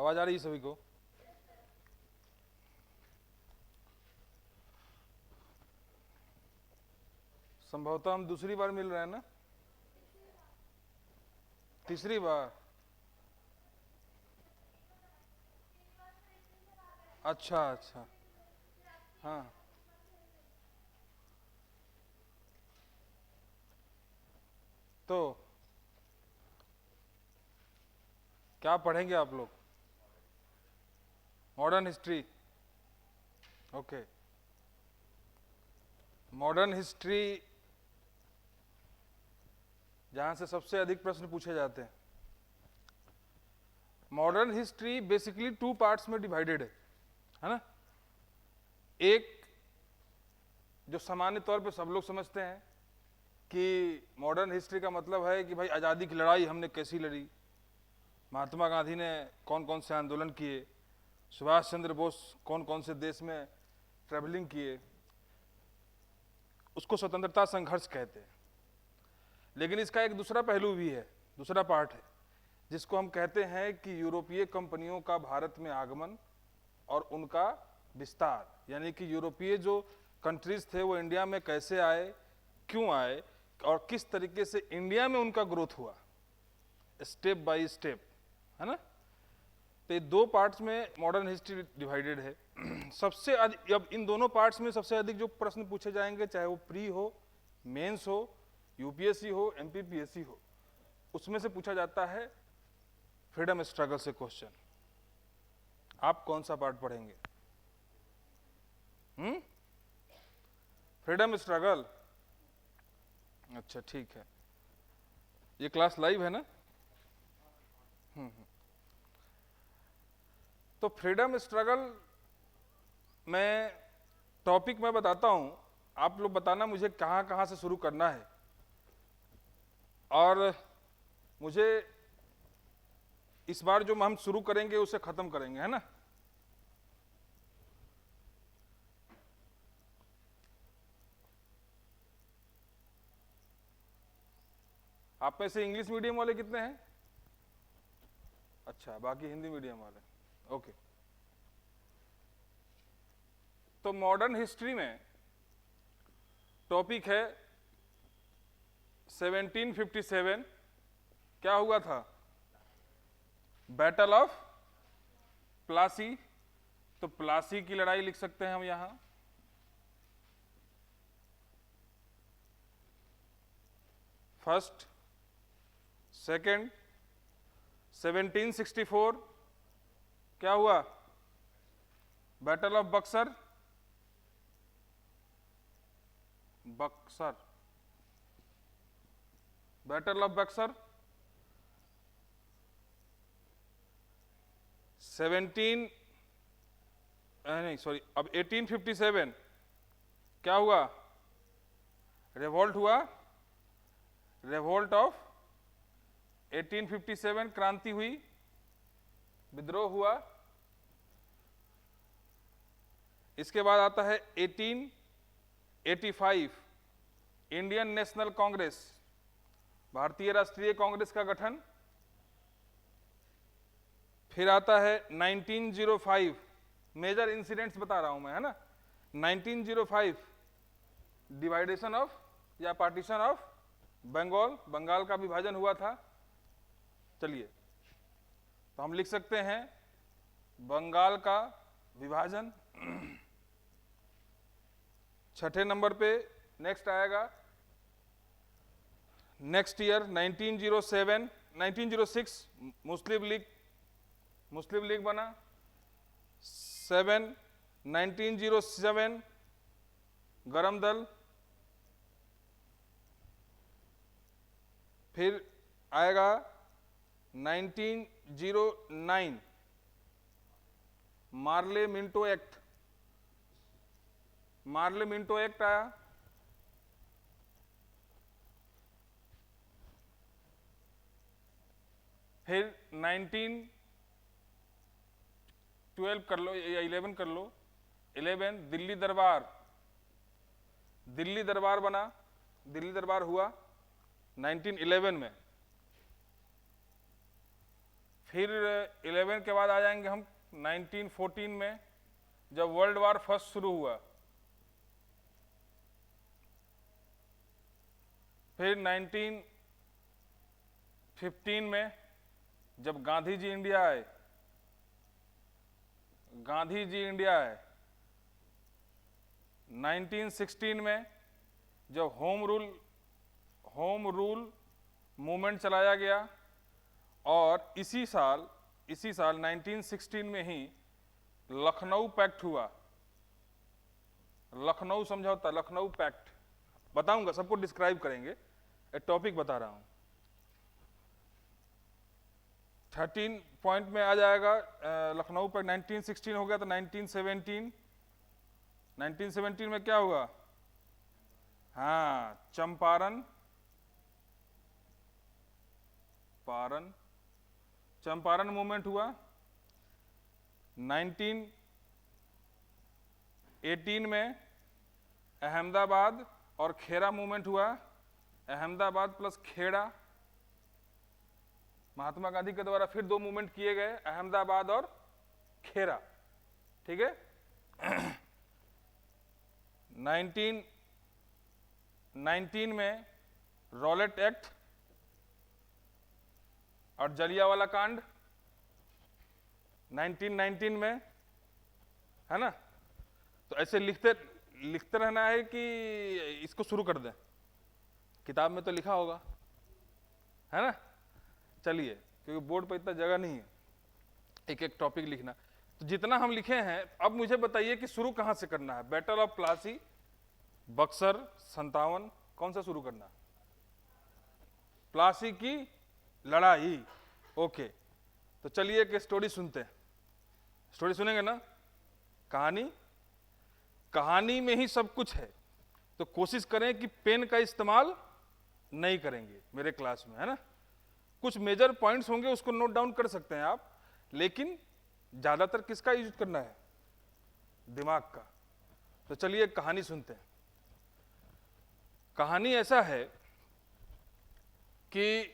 आवाज आ रही है सभी को? संभवतः हम दूसरी बार मिल रहे हैं ना? तीसरी बार? अच्छा अच्छा। हाँ, तो क्या पढ़ेंगे आप लोग? Modern history. Okay. Modern history जहां से सबसे अधिक प्रश्न पूछे जाते हैं। Modern history basically two parts में डिवाइडेड है ना? एक जो सामान्य तौर पे सब लोग समझते हैं कि मॉडर्न हिस्ट्री का मतलब है कि भाई आज़ादी की लड़ाई हमने कैसी लड़ी, महात्मा गांधी ने कौन कौन से आंदोलन किए, सुभाष चंद्र बोस कौन कौन से देश में ट्रैवलिंग किए, उसको स्वतंत्रता संघर्ष कहते हैं। लेकिन इसका एक दूसरा पहलू भी है, दूसरा पार्ट है, जिसको हम कहते हैं कि यूरोपीय कंपनियों का भारत में आगमन और उनका विस्तार, यानी कि यूरोपीय जो कंट्रीज थे वो इंडिया में कैसे आए, क्यों आए और किस तरीके से इंडिया में उनका ग्रोथ हुआ, स्टेप बाय स्टेप, है ना? तो ये दो पार्ट्स में मॉडर्न हिस्ट्री डिवाइडेड है। सबसे अधिक, अब इन दोनों पार्ट्स में सबसे अधिक जो प्रश्न पूछे जाएंगे, चाहे वो प्री हो, मेंस हो, यूपीएससी हो, एमपीपीएससी हो, उसमें से पूछा जाता है फ्रीडम स्ट्रगल से क्वेश्चन। आप कौन सा पार्ट पढ़ेंगे? Freedom struggle. अच्छा ठीक है। ये क्लास लाइव है ना? तो फ्रीडम स्ट्रगल में टॉपिक मैं बताता हूं, आप लोग बताना मुझे कहां कहां से शुरू करना है, और मुझे इस बार जो हम शुरू करेंगे उसे खत्म करेंगे, है ना? आप में से इंग्लिश मीडियम वाले कितने हैं? अच्छा, बाकी हिंदी मीडियम वाले। ओके। तो मॉडर्न हिस्ट्री में टॉपिक है 1757। क्या हुआ था? Battle of Plassey. तो प्लासी की लड़ाई लिख सकते हैं हम यहां। फर्स्ट, सेकंड, 1764 क्या हुआ? Battle of Buxar. Buxar, battle of Buxar. 17 नहीं सॉरी, अब 1857 क्या हुआ? रिवॉल्ट हुआ। रिवॉल्ट ऑफ 1857, क्रांति हुई, विद्रोह हुआ। इसके बाद आता है 1885, इंडियन नेशनल कांग्रेस, भारतीय राष्ट्रीय कांग्रेस का गठन। फिर आता है 1905, मेजर इंसिडेंट्स बता रहा हूं मैं, है ना? 1905 डिवाइडेशन ऑफ या पार्टीशन ऑफ बंगाल, बंगाल का विभाजन हुआ था। चलिए, तो हम लिख सकते हैं बंगाल का विभाजन। छठे नंबर पे नेक्स्ट आएगा, नेक्स्ट ईयर 1907, 1906 मुस्लिम लीग बना। 1907 गरम दल। फिर आएगा 1909 Morley Minto act. Morley Minto act आया। फिर 1912 कर लो या 11 कर लो, 11 दिल्ली दरबार। दिल्ली दरबार बना, दिल्ली दरबार हुआ 1911 में। फिर 11 के बाद आ जाएंगे हम 1914 में, जब वर्ल्ड वार फर्स्ट शुरू हुआ। फिर 1915 में जब गांधी जी इंडिया आए, 1916 में जब होम रूल मूवमेंट चलाया गया, और इसी साल 1916 में ही लखनऊ पैक्ट हुआ। लखनऊ समझौता, लखनऊ पैक्ट बताऊंगा, सबको डिस्क्राइब करेंगे, एक टॉपिक बता रहा हूं। 13 पॉइंट में आ जाएगा लखनऊ पैक्ट। 1916 हो गया तो 1917 में क्या हुआ? हाँ, चंपारण मूवमेंट हुआ। 1918 में अहमदाबाद और खेड़ा मूवमेंट हुआ। अहमदाबाद प्लस खेड़ा, महात्मा गांधी के द्वारा फिर 2 मूवमेंट किए गए, अहमदाबाद और खेड़ा, ठीक है। 1919 में रॉलेट एक्ट और जलियांवाला कांड। 1919 में, है ना। तो ऐसे लिखते रहना है कि इसको शुरू कर दें, किताब में तो लिखा होगा, है ना। चलिए, क्योंकि बोर्ड पर इतना जगह नहीं है एक एक टॉपिक लिखना, तो जितना हम लिखे हैं अब मुझे बताइए कि शुरू कहां से करना है। बैटल ऑफ प्लासी, बक्सर 57, कौन सा शुरू करना? प्लासी की लड़ाई, ओके। तो चलिए एक स्टोरी सुनते हैं। स्टोरी सुनेंगे ना। कहानी में ही सब कुछ है, तो कोशिश करें कि पेन का इस्तेमाल नहीं करेंगे मेरे क्लास में, है ना। कुछ मेजर पॉइंट्स होंगे, उसको नोट डाउन कर सकते हैं आप, लेकिन ज्यादातर किसका यूज करना है? दिमाग का। तो चलिए एक कहानी सुनते हैं। कहानी ऐसा है कि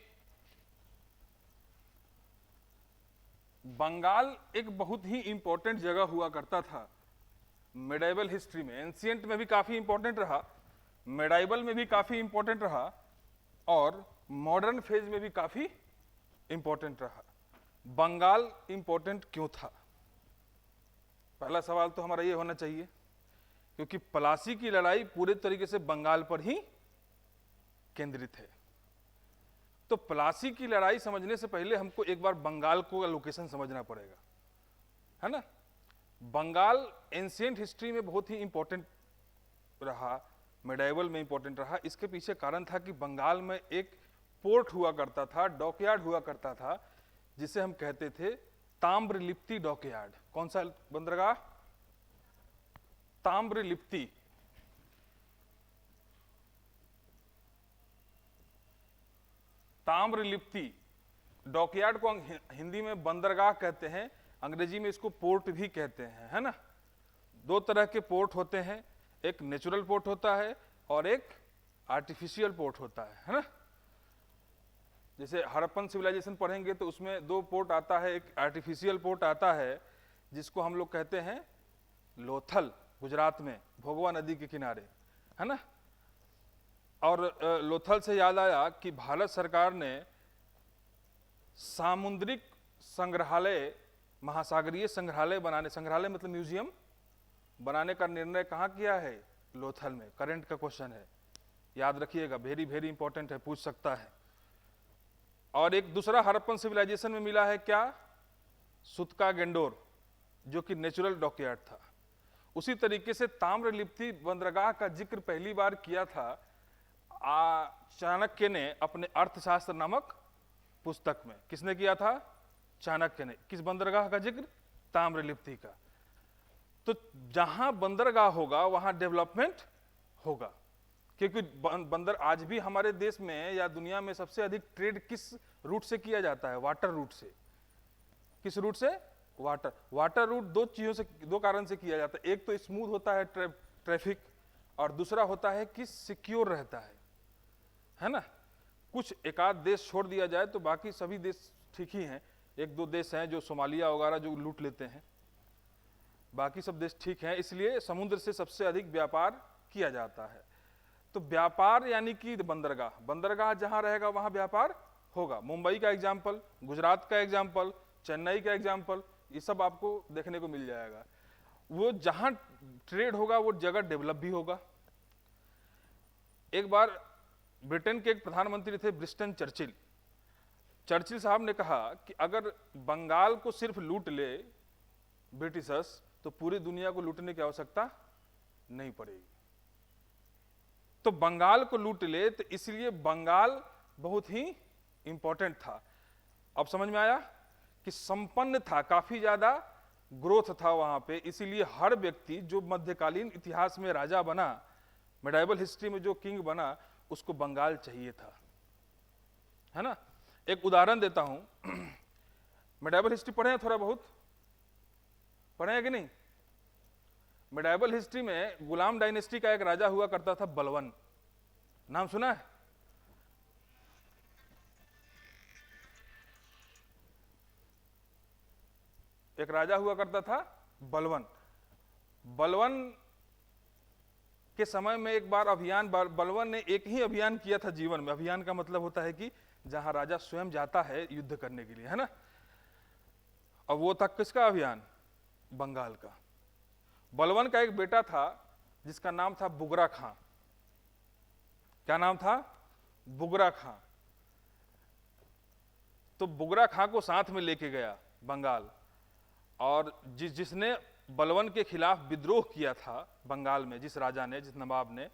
बंगाल एक बहुत ही इंपॉर्टेंट जगह हुआ करता था मेडाइवल हिस्ट्री में। एंशिएंट में भी काफी इंपॉर्टेंट रहा, मेडाइवल में भी काफी इंपॉर्टेंट रहा, और मॉडर्न फेज में भी काफी इंपॉर्टेंट रहा। बंगाल इंपॉर्टेंट क्यों था? पहला सवाल तो हमारा ये होना चाहिए, क्योंकि प्लासी की लड़ाई पूरे तरीके से बंगाल पर ही केंद्रित है। तो प्लासी की लड़ाई समझने से पहले हमको एक बार बंगाल को लोकेशन समझना पड़ेगा, है ना। बंगाल एंशिएंट हिस्ट्री में बहुत ही इंपॉर्टेंट रहा, मेडाइवल में इंपॉर्टेंट रहा। इसके पीछे कारण था कि बंगाल में एक पोर्ट हुआ करता था, डॉकयार्ड हुआ करता था, जिसे हम कहते थे ताम्रलिप्ति डॉकयार्ड। कौन सा बंदरगाह? ताम्रलिप्ति। ताम्रलिप्ति डॉकयार्ड को हिंदी में बंदरगाह कहते हैं, अंग्रेजी में इसको पोर्ट भी कहते हैं, है ना। 2 तरह के पोर्ट होते हैं, एक नेचुरल पोर्ट होता है और एक आर्टिफिशियल पोर्ट होता है ना। जैसे हड़प्पन सिविलाइजेशन पढ़ेंगे तो उसमें 2 पोर्ट आता है, एक आर्टिफिशियल पोर्ट आता है जिसको हम लोग कहते हैं लोथल, गुजरात में भोगवा नदी के किनारे, है ना। और लोथल से याद आया कि भारत सरकार ने सामुद्रिक संग्रहालय, महासागरीय संग्रहालय मतलब म्यूजियम बनाने का निर्णय कहाँ किया है? लोथल में। करंट का क्वेश्चन है, याद रखिएगा, वेरी वेरी इंपॉर्टेंट है, पूछ सकता है। और एक दूसरा हड़प्पन सिविलाइजेशन में मिला है क्या? सुतका गेंडोर, जो कि नेचुरल डॉकयार्ड था। उसी तरीके से ताम्रलिप्ति बंदरगाह का जिक्र पहली बार किया था चाणक्य ने अपने अर्थशास्त्र नामक पुस्तक में। किसने किया था? चाणक्य ने। किस बंदरगाह का जिक्र? ताम्रलिप्ति का। तो जहां बंदरगाह होगा वहां डेवलपमेंट होगा, क्योंकि बंदर आज भी हमारे देश में या दुनिया में सबसे अधिक ट्रेड किस रूट से किया जाता है? वाटर रूट से। किस रूट से? वाटर रूट 2 कारण से किया जाता है। एक तो स्मूथ होता है ट्रैफिक, और दूसरा होता है कि सिक्योर रहता है ना। कुछ एकाध देश छोड़ दिया जाए तो बाकी सभी देश ठीक ही हैं। एक दो देश हैं जो सोमालिया वगैरह जो लूट लेते हैं, बाकी सब देश ठीक हैं। इसलिए समुद्र से सबसे अधिक व्यापार किया जाता है। तो व्यापार यानी कि बंदरगाह, बंदरगाह जहां रहेगा वहां व्यापार होगा। मुंबई का एग्जाम्पल, गुजरात का एग्जाम्पल, चेन्नई का एग्जाम्पल, ये सब आपको देखने को मिल जाएगा। वो जहां ट्रेड होगा वो जगह डेवलप भी होगा। एक बार ब्रिटेन के एक प्रधानमंत्री थे ब्रिस्टन चर्चिल। चर्चिल साहब ने कहा कि अगर बंगाल को सिर्फ लूट ले ब्रिटिशर्स तो पूरी दुनिया को लूटने की आवश्यकता नहीं पड़ेगी। तो बंगाल को लूट ले, तो इसलिए बंगाल बहुत ही इंपॉर्टेंट था। अब समझ में आया कि संपन्न था, काफी ज्यादा ग्रोथ था वहां पे। इसीलिए हर व्यक्ति जो मध्यकालीन इतिहास में राजा बना, मेडाइवल हिस्ट्री में जो किंग बना, उसको बंगाल चाहिए था, है ना। एक उदाहरण देता हूं। मेडाइवल हिस्ट्री पढ़े हैं, थोड़ा बहुत पढ़े हैं कि नहीं? मेडाइवल हिस्ट्री में गुलाम डायनेस्टी का एक राजा हुआ करता था, बलवन। नाम सुना है? एक राजा हुआ करता था बलवन। बलवन के समय में एक बार अभियान, बलवन ने एक ही अभियान किया था जीवन में। अभियान का मतलब होता है कि जहां राजा स्वयं जाता है युद्ध करने के लिए, है ना। और वो था किसका अभियान? बंगाल का। बलवन का एक बेटा था जिसका नाम था बुगरा खां। क्या नाम था? बुगरा खां। तो बुगरा खां को साथ में लेके गया बंगाल, और जिसने बलवन के खिलाफ विद्रोह किया था बंगाल में, जिस राजा ने, जिस नवाब ने,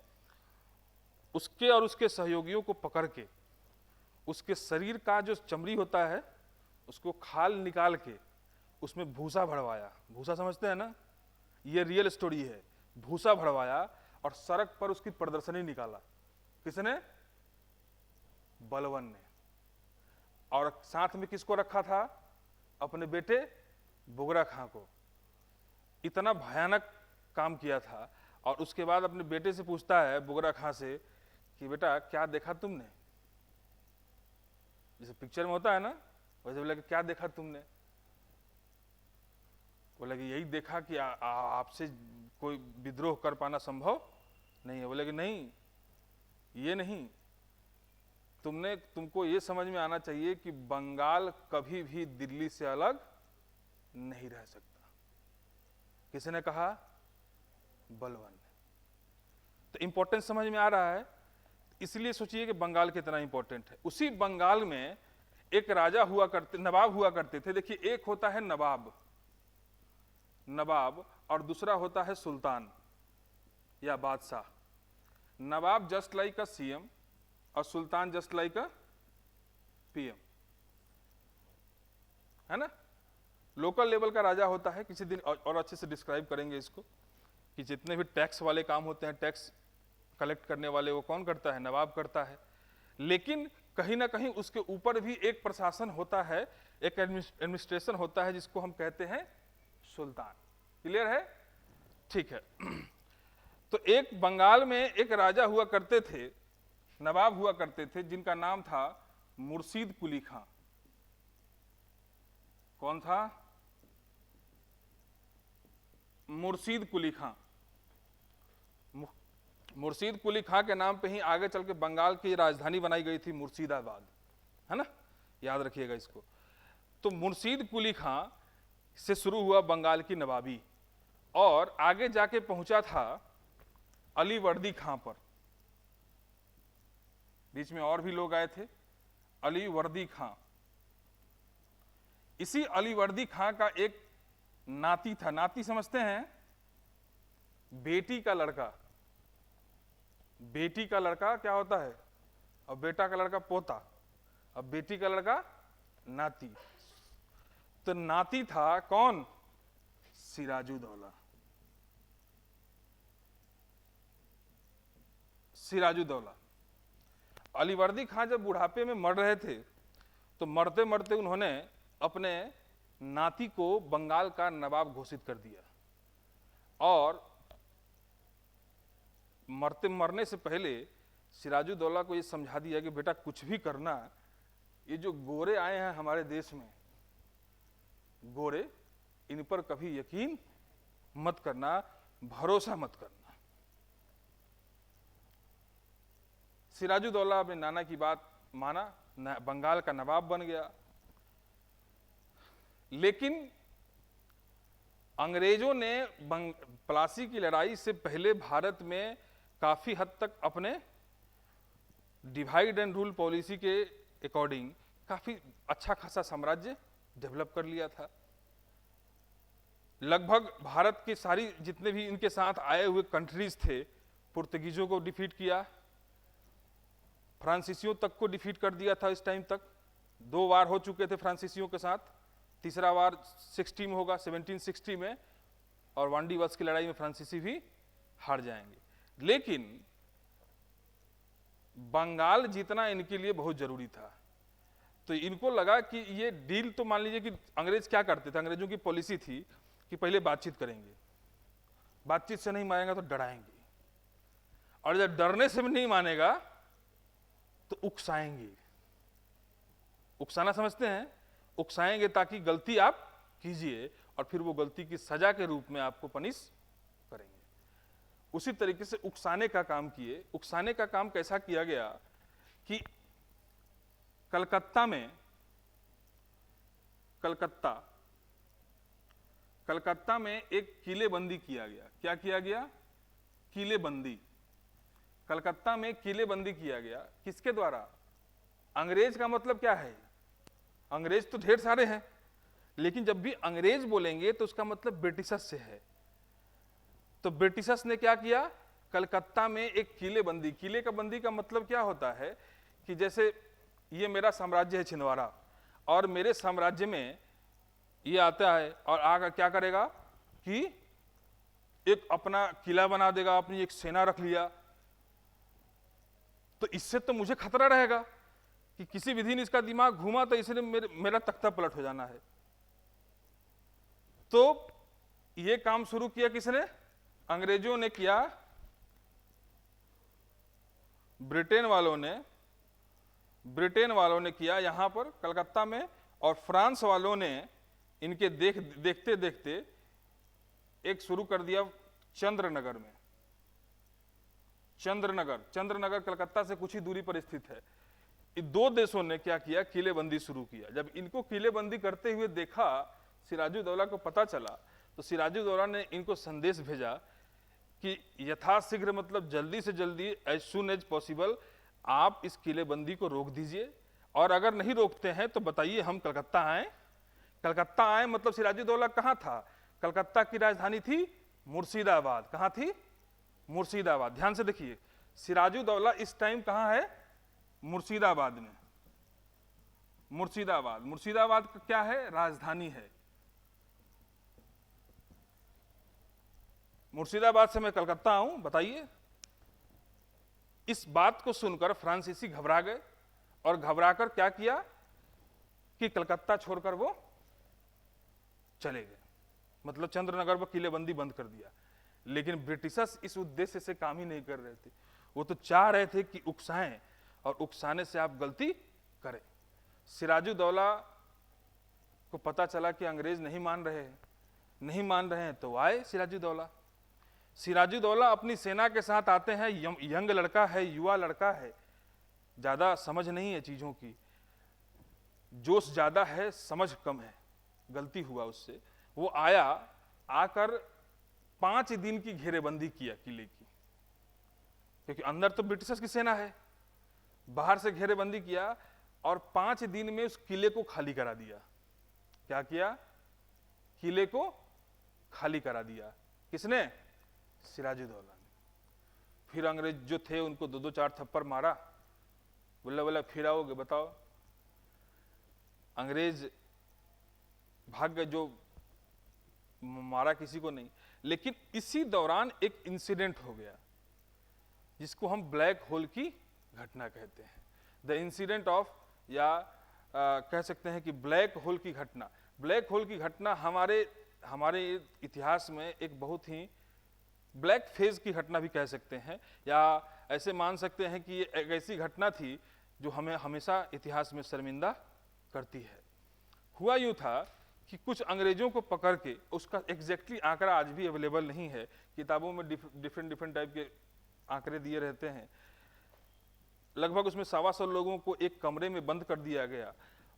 उसके और उसके सहयोगियों को पकड़ के उसके शरीर का जो चमड़ी होता है उसको खाल निकाल के उसमें भूसा भरवाया। भूसा समझते हैं ना, ये रियल स्टोरी है। भूसा भरवाया और सड़क पर उसकी प्रदर्शनी निकाला। किसने? बलवन ने। और साथ में किसको रखा था? अपने बेटे बुगरा खां को। इतना भयानक काम किया था। और उसके बाद अपने बेटे से पूछता है बुगरा खां से कि बेटा क्या देखा तुमने? जैसे पिक्चर में होता है ना, वैसे बोला कि क्या देखा तुमने? बोला कि यही देखा कि आपसे कोई विद्रोह कर पाना संभव नहीं है। बोले कि नहीं, ये नहीं, तुमको ये समझ में आना चाहिए कि बंगाल कभी भी दिल्ली से अलग नहीं रह सकता। किसने कहा? बलवन ने। तो इंपॉर्टेंस समझ में आ रहा है। इसलिए सोचिए कि बंगाल कितना इंपॉर्टेंट है। उसी बंगाल में एक राजा हुआ करते, नवाब हुआ करते थे। देखिए, एक होता है नवाब, नवाब, और दूसरा होता है सुल्तान या बादशाह। नवाब जस्ट लाइक अ सीएम और सुल्तान जस्ट लाइक अ पीएम, है ना। लोकल लेवल का राजा होता है। किसी दिन और अच्छे से डिस्क्राइब करेंगे इसको कि जितने भी टैक्स वाले काम होते हैं, टैक्स कलेक्ट करने वाले, वो कौन करता है? नवाब करता है। लेकिन कहीं ना कहीं उसके ऊपर भी एक प्रशासन होता है, एक एडमिनिस्ट्रेशन होता है, जिसको हम कहते हैं सुल्तान। क्लियर है? ठीक है। तो एक बंगाल में एक राजा हुआ करते थे, नवाब हुआ करते थे, जिनका नाम था मुर्शीद कुली खां। कौन था? मुर्शीद कुली खां। मुर्शीद कुली खां के नाम पे ही आगे चल के बंगाल की राजधानी बनाई गई थी, मुर्शिदाबाद, है ना। याद रखिएगा इसको। तो मुर्शीद कुली खां से शुरू हुआ बंगाल की नवाबी, और आगे जाके पहुंचा था अलीवर्दी खां पर। बीच में और भी लोग आए थे, अलीवर्दी खां। इसी अलीवर्दी खां का एक नाती था। नाती समझते हैं? बेटी का लड़का। बेटी का लड़का क्या होता है? और बेटा का लड़का पोता, अब बेटी का लड़का नाती। तो नाती था कौन? सिराजुद्दौला। सिराजुद्दौला। अलीवर्दी खां जब बुढ़ापे में मर रहे थे, तो मरते मरते उन्होंने अपने नाती को बंगाल का नवाब घोषित कर दिया। और मरने से पहले सिराजुद्दौला को ये समझा दिया कि बेटा कुछ भी करना, ये जो गोरे आए हैं हमारे देश में, गोरे, इन पर कभी यकीन मत करना, भरोसा मत करना। सिराजुद्दौला अपने नाना की बात माना, बंगाल का नवाब बन गया, लेकिन अंग्रेजों ने प्लासी की लड़ाई से पहले भारत में काफी हद तक अपने डिवाइड एंड रूल पॉलिसी के अकॉर्डिंग काफी अच्छा खासा साम्राज्य डेवलप कर लिया था। लगभग भारत के सारी जितने भी इनके साथ आए हुए कंट्रीज थे, पुर्तगीजों को डिफीट किया, फ्रांसीसियों तक को डिफीट कर दिया था। इस टाइम तक 2 वार हो चुके थे फ्रांसीसियों के साथ, तीसरा वार 60 में होगा, 1760 में, और वांडी वत्स की लड़ाई में फ्रांसीसी भी हार जाएंगे। लेकिन बंगाल जीतना इनके लिए बहुत जरूरी था, तो इनको लगा कि ये डील, तो मान लीजिए कि अंग्रेज क्या करते थे, अंग्रेजों की पॉलिसी थी कि पहले बातचीत करेंगे, बातचीत से नहीं मानेगा तो डराएंगे, और जब डरने से भी नहीं मानेगा तो उकसाएंगे। उकसाना समझते हैं? उकसाएंगे ताकि गलती आप कीजिए और फिर वो गलती की सजा के रूप में आपको पनिश करेंगे। उसी तरीके से उकसाने का काम किए। उकसाने का काम कैसा किया गया कि कलकत्ता में एक किलेबंदी किया गया। क्या किया गया? किलेबंदी। कलकत्ता में किलेबंदी किया गया। किसके द्वारा? अंग्रेज का मतलब क्या है? अंग्रेज तो ढेर सारे हैं, लेकिन जब भी अंग्रेज बोलेंगे तो उसका मतलब ब्रिटिशर्स से है। तो ब्रिटिशर्स ने क्या किया? कलकत्ता में एक किलेबंदी। किले का बंदी का मतलब क्या होता है कि जैसे ये मेरा साम्राज्य है छिंदवाड़ा, और मेरे साम्राज्य में ये आता है और आकर क्या करेगा कि एक अपना किला बना देगा, अपनी एक सेना रख लिया, तो इससे तो मुझे खतरा रहेगा कि किसी विधि ने इसका दिमाग घूमा तो इसलिए मेरा तख्ता पलट हो जाना है। तो ये काम शुरू किया किसने? अंग्रेजों ने किया, ब्रिटेन वालों ने किया यहां पर कलकत्ता में, और फ्रांस वालों ने इनके देखते देखते एक शुरू कर दिया चंद्रनगर में। चंद्रनगर कलकत्ता से कुछ ही दूरी पर स्थित है। इन 2 देशों ने क्या किया? किलेबंदी शुरू किया। जब इनको किलेबंदी करते हुए देखा, सिराजुद्दौला को पता चला, तो सिराजुद्दौला ने इनको संदेश भेजा कि यथाशीघ्र, मतलब जल्दी से जल्दी, एज सून एज पॉसिबल, आप इस किलेबंदी को रोक दीजिए, और अगर नहीं रोकते हैं तो बताइए, हम कलकत्ता आए। कलकत्ता आए मतलब सिराजुद्दौला कहाँ था? कलकत्ता की राजधानी थी मुर्शिदाबाद। कहाँ थी? मुर्शिदाबाद। ध्यान से देखिए, सिराजुद्दौला इस टाइम कहाँ है? मुर्शिदाबाद में। मुर्शिदाबाद का क्या है? राजधानी है। मुर्शिदाबाद से मैं कलकत्ता आऊं, बताइए। इस बात को सुनकर फ्रांसीसी घबरा गए, और घबराकर क्या किया कि कलकत्ता छोड़कर वो चले गए, मतलब चंद्रनगर पर किलेबंदी बंद कर दिया। लेकिन ब्रिटिशर्स इस उद्देश्य से काम ही नहीं कर रहे थे। वो तो चाह रहे थे कि उकसाएं, और उकसाने से आप गलती करें। सिराजुद्दौला को पता चला कि अंग्रेज नहीं मान रहे हैं, तो आए सिराजुद्दौला अपनी सेना के साथ आते हैं। यंग लड़का है, युवा लड़का है, ज्यादा समझ नहीं है चीजों की, जोश ज्यादा है, समझ कम है, गलती हुआ उससे। वो आया, आकर 5 दिन की घेरेबंदी किया किले की, क्योंकि अंदर तो ब्रिटिशर्स की सेना है, बाहर से घेरेबंदी किया, और 5 दिन में उस किले को खाली करा दिया। क्या किया? किले को खाली करा दिया। किसने? सिराजुद्दौला ने। फिर अंग्रेज जो थे उनको 2-2 4 थप्पड़ मारा, बोला फिर आओगे, बताओ। अंग्रेज भाग गए, जो मारा किसी को नहीं। लेकिन इसी दौरान एक इंसिडेंट हो गया, जिसको हम ब्लैक होल की घटना कहते हैं। द इंसिडेंट ऑफ, या कह सकते हैं कि ब्लैक होल की घटना। ब्लैक होल की घटना हमारे इतिहास में एक बहुत ही ब्लैक फेज की घटना भी कह सकते हैं, या ऐसे मान सकते हैं कि ये एक ऐसी घटना थी जो हमें हमेशा इतिहास में शर्मिंदा करती है। हुआ यूं था कि कि कुछ अंग्रेजों को पकड़ के, उसका एग्जैक्टली आंकड़ा आज भी अवेलेबल नहीं है, किताबों में डिफरेंट टाइप के आंकड़े दिए रहते हैं, लगभग उसमें 125 लोगों को एक कमरे में बंद कर दिया गया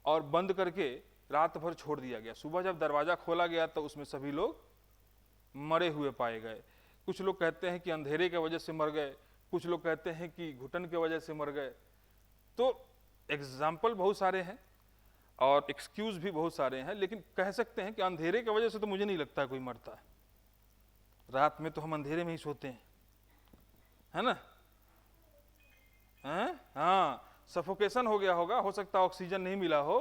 और बंद करके रात भर छोड़ दिया गया। सुबह जब दरवाजा खोला गया तो उसमें सभी लोग मरे हुए पाए गए। कुछ लोग कहते हैं कि अंधेरे की वजह से मर गए, कुछ लोग कहते हैं कि घुटन की वजह से मर गए। तो एग्जाम्पल बहुत सारे हैं और एक्सक्यूज भी बहुत सारे हैं, लेकिन कह सकते हैं कि अंधेरे की वजह से तो मुझे नहीं लगता कोई मरता है। रात में तो हम अंधेरे में ही सोते हैं, है ना? हाँ, सफोकेशन हो गया होगा, हो सकता है ऑक्सीजन नहीं मिला हो,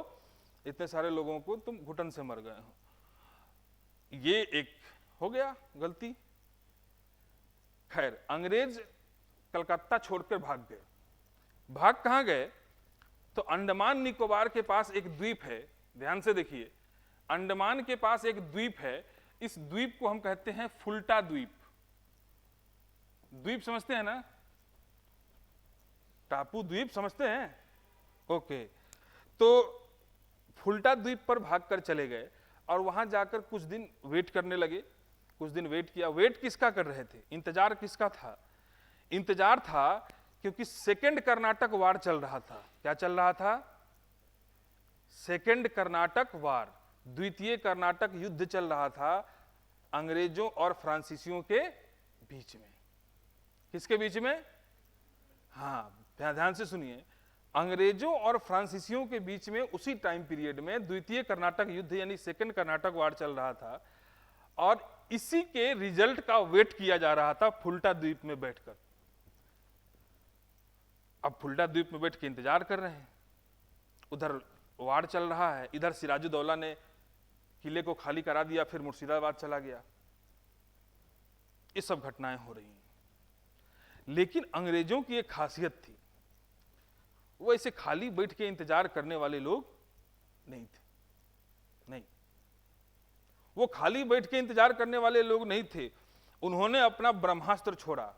इतने सारे लोगों को तुम घुटन से मर गए हो। ये एक हो गया गलती। खैर, अंग्रेज कलकत्ता छोड़कर भाग गए। भाग कहां गए? तो अंडमान निकोबार के पास एक द्वीप है, ध्यान से देखिए, अंडमान के पास एक द्वीप है, इस द्वीप को हम कहते हैं फुल्टा द्वीप। द्वीप समझते हैं ना, टापू द्वीप समझते हैं? ओके, तो फुल्टा द्वीप पर भागकर चले गए और वहां जाकर कुछ दिन वेट करने लगे। कुछ दिन वेट किया। वेट किसका कर रहे थे? इंतजार किसका था? इंतजार था क्योंकि सेकेंड कर्नाटक वार चल रहा था। क्या चल रहा था? सेकेंड कर्नाटक वार, द्वितीय कर्नाटक युद्ध चल रहा था अंग्रेजों और फ्रांसीसियों के बीच में। किसके बीच में? हाँ, ध्यान से सुनिए, अंग्रेजों और फ्रांसीसियों के बीच में उसी टाइम पीरियड में द्वितीय कर्नाटक युद्ध यानी सेकेंड कर्नाटक वार चल रहा था और इसी के रिजल्ट का वेट किया जा रहा था फुल्टा द्वीप में बैठकर। अब फुल्टा द्वीप में बैठ के इंतजार कर रहे हैं, उधर वार चल रहा है, इधर सिराजुद्दौला ने किले को खाली करा दिया, फिर मुर्शिदाबाद चला गया। ये सब घटनाएं हो रही हैं। लेकिन अंग्रेजों की एक खासियत थी, वो ऐसे खाली बैठ के इंतजार करने वाले लोग नहीं थे। नहीं, वो खाली बैठ के इंतजार करने वाले लोग नहीं थे। उन्होंने अपना ब्रह्मास्त्र छोड़ा।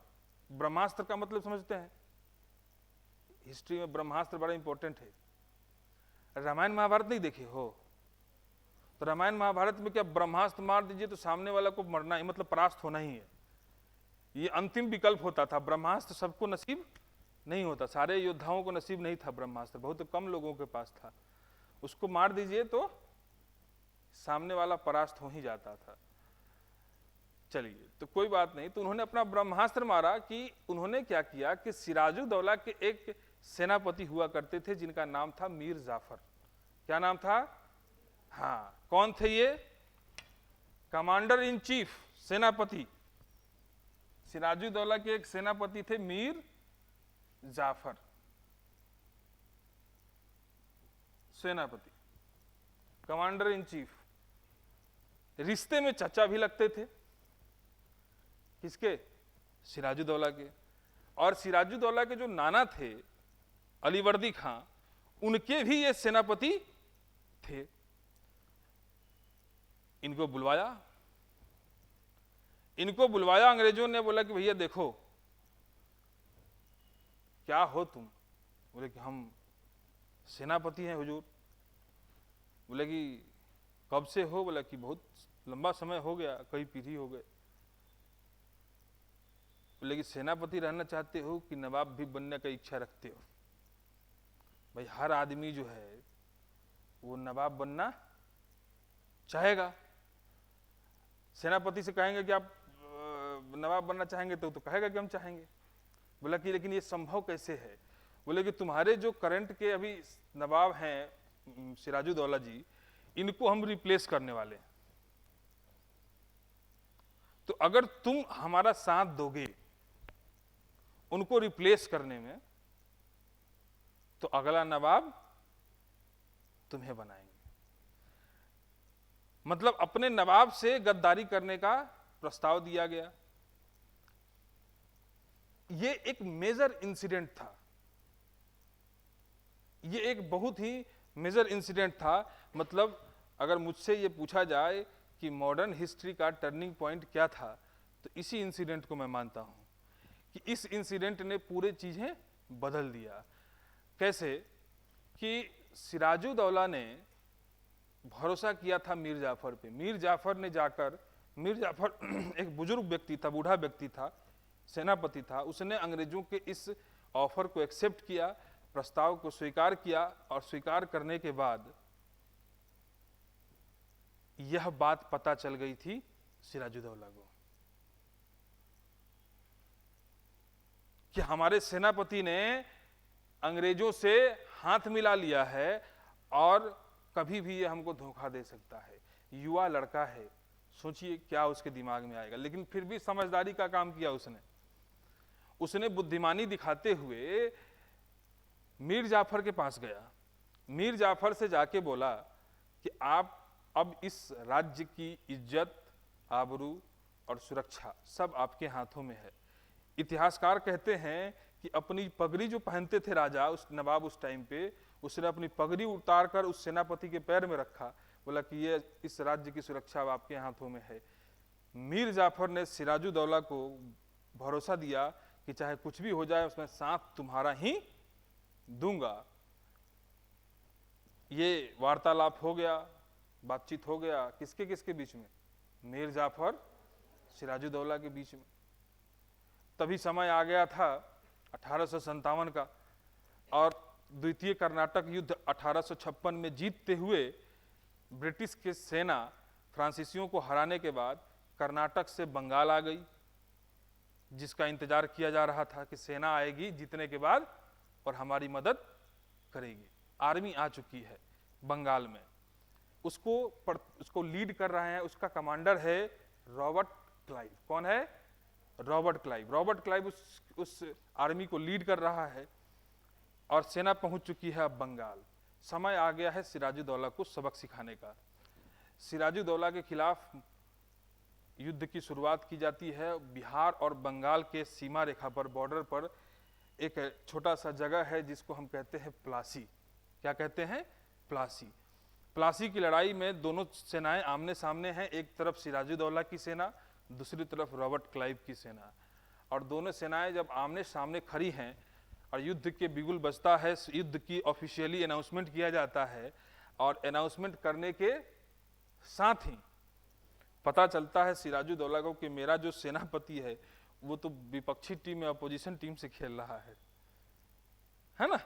ब्रह्मास्त्र का मतलब समझते हैं? हिस्ट्री में ब्रह्मास्त्र बड़ा इंपॉर्टेंट है। रामायण महाभारत नहीं देखे हो तो रामायण महाभारत में क्या ब्रह्मास्त्र मार दीजिए तो सामने वाला को मरना ही, मतलब परास्त होना ही है, ये अंतिम विकल्प होता था। ब्रह्मास्त्र सबको नसीब नहीं होता, सारे योद्धाओं को नसीब नहीं था ब्रह्मास्त्र, बहुत कम लोगों के पास था। उसको मार दीजिए तो सामने वाला परास्त हो ही जाता था। चलिए, तो कोई बात नहीं। तो उन्होंने अपना ब्रह्मास्त्र मारा कि उन्होंने क्या किया कि सिराजुद्दौला के एक सेनापति हुआ करते थे जिनका नाम था मीर जाफर। क्या नाम था? हाँ, कौन थे ये? कमांडर इन चीफ, सेनापति। सिराजुद्दौला के एक सेनापति थे मीर जाफर, सेनापति, कमांडर इन चीफ। रिश्ते में चचा भी लगते थे। किसके? सिराजुद्दौला के। और सिराजुद्दौला के जो नाना थे अलीवर्दी खां, उनके भी ये सेनापति थे। इनको बुलवाया अंग्रेजों ने, बोला कि भैया देखो क्या हो तुम? बोले कि हम सेनापति हैं हुजूर। बोले कि कब से हो? बोला कि बहुत लंबा समय हो गया, कई पीढ़ी हो गए। बोले कि सेनापति रहना चाहते हो कि नवाब भी बनने का इच्छा रखते हो? भाई हर आदमी जो है वो नवाब बनना चाहेगा। सेनापति से कहेंगे कि आप नवाब बनना चाहेंगे तो कहेगा कि हम चाहेंगे। बोला कि लेकिन ये संभव कैसे है? बोले कि तुम्हारे जो करंट के अभी नवाब हैं सिराजुद्दौला जी, इनको हम रिप्लेस करने वाले हैं। तो अगर तुम हमारा साथ दोगे उनको रिप्लेस करने में, तो अगला नवाब तुम्हें बनाएंगे। मतलब अपने नवाब से गद्दारी करने का प्रस्ताव दिया गया। ये एक मेजर इंसिडेंट था, ये एक बहुत ही मेजर इंसिडेंट था। मतलब अगर मुझसे ये पूछा जाए कि मॉडर्न हिस्ट्री का टर्निंग पॉइंट क्या था, तो इसी इंसिडेंट को मैं मानता हूं कि इस इंसिडेंट ने पूरी चीजें बदल दिया। कैसे? कि सिराजुद्दौला ने भरोसा किया था मीर जाफर पे। मीर जाफर ने जाकर, मीर जाफर एक बुजुर्ग व्यक्ति था, बूढ़ा व्यक्ति था, सेनापति था, उसने अंग्रेजों के इस ऑफर को एक्सेप्ट किया, प्रस्ताव को स्वीकार किया, और स्वीकार करने के बाद यह बात पता चल गई थी सिराजुद्दौला को कि हमारे सेनापति ने अंग्रेजों से हाथ मिला लिया है और कभी भी ये हमको धोखा दे सकता है। युवा लड़का है, सोचिए क्या उसके दिमाग में आएगा। लेकिन फिर भी समझदारी का काम किया उसने बुद्धिमानी दिखाते हुए मीर जाफर के पास गया। मीर जाफर से जाके बोला कि आप अब इस राज्य की इज्जत, आबरू और सुरक्षा सब आपके हाथों में है। इतिहासकार कहते हैं कि अपनी पगड़ी जो पहनते थे राजा, उस नवाब उस टाइम पे, उसने अपनी पगड़ी उतार कर उस सेनापति के पैर में रखा, बोला कि ये इस राज्य की सुरक्षा अब आपके हाथों में है। मीर जाफर ने सिराजुद्दौला को भरोसा दिया कि चाहे कुछ भी हो जाए उसमें साथ तुम्हारा ही दूंगा। ये वार्तालाप हो गया, बातचीत हो गया, किसके किसके बीच में? मीर जाफर सिराजुद्दौला के बीच में। तभी समय आ गया था 1857 का, और द्वितीय कर्नाटक युद्ध 1856 में जीतते हुए ब्रिटिश की सेना फ्रांसीसियों को हराने के बाद कर्नाटक से बंगाल आ गई, जिसका इंतजार किया जा रहा था कि सेना आएगी जीतने के बाद और हमारी मदद करेगी। आर्मी आ चुकी है बंगाल में, उसको लीड कर रहे हैं, उसका कमांडर है रॉबर्ट क्लाइव। कौन है? Robert Clive. रॉबर्ट क्लाइव उस आर्मी को लीड कर रहा है और सेना पहुंच चुकी है अब बंगाल। समय आ गया है सिराजुद्दौला को सबक सिखाने का। सिराजुद्दौला के खिलाफ युद्ध की शुरुआत की जाती है। बिहार और बंगाल के सीमा रेखा पर, बॉर्डर पर एक छोटा सा जगह है जिसको हम कहते हैं प्लासी। क्या कहते हैं? प्लासी। प्लासी की लड़ाई में दोनों सेनाएं आमने सामने हैं, एक तरफ सिराजुद्दौला की सेना, दूसरी तरफ रॉबर्ट क्लाइव की सेना। और दोनों सेनाएं जब आमने सामने खड़ी हैं और युद्ध के बिगुल बजता है, युद्ध की ऑफिशियली अनाउंसमेंट किया जाता है, और अनाउंसमेंट करने के साथ ही पता चलता है सिराजुद्दौला को कि मेरा जो सेनापति है वो तो विपक्षी टीम में, अपोजिशन टीम से खेल रहा है ना।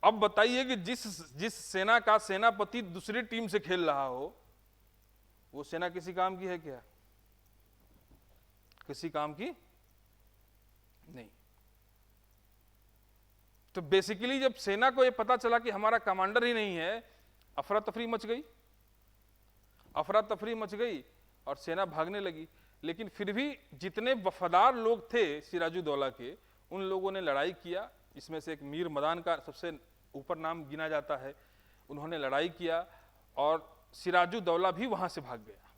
अब बताइए कि जिस सेना का सेनापति दूसरी टीम से खेल रहा हो, वो सेना किसी काम की है क्या? किसी काम की नहीं। तो बेसिकली जब सेना को ये पता चला कि हमारा कमांडर ही नहीं है, अफरा तफरी मच गई। अफरा तफरी मच गई और सेना भागने लगी। लेकिन फिर भी जितने वफादार लोग थे सिराजुद्दौला के, उन लोगों ने लड़ाई किया। इसमें से एक मीर मदान का सबसे ऊपर नाम गिना जाता है। उन्होंने लड़ाई किया और सिराजुद्दौला भी वहां से भाग गया।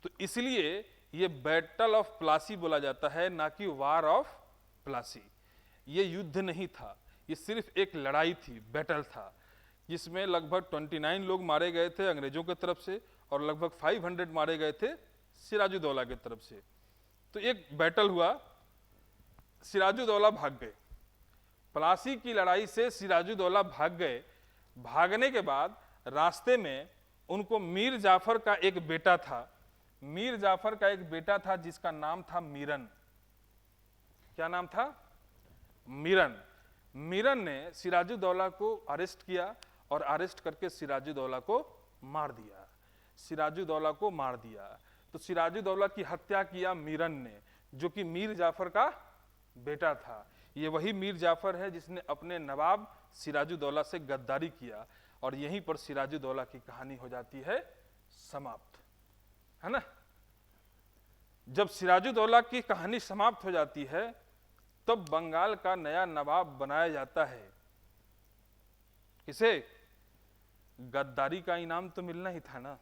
तो इसलिए ये बैटल ऑफ प्लासी बोला जाता है, ना कि वार ऑफ प्लासी। ये युद्ध नहीं था, ये सिर्फ एक लड़ाई थी, बैटल था, जिसमें लगभग 29 लोग मारे गए थे अंग्रेजों की तरफ से और लगभग 500 मारे गए थे सिराजुद्दौला की तरफ से। तो एक बैटल हुआ, सिराजुद्दौला भाग गए। प्लासी की लड़ाई से सिराजुद्दौला भाग गए। भागने के बाद रास्ते में उनको मीर जाफर का एक बेटा था, मीर जाफर का एक बेटा था जिसका नाम था मीरन। क्या नाम था? मीरन। मीरन ने सिराजुद्दौला को अरेस्ट किया और अरेस्ट करके सिराजुद्दौला को मार दिया। सिराजुद्दौला को मार दिया। तो सिराजुद्दौला की हत्या किया मीरन ने, जो कि मीर जाफर का बेटा था। ये वही मीर जाफर है जिसने अपने नवाब सिराजुद्दौला से गद्दारी किया, और यहीं पर सिराजुद्दौला की कहानी हो जाती है समाप्त, है ना। जब सिराजुद्दौला की कहानी समाप्त हो जाती है तब बंगाल का नया नवाब बनाया जाता है। किसे? गद्दारी का इनाम तो मिलना ही था ना।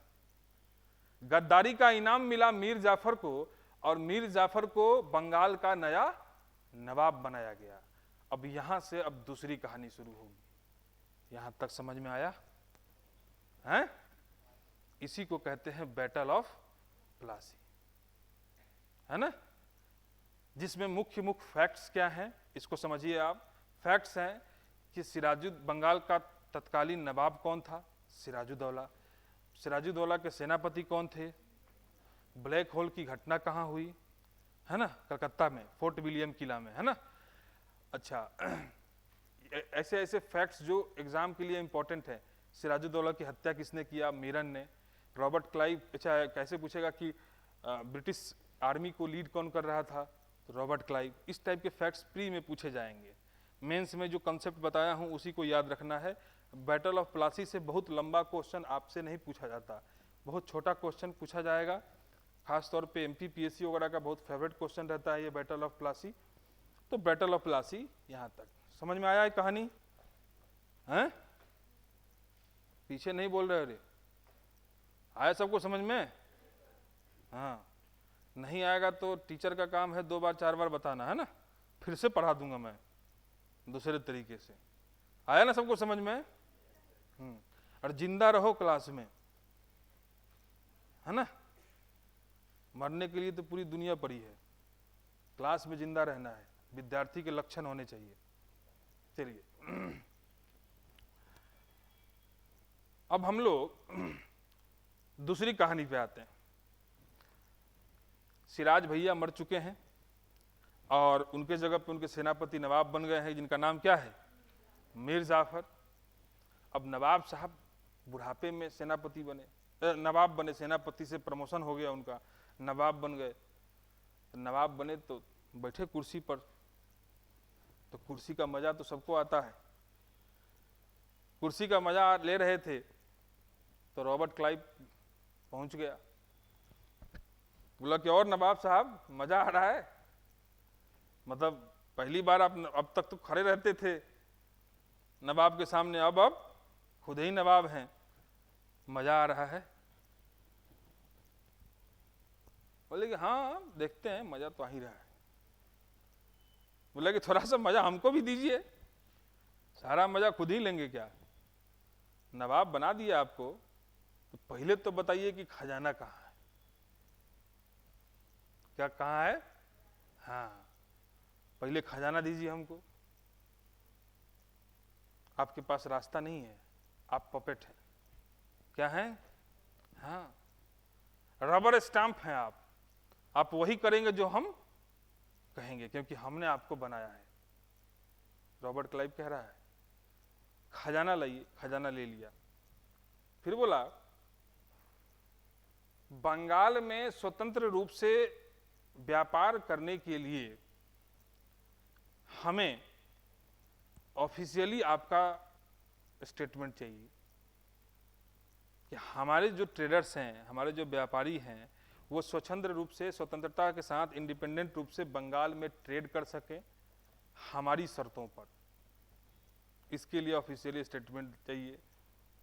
गद्दारी का इनाम मिला मीर जाफर को, और मीर जाफर को बंगाल का नया नवाब बनाया गया। अब यहां से अब दूसरी कहानी शुरू होगी। यहां तक समझ में आया है? इसी को कहते हैं बैटल ऑफ प्लासी, है ना। जिसमें मुख्य फैक्ट्स क्या हैं इसको समझिए आप। फैक्ट्स हैं कि बंगाल का तत्कालीन नवाब कौन था? सिराजुद्दौला। सिराजुद्दौला के सेनापति कौन थे? ब्लैक होल की घटना कहाँ हुई? है ना, कलकत्ता में, फोर्ट विलियम किला में, है ना। अच्छा, ऐसे ऐसे फैक्ट्स जो एग्जाम के लिए इंपॉर्टेंट है। सिराजुद्दौला की हत्या किसने किया? मीरन ने। रॉबर्ट क्लाइव, अच्छा कैसे पूछेगा कि ब्रिटिश आर्मी को लीड कौन कर रहा था? तो रॉबर्ट क्लाइव। इस टाइप के फैक्ट्स प्री में पूछे जाएंगे। मेंस में जो कंसेप्ट बताया हूँ उसी को याद रखना है। बैटल ऑफ प्लासी से बहुत लंबा क्वेश्चन आपसे नहीं पूछा जाता, बहुत छोटा क्वेश्चन पूछा जाएगा। खासतौर पे एमपी पीएससी वगैरह का बहुत फेवरेट क्वेश्चन रहता है ये बैटल ऑफ प्लासी। तो बैटल ऑफ प्लासी यहाँ तक समझ में आया है कहानी? हैं? पीछे नहीं बोल रहे रे, आया सबको समझ में? हाँ, नहीं आएगा तो टीचर का काम है 2 बार 4 बार बताना, है ना, फिर से पढ़ा दूंगा मैं दूसरे तरीके से। आया ना सबको समझ में? और जिंदा रहो क्लास में, है ना। मरने के लिए तो पूरी दुनिया पड़ी है, क्लास में जिंदा रहना है, विद्यार्थी के लक्षण होने चाहिए। चलिए अब हम लोग दूसरी कहानी पे आते हैं। सिराज भैया मर चुके हैं और उनके जगह पे उनके सेनापति नवाब बन गए हैं, जिनका नाम क्या है? मीर जाफर। अब नवाब साहब बुढ़ापे में सेनापति बने, नवाब बने, सेनापति से प्रमोशन हो गया उनका, नवाब बन गए। नवाब बने तो बैठे कुर्सी पर, तो कुर्सी का मजा तो सबको आता है। कुर्सी का मजा ले रहे थे तो रॉबर्ट क्लाइव पहुंच गया, बोला कि और नवाब साहब मजा आ रहा है? मतलब पहली बार आप, अब तक तो खड़े रहते थे नवाब के सामने, अब खुद ही नवाब हैं, मजा आ रहा है? बोले कि हाँ देखते हैं, मजा तो आ ही रहा है। बोले कि थोड़ा सा मजा हमको भी दीजिए, सारा मजा खुद ही लेंगे क्या? नवाब बना दिया आपको, तो पहले तो बताइए कि खजाना कहाँ है? क्या कहाँ है? हाँ, पहले खजाना दीजिए हमको। आपके पास रास्ता नहीं है, आप पपेट हैं। क्या हैं? हाँ, रबर स्टाम्प हैं आप वही करेंगे जो हम कहेंगे, क्योंकि हमने आपको बनाया है। रॉबर्ट क्लाइव कह रहा है खजाना लाइए, खजाना ले लिया। फिर बोला बंगाल में स्वतंत्र रूप से व्यापार करने के लिए हमें ऑफिशियली आपका स्टेटमेंट चाहिए कि हमारे जो ट्रेडर्स हैं, हमारे जो व्यापारी हैं, वो स्वतंत्र रूप से, स्वतंत्रता के साथ इंडिपेंडेंट रूप से बंगाल में ट्रेड कर सके हमारी शर्तों पर। इसके लिए ऑफिशियली स्टेटमेंट चाहिए,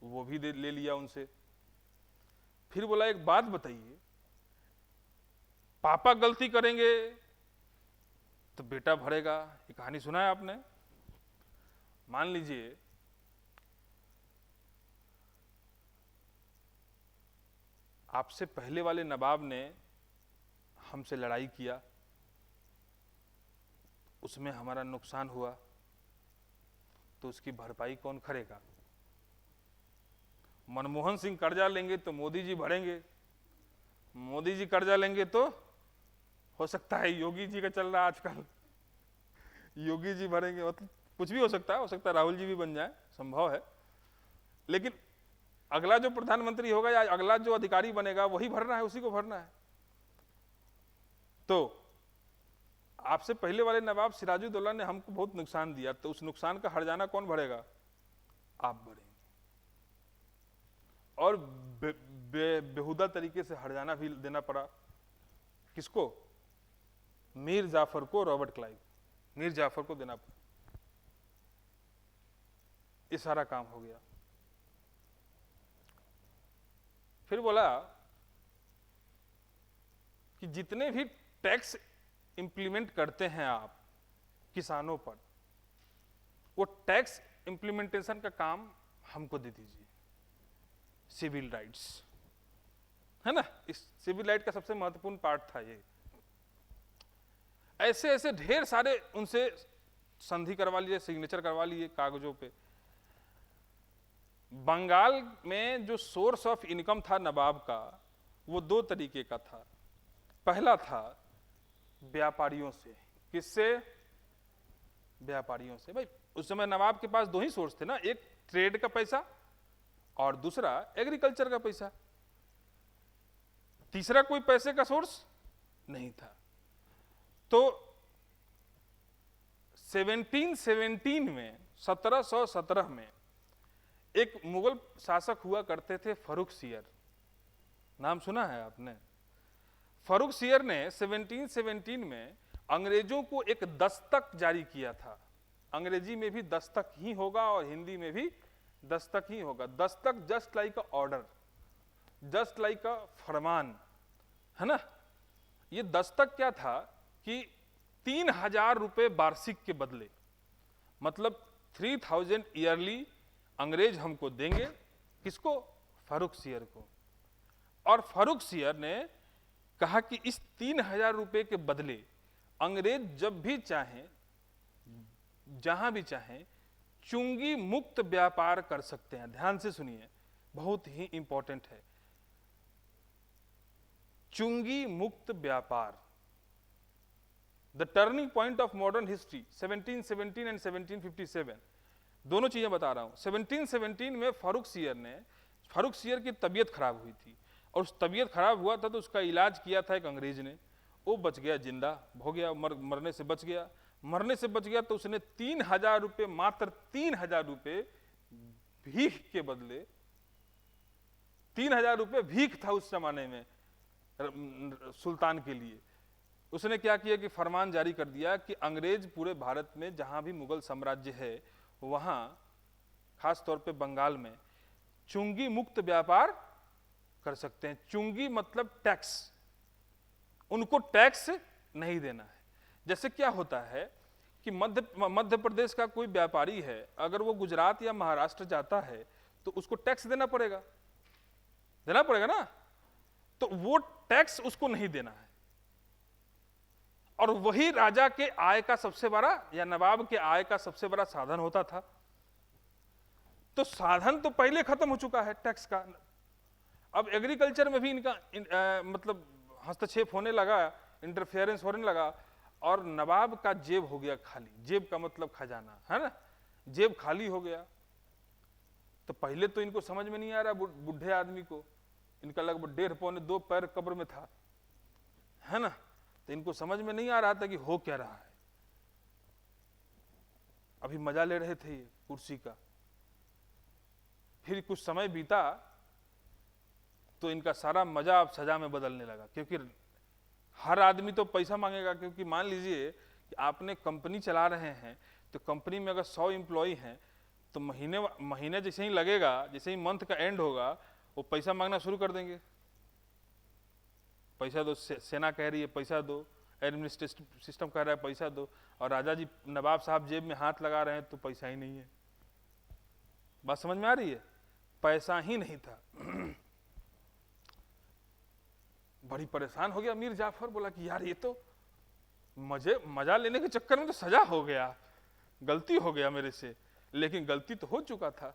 वो भी ले लिया उनसे। फिर बोला एक बात बताइए, पापा गलती करेंगे तो बेटा भरेगा। ये कहानी सुना है आपने? मान लीजिए आपसे पहले वाले नवाब ने हमसे लड़ाई किया, उसमें हमारा नुकसान हुआ, तो उसकी भरपाई कौन करेगा? मनमोहन सिंह कर्जा लेंगे तो मोदी जी भरेंगे, मोदी जी कर्जा लेंगे तो हो सकता है योगी जी का चल रहा है आजकल, योगी जी भरेंगे। मतलब कुछ भी हो सकता है राहुल जी भी बन जाए, संभव है। लेकिन अगला जो प्रधानमंत्री होगा या अगला जो अधिकारी बनेगा वही भरना है, उसी को भरना है। तो आपसे पहले वाले नवाब सिराजुद्दौला ने हमको बहुत नुकसान दिया, तो उस नुकसान का हर्जाना कौन भरेगा? आप भरेंगे। और बेहुदा तरीके से हर्जाना भी देना पड़ा। किसको? मीर जाफर को, रॉबर्ट क्लाइव, मीर जाफर को देना पड़ा। ये सारा काम हो गया। फिर बोला कि जितने भी टैक्स इंप्लीमेंट करते हैं आप किसानों पर, वो टैक्स इंप्लीमेंटेशन का काम हमको दे दीजिए। सिविल राइट्स है ना, इस सिविल राइट का सबसे महत्वपूर्ण पार्ट था ये। ऐसे ऐसे ढेर सारे उनसे संधि करवा लिए, सिग्नेचर करवा लिए कागजों पे। बंगाल में जो सोर्स ऑफ इनकम था नवाब का, वो दो तरीके का था। पहला था व्यापारियों से। किससे? व्यापारियों से। भाई उस समय नवाब के पास दो ही सोर्स थे ना, एक ट्रेड का पैसा और दूसरा एग्रीकल्चर का पैसा। तीसरा कोई पैसे का सोर्स नहीं था। तो 1717 में 1717 में एक मुगल शासक हुआ करते थे फर्रुखसियर। नाम सुना है आपने? फर्रुखसियर ने 1717 में अंग्रेजों को एक दस्तक जारी किया था। अंग्रेजी में भी दस्तक ही होगा और हिंदी में भी दस्तक ही होगा। दस्तक just like a order, just like a फरमान, है ना। ये दस्तक क्या था कि 3000 रुपए वार्षिक के बदले, मतलब 3000 ईयरली अंग्रेज हमको देंगे। किसको? फर्रुखसियर को। और फर्रुखसियर ने कहा कि इस 3000 रुपए के बदले अंग्रेज जब भी चाहें, जहां भी चाहें, चुंगी मुक्त व्यापार कर सकते हैं। ध्यान से सुनिए, बहुत ही इंपॉर्टेंट है। चुंगी मुक्त व्यापार, the turning point of modern history, 1717 and 1757, दोनों चीजें बता रहा हूं। 1717 में फर्रुखसियर की तबीयत खराब हुई थी, और उस तबीयत खराब हुआ था तो उसका इलाज किया था एक अंग्रेज ने। वो बच गया, जिंदा हो गया, मरने से बच गया। मरने से बच गया तो उसने 3000 रुपये, मात्र 3000 रुपये भीख के बदले, 3000 रुपये भीख था उस जमाने में सुल्तान के लिए। उसने क्या किया कि फरमान जारी कर दिया कि अंग्रेज पूरे भारत में जहां भी मुगल साम्राज्य है वहां, खास तौर पे बंगाल में, चुंगी मुक्त व्यापार कर सकते हैं। चुंगी मतलब टैक्स, उनको टैक्स नहीं देना है। जैसे क्या होता है कि मध्य प्रदेश का कोई व्यापारी है, अगर वो गुजरात या महाराष्ट्र जाता है तो उसको टैक्स देना पड़ेगा ना। तो वो टैक्स उसको नहीं देना है, और वही राजा के आय का सबसे बड़ा, या नवाब के आय का सबसे बड़ा साधन होता था। तो साधन तो पहले खत्म हो चुका है टैक्स का। अब एग्रीकल्चर में भी इनका मतलब हस्तक्षेप होने लगा, इंटरफेरेंस होने लगा, और नवाब का जेब हो गया खाली। जेब का मतलब खजाना, है ना। जेब खाली हो गया। तो पहले तो इनको समझ में नहीं आ रहा, बुढ़े आदमी को, इनका लगभग 1.5 पौने 2 पैर कब्र में था, है ना। तो इनको समझ में नहीं आ रहा था कि हो क्या रहा है। अभी मजा ले रहे थे ये कुर्सी का। फिर कुछ समय बीता तो इनका सारा मजा अब सजा में बदलने लगा, क्योंकि हर आदमी तो पैसा मांगेगा। क्योंकि मान लीजिए कि आपने कंपनी चला रहे हैं, तो कंपनी में अगर 100 एम्प्लॉई हैं तो महीने जैसे ही लगेगा, जैसे ही मंथ का एंड होगा, वो पैसा मांगना शुरू कर देंगे। पैसा दो, सेना कह रही है पैसा दो, एडमिनिस्ट्रेटिव सिस्टम कह रहा है पैसा दो, और राजा जी नवाब साहब जेब में हाथ लगा रहे हैं तो पैसा ही नहीं है। बात समझ में आ रही है? पैसा ही नहीं था। बड़ी परेशान हो गया मीर जाफर। बोला कि यार ये तो मजा लेने के चक्कर में तो सजा हो गया, गलती हो गया मेरे से, लेकिन गलती तो हो चुका था।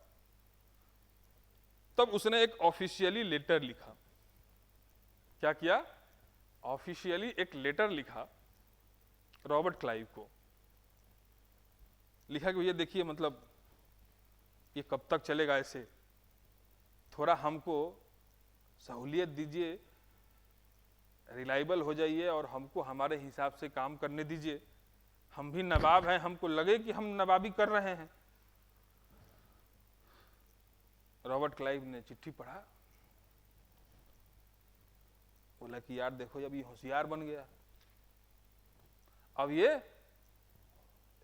तब उसने एक ऑफिशियली लेटर लिखा। क्या किया? ऑफिशियली एक लेटर लिखा रॉबर्ट क्लाइव को। लिखा कि ये देखिए, मतलब ये कब तक चलेगा ऐसे, थोड़ा हमको सहूलियत दीजिए, रिलायबल हो जाइए और हमको हमारे हिसाब से काम करने दीजिए। हम भी नवाब हैं, हमको लगे कि हम नवाबी कर रहे हैं। रॉबर्ट क्लाइव ने चिट्ठी पढ़ा, बोला कि यार देखो, अब ये होशियार बन गया, अब ये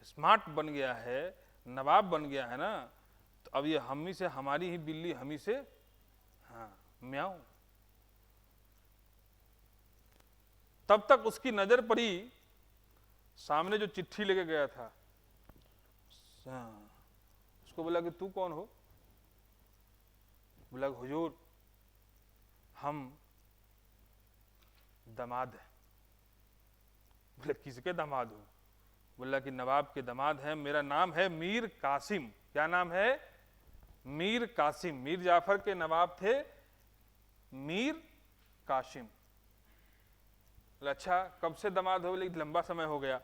स्मार्ट बन गया है, नवाब बन गया है ना, तो अब ये हम ही से, हमारी ही बिल्ली हम ही से, हाँ म्याऊं। तब तक उसकी नजर पड़ी सामने जो चिट्ठी लेके गया था। उसको बोला कि तू कौन हो? बोला हुजूर हम दामाद हैं। बोले किसके दामाद हो? बोला कि नवाब के दामाद हैं, मेरा नाम है मीर कासिम। क्या नाम है? मीर कासिम, मीर जाफर के नवाब थे मीर कासिम। बोले अच्छा कब से दामाद हो? बोले लंबा समय हो गया।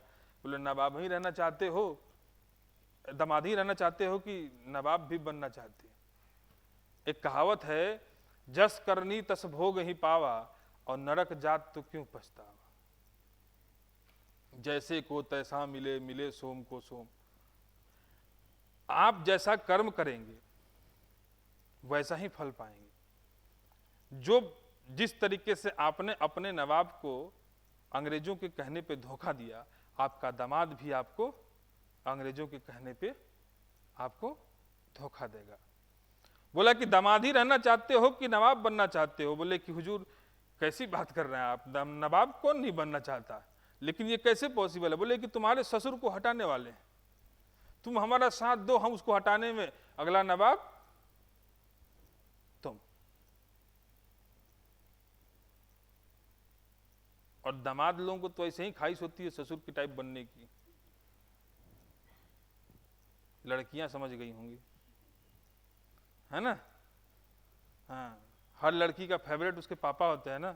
बोले नवाब ही रहना चाहते हो, दामाद ही रहना चाहते हो कि नवाब भी बनना चाहते? एक कहावत है, जस करनी तस भोग ही पावा, और नरक जात तो क्यों पछतावा। जैसे को तैसा मिले, मिले सोम को सोम। आप जैसा कर्म करेंगे वैसा ही फल पाएंगे। जो जिस तरीके से आपने अपने नवाब को अंग्रेजों के कहने पे धोखा दिया, आपका दामाद भी आपको अंग्रेजों के कहने पे आपको धोखा देगा। बोला कि दामाद ही रहना चाहते हो कि नवाब बनना चाहते हो? बोले कि हुजूर कैसी बात कर रहे हैं आप, नवाब कौन नहीं बनना चाहता, लेकिन ये कैसे पॉसिबल है? बोले कि तुम्हारे ससुर को हटाने वाले हैं, तुम हमारा साथ दो, हम उसको हटाने में अगला नवाब तुम। और दामाद लोगों को तो ऐसे ही ख्वाहिश होती है ससुर की टाइप बनने की। लड़कियां समझ गई होंगी, है ना? हाँ, हर लड़की का फेवरेट उसके पापा होते हैं ना।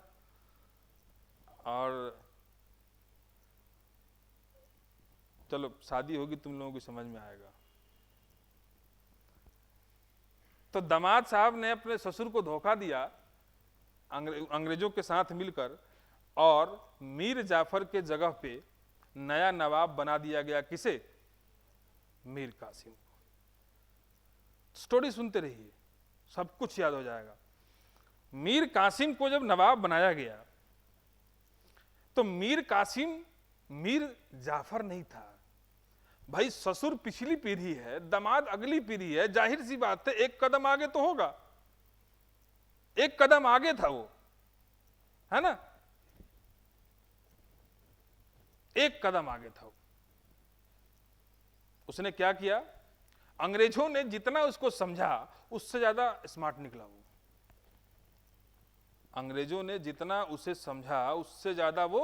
और चलो शादी होगी तुम लोगों की समझ में आएगा। तो दामाद साहब ने अपने ससुर को धोखा दिया अंग्रेजों के साथ मिलकर, और मीर जाफर के जगह पे नया नवाब बना दिया गया। किसे? मीर कासिम को। स्टोरी सुनते रहिए, सब कुछ याद हो जाएगा। मीर कासिम को जब नवाब बनाया गया तो मीर कासिम मीर जाफर नहीं था। भाई ससुर पिछली पीढ़ी है, दामाद अगली पीढ़ी है, जाहिर सी बात है एक कदम आगे तो होगा। एक कदम आगे था वो, है ना? एक कदम आगे था वो। उसने क्या किया? अंग्रेजों ने जितना उसको समझा उससे ज्यादा स्मार्ट निकला वो। अंग्रेजों ने जितना उसे समझा उससे ज्यादा वो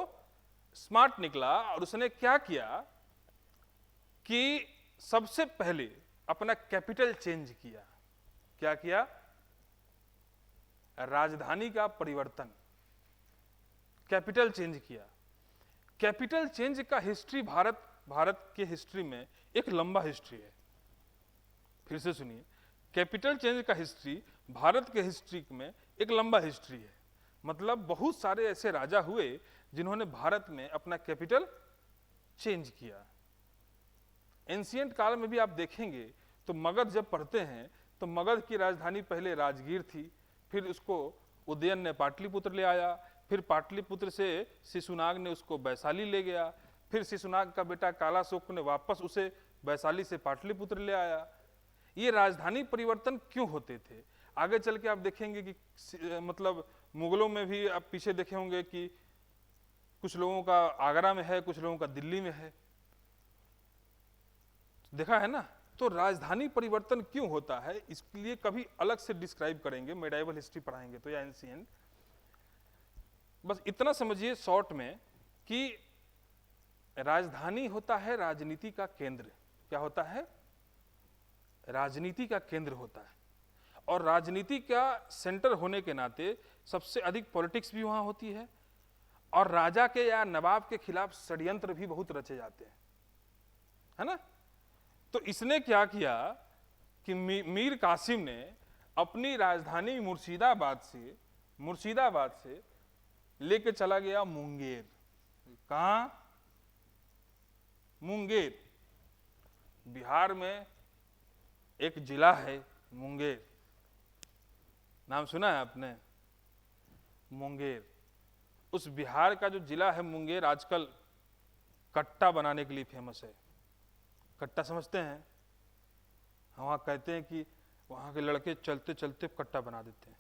स्मार्ट निकला। और उसने क्या किया कि सबसे पहले अपना कैपिटल चेंज किया। क्या किया? राजधानी का परिवर्तन, कैपिटल चेंज किया। कैपिटल चेंज का हिस्ट्री भारत के हिस्ट्री में एक लंबा हिस्ट्री है। फिर से सुनिए, कैपिटल चेंज का हिस्ट्री भारत के हिस्ट्री में एक लंबा हिस्ट्री है। मतलब बहुत सारे ऐसे राजा हुए जिन्होंने भारत में अपना कैपिटल चेंज किया। एंशिएंट काल में भी आप देखेंगे तो मगध जब पढ़ते हैं तो मगध की राजधानी पहले राजगीर थी, फिर उसको उदयन ने पाटलिपुत्र ले आया, फिर पाटलिपुत्र से शिशुनाग ने उसको वैशाली ले गया, फिर शिशुनाग का बेटा कालाशोक ने वापस उसे वैशाली से पाटलिपुत्र ले आया। ये राजधानी परिवर्तन क्यों होते थे? आगे चल के आप देखेंगे कि मतलब मुगलों में भी आप पीछे देखे होंगे कि कुछ लोगों का आगरा में है, कुछ लोगों का दिल्ली में है, देखा है ना? तो राजधानी परिवर्तन क्यों होता है इसके लिए कभी अलग से डिस्क्राइब करेंगे, मेडाइवल हिस्ट्री पढ़ाएंगे तो, या एंशिएंट। बस इतना समझिए शॉर्ट में कि राजधानी होता है राजनीति का केंद्र। क्या होता है? राजनीति का केंद्र होता है। और राजनीति का सेंटर होने के नाते सबसे अधिक पॉलिटिक्स भी वहां होती है, और राजा के या नवाब के खिलाफ षड्यंत्र भी बहुत रचे जाते हैं, है ना? तो इसने क्या किया कि मीर कासिम ने अपनी राजधानी मुर्शिदाबाद से लेके चला गया मुंगेर। कहां? मुंगेर। बिहार में एक जिला है मुंगेर, नाम सुना है आपने? मुंगेर। उस बिहार का जो जिला है मुंगेर आजकल कट्टा बनाने के लिए फेमस है। कट्टा समझते हैं? वहां कहते हैं कि वहां के लड़के चलते चलते कट्टा बना देते हैं,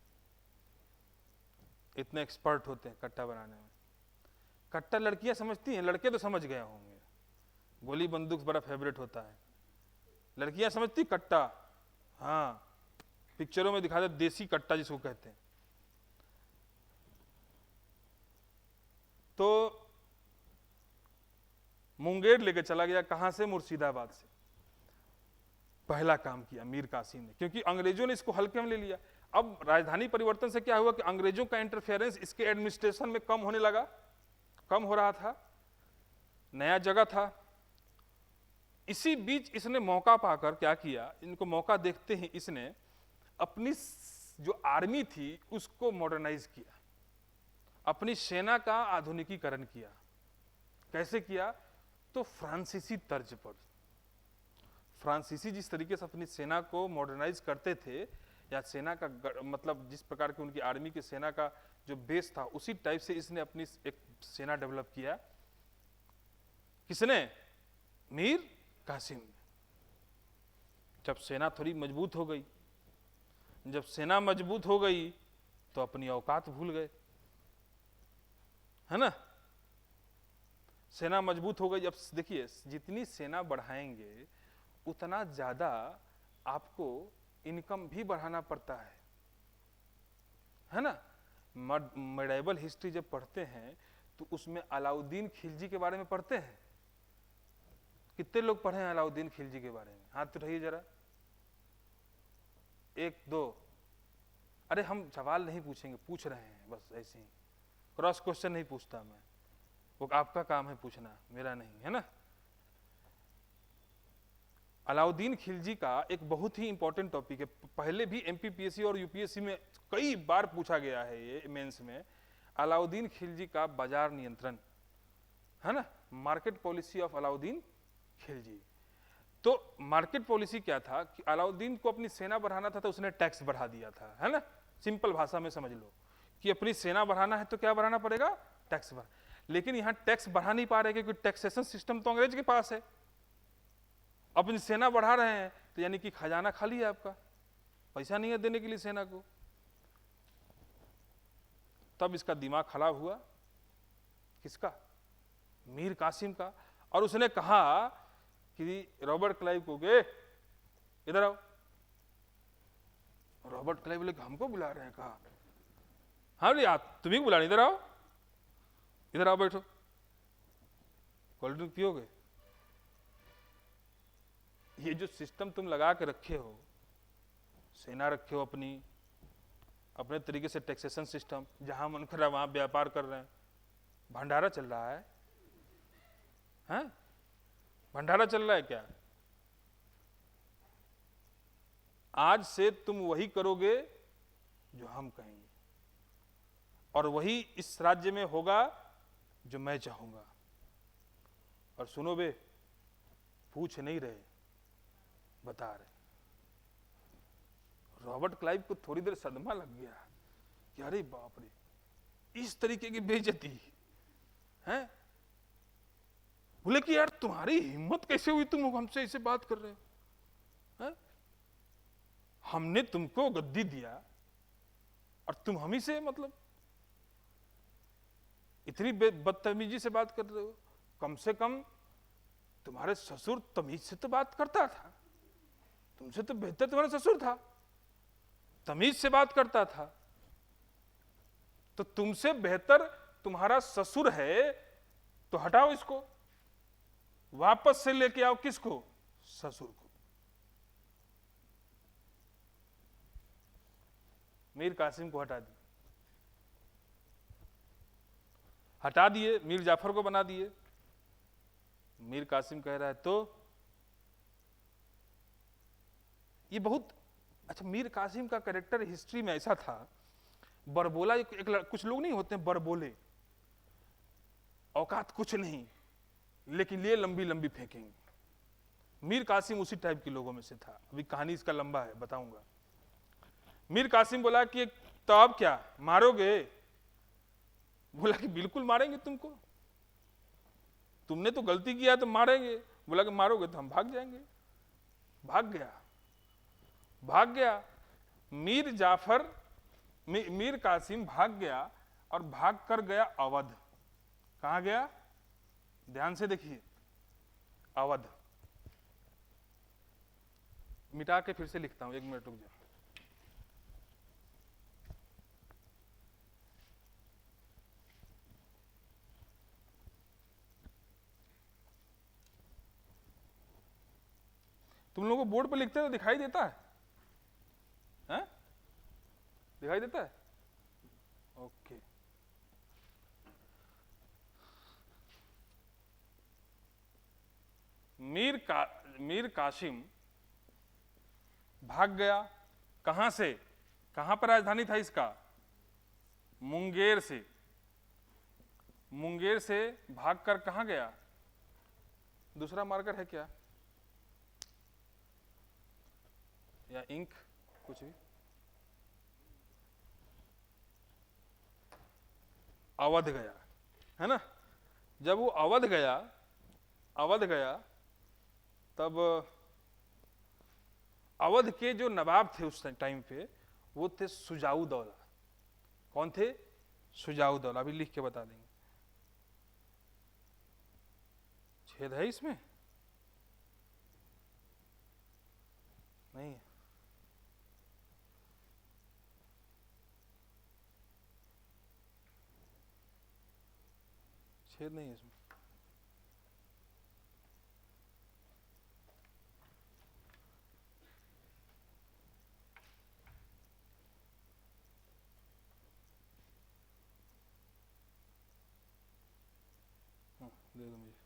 इतने एक्सपर्ट होते हैं कट्टा बनाने में। कट्टा लड़कियां समझती हैं, लड़के तो समझ गए होंगे, गोली बंदूक बड़ा फेवरेट होता है। लड़कियां समझती कट्टा? हाँ, पिक्चरों में दिखाते देसी कट्टा जिसको कहते हैं। तो मुंगेर लेके चला गया। कहां से? मुर्शिदाबाद से। पहला काम किया मीर कासिम ने, क्योंकि अंग्रेजों ने इसको हल्के में ले लिया। अब राजधानी परिवर्तन से क्या हुआ कि अंग्रेजों का इंटरफेरेंस इसके एडमिनिस्ट्रेशन में कम होने लगा, कम हो रहा था, नया जगह था। इसी बीच इसने मौका पाकर क्या किया, इनको मौका देखते ही इसने अपनी जो आर्मी थी उसको मॉडर्नाइज किया, अपनी सेना का आधुनिकीकरण किया। कैसे किया? तो फ्रांसीसी तर्ज पर। फ्रांसीसी जिस तरीके से अपनी सेना को मॉडर्नाइज करते थे, या सेना का मतलब जिस प्रकार की उनकी आर्मी की सेना का जो बेस था, उसी टाइप से इसने अपनी एक सेना डेवलप किया। किसने? मीर कासिम ने। जब सेना थोड़ी मजबूत हो गई, जब सेना मजबूत हो गई तो अपनी औकात भूल गए, है ना। सेना मजबूत हो गई। अब देखिए, जितनी सेना बढ़ाएंगे उतना ज्यादा आपको इनकम भी बढ़ाना पड़ता है ना। मेडाइवल हिस्ट्री जब पढ़ते हैं तो उसमें अलाउद्दीन खिलजी के बारे में पढ़ते हैं। कितने लोग पढ़े हैं अलाउद्दीन खिलजी के बारे में? हाथ उठाइए जरा, एक दो। अरे हम सवाल नहीं पूछेंगे, पूछ रहे हैं बस ऐसे ही, क्रॉस क्वेश्चन नहीं पूछता मैं, वो आपका काम है पूछना, मेरा नहीं, है ना। अलाउद्दीन खिलजी का एक बहुत ही इंपॉर्टेंट टॉपिक है, पहले भी एमपीपीएससी और यूपीएससी में कई बार पूछा गया है ये मेंस में। अलाउद्दीन खिलजी का बाजार नियंत्रण, है ना, market policy of Alauddin Khilji. तो मार्केट पॉलिसी क्या था कि अलाउद्दीन को अपनी सेना बढ़ाना था तो उसने टैक्स बढ़ा दिया था, है ना। सिंपल भाषा में समझ लो कि अपनी सेना बढ़ाना है तो क्या बढ़ाना पड़ेगा? टैक्स बढ़ा। लेकिन यहां टैक्स बढ़ा नहीं पा रहे क्योंकि टैक्सेशन सिस्टम तो अंग्रेज के पास है। अपनी सेना बढ़ा रहे हैं तो यानी कि खजाना खाली है, आपका पैसा नहीं है देने के लिए सेना को। तब इसका दिमाग खराब हुआ, किसका? मीर कासिम का। और उसने कहा कि रॉबर्ट क्लाइव को, गे इधर आओ। रॉबर्ट क्लाइव बोले हमको बुला रहे हैं? कहा हाँ भैया तुम्हें बुला रहे, इधर आओ, इधर आओ, बैठो, कोल्ड ड्रिंक पियोगे? ये जो सिस्टम तुम लगा के रखे हो, सेना रखे हो अपने तरीके से टैक्सेशन सिस्टम, जहां मन कर रहा है वहां व्यापार कर रहे हैं, भंडारा चल रहा है, हैं? भंडारा चल रहा है क्या? आज से तुम वही करोगे जो हम कहेंगे, और वही इस राज्य में होगा जो मैं चाहूंगा। और सुनो बे, पूछ नहीं रहे, बता रहे। रॉबर्ट क्लाइव को थोड़ी देर सदमा लग गया कि अरे बाप रे, इस तरीके की बेइज्जती है। बोले कि यार तुम्हारी हिम्मत कैसे हुई, तुम हमसे ऐसे बात कर रहे हो, है? हमने तुमको गद्दी दिया और तुम हम ही से मतलब इतनी बदतमीजी से बात कर रहे हो। कम से कम तुम्हारे ससुर तमीज से तो बात करता था, तुमसे तो बेहतर तुम्हारा ससुर था, तमीज से बात करता था। तो तुमसे बेहतर तुम्हारा ससुर है तो हटाओ इसको, वापस से लेके आओ किसको? ससुर को। मीर कासिम को हटा दिए, मीर जाफर को बना दिए। मीर कासिम कह रहा है तो ये बहुत अच्छा। मीर कासिम का कैरेक्टर हिस्ट्री में ऐसा था, बरबोला कुछ लोग नहीं होते हैं बरबोले, औकात कुछ नहीं लेकिन लिए लंबी लंबी फेंकेंगे। मीर कासिम उसी टाइप के लोगों में से था। अभी कहानी इसका लंबा है, बताऊंगा। मीर कासिम बोला कि तो अब क्या मारोगे? बोला कि बिल्कुल मारेंगे तुमको, तुमने तो गलती किया तो मारेंगे। बोला कि मारोगे तो हम भाग जाएंगे। भाग गया मीर जाफर, मीर कासिम भाग गया और भाग कर गया अवध। कहां गया? ध्यान से देखिए, अवध। मिटा के फिर से लिखता हूं, 1 मिनट रुक जाओ। तुम लोगों को बोर्ड पे लिखते तो दिखाई देता है? हैं? दिखाई देता है? ओके। मीर कासिम भाग गया। कहां से? कहां पर राजधानी था इसका? मुंगेर से। मुंगेर से भागकर कहां गया? दूसरा मार्कर है क्या, या इंक, कुछ भी? अवध गया, है ना? जब वो अवध गया तब अवध के जो नवाब थे उस टाइम पे, वो थे सुजाऊ दौला। कौन थे? सुजाऊ दौला। अभी लिख के बता देंगे। छेद है इसमें? नहीं है। छेद नहीं है इसमें। दे दो मुझे।